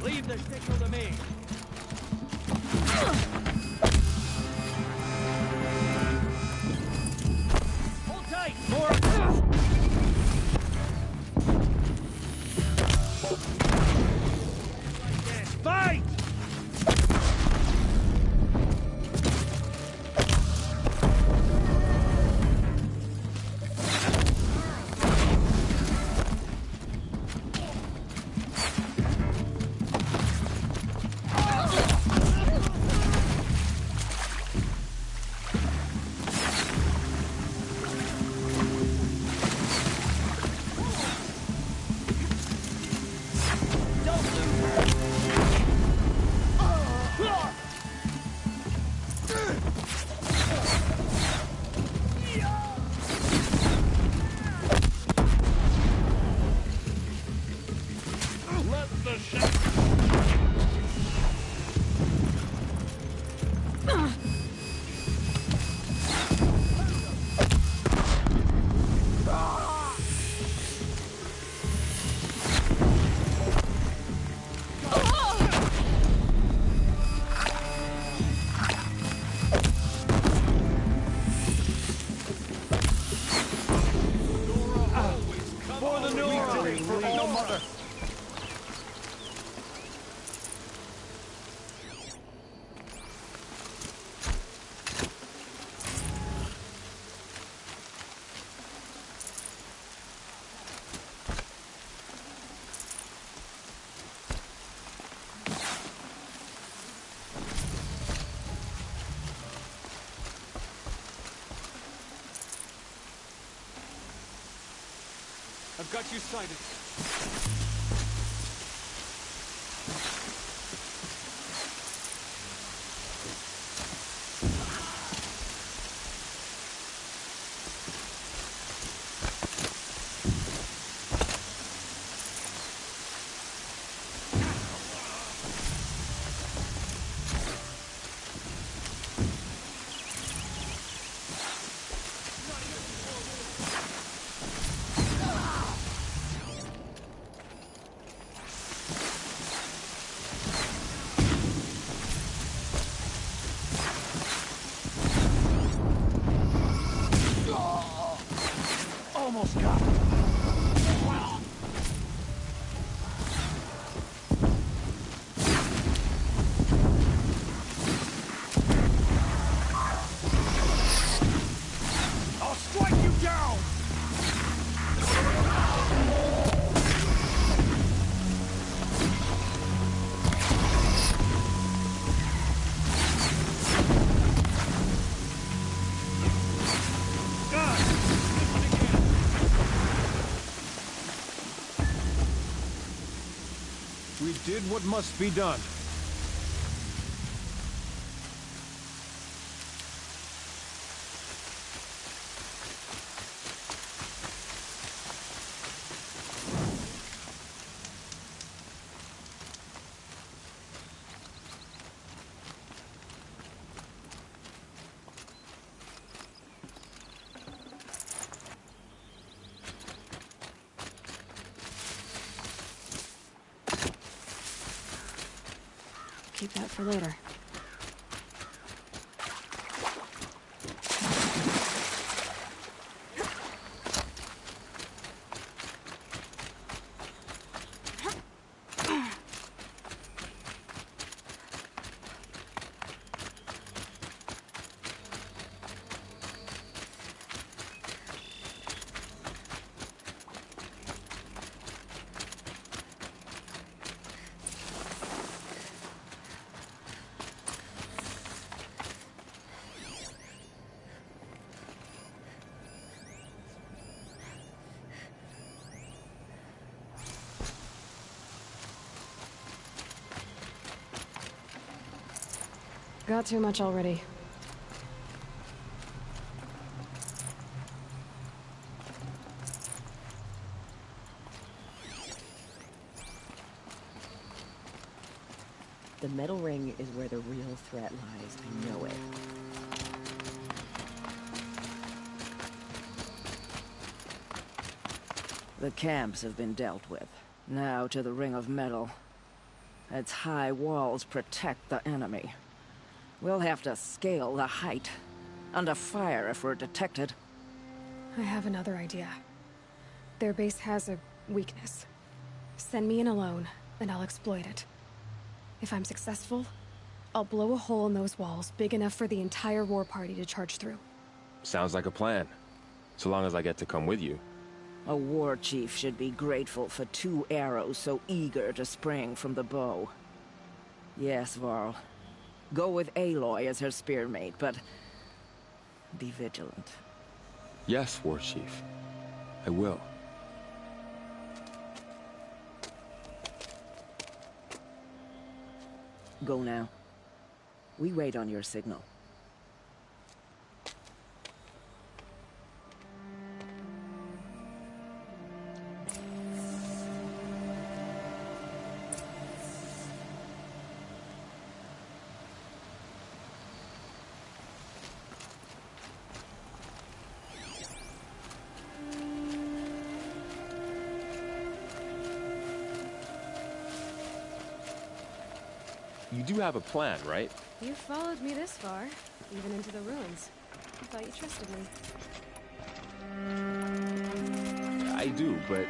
Leave the signal to me. Hold tight! More! Fight! I've got you sighted. We did what must be done. Keep that for later. Got too much already. The metal ring is where the real threat lies. I know it. The camps have been dealt with. Now to the ring of metal. Its high walls protect the enemy. We'll have to scale the height. Under fire if we're detected. I have another idea. Their base has a weakness. Send me in alone, and I'll exploit it. If I'm successful, I'll blow a hole in those walls big enough for the entire war party to charge through. Sounds like a plan. So long as I get to come with you. A war chief should be grateful for 2 arrows so eager to spring from the bow. Yes, Varl. Go with Aloy as her spearmate, but be vigilant. Yes, War Chief. I will. Go now. We wait on your signal. You do have a plan, right? You followed me this far, even into the ruins. I thought you trusted me. I do, but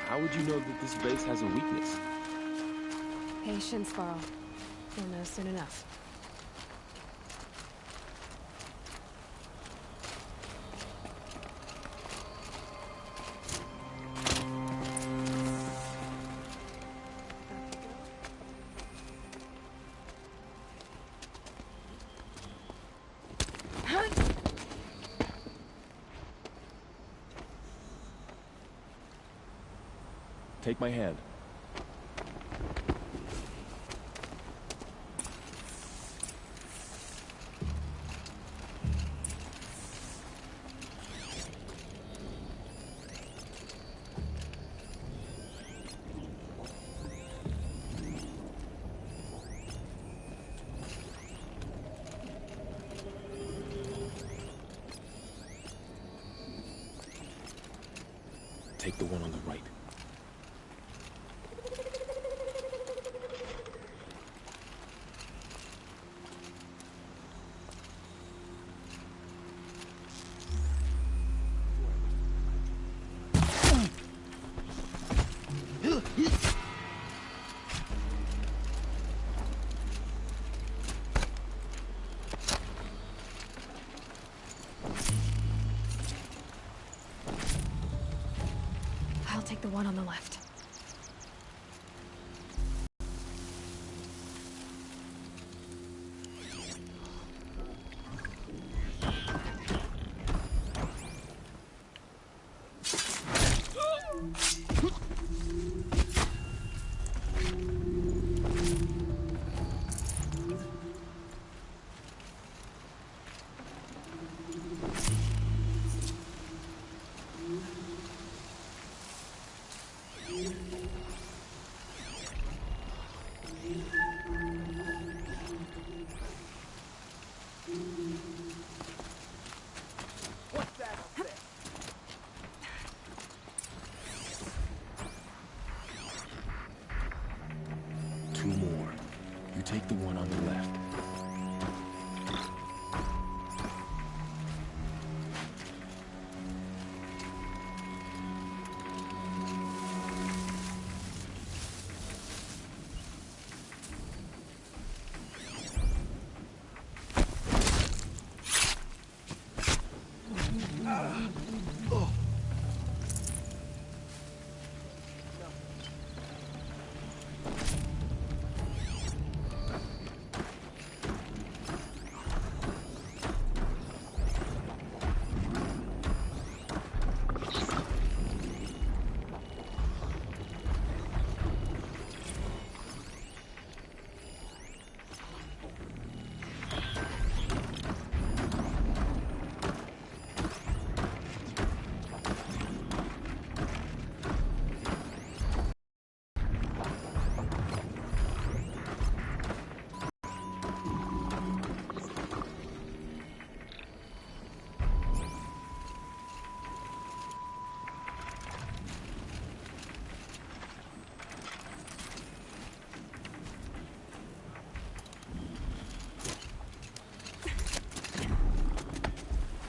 how would you know that this base has a weakness? Patience, Varl. You'll know soon enough. Take my hand. Take the one on the right. I'll take the one on the left.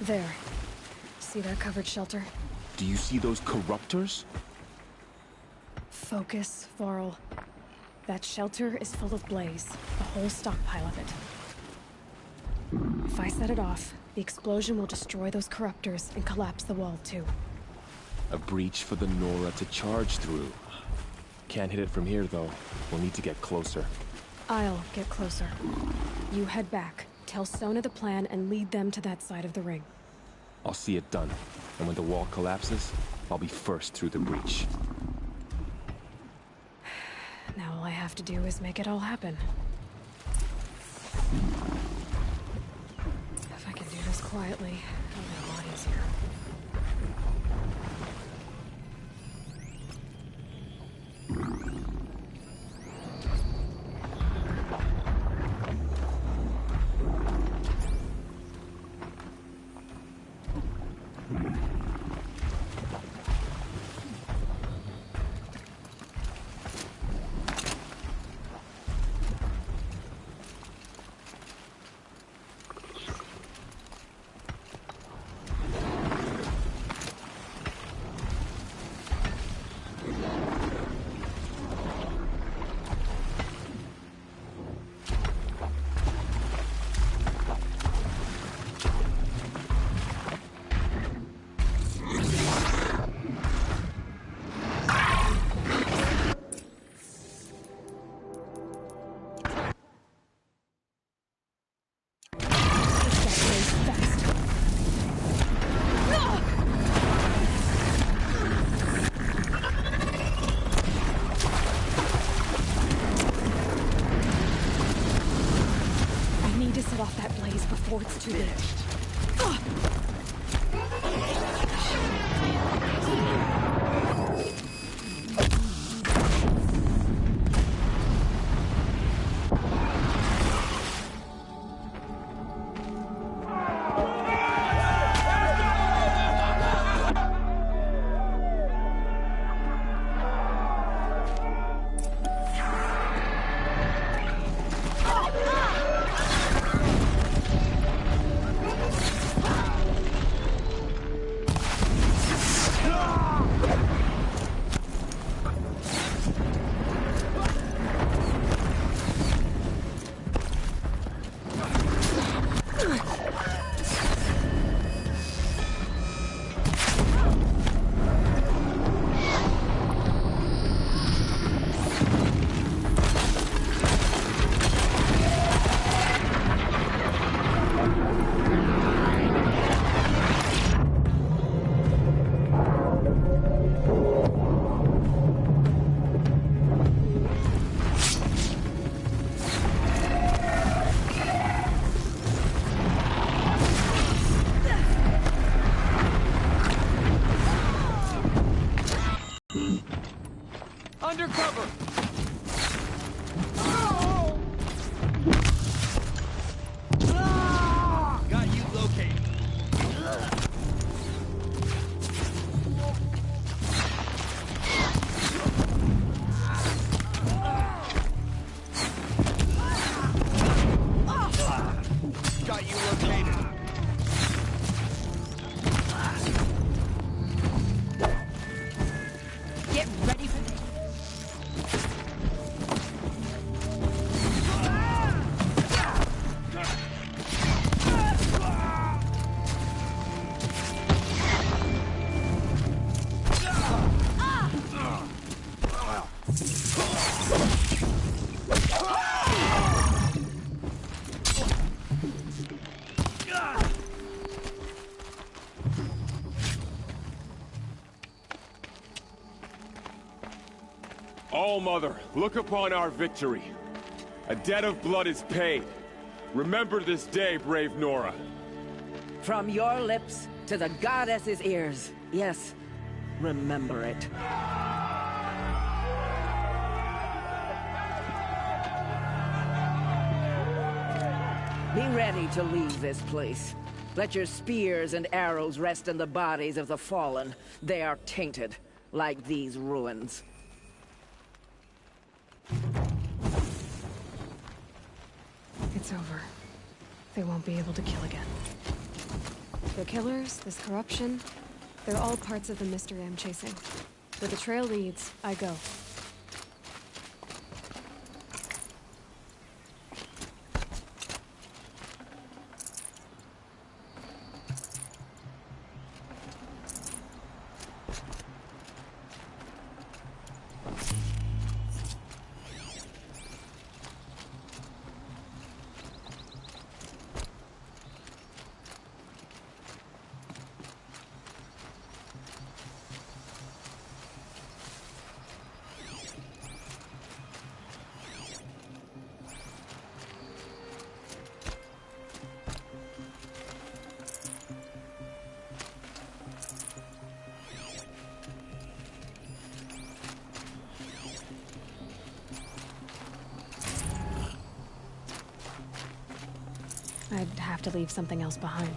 There. See that covered shelter? Do you see those corruptors? Focus, Varl. That shelter is full of blaze. A whole stockpile of it. If I set it off, the explosion will destroy those corruptors and collapse the wall, too. A breach for the Nora to charge through. Can't hit it from here, though. We'll need to get closer. I'll get closer. You head back, tell Sona the plan, and lead them to that side of the ring. I'll see it done. And when the wall collapses, I'll be first through the breach. Now all I have to do is make it all happen. If I can do this quietly, it'll be a lot easier. Before it's too late. Undercover! Got you located. Got you located. Get ready for this. All Mother, look upon our victory. A debt of blood is paid. Remember this day, brave Nora. From your lips to the goddess's ears. Yes, remember it. Be ready to leave this place. Let your spears and arrows rest in the bodies of the fallen. They are tainted, like these ruins. It's over. They won't be able to kill again. The killers, this corruption, they're all parts of the mystery I'm chasing. Where the trail leads, I go. I'd have to leave something else behind.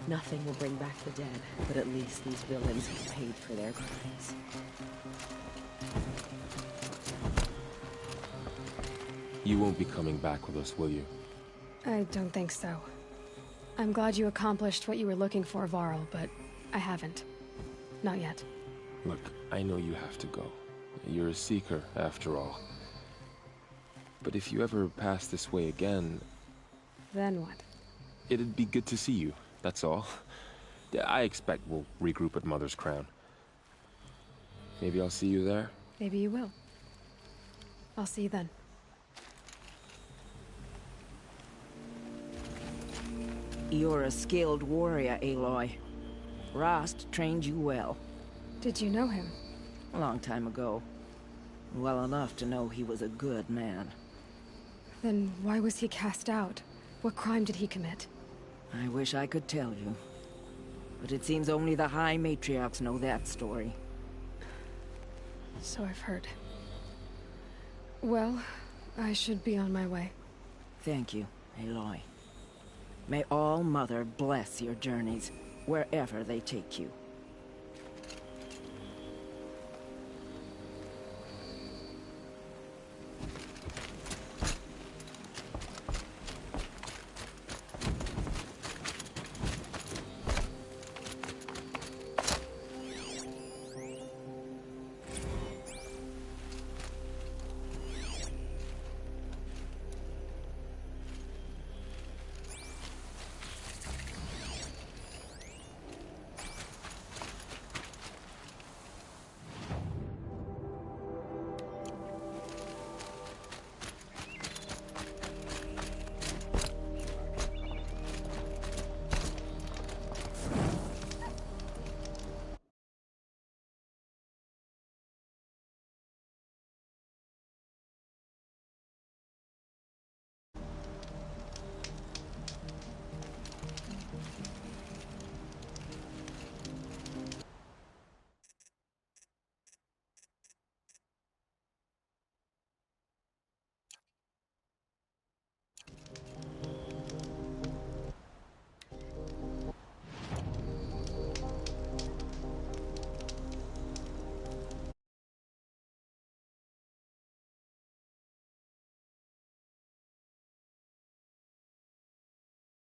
Nothing will bring back the dead, but at least these villains have paid for their crimes. You won't be coming back with us, will you? I don't think so. I'm glad you accomplished what you were looking for, Varl, but I haven't. Not yet. Look, I know you have to go. You're a seeker, after all. But if you ever pass this way again... Then what? It'd be good to see you, that's all. I expect we'll regroup at Mother's Crown. Maybe I'll see you there? Maybe you will. I'll see you then. You're a skilled warrior, Aloy. Rost trained you well. Did you know him? A long time ago. Well enough to know he was a good man. Then why was he cast out? What crime did he commit? I wish I could tell you. But it seems only the High Matriarchs know that story. So I've heard. Well, I should be on my way. Thank you, Aloy. May All Mother bless your journeys, wherever they take you.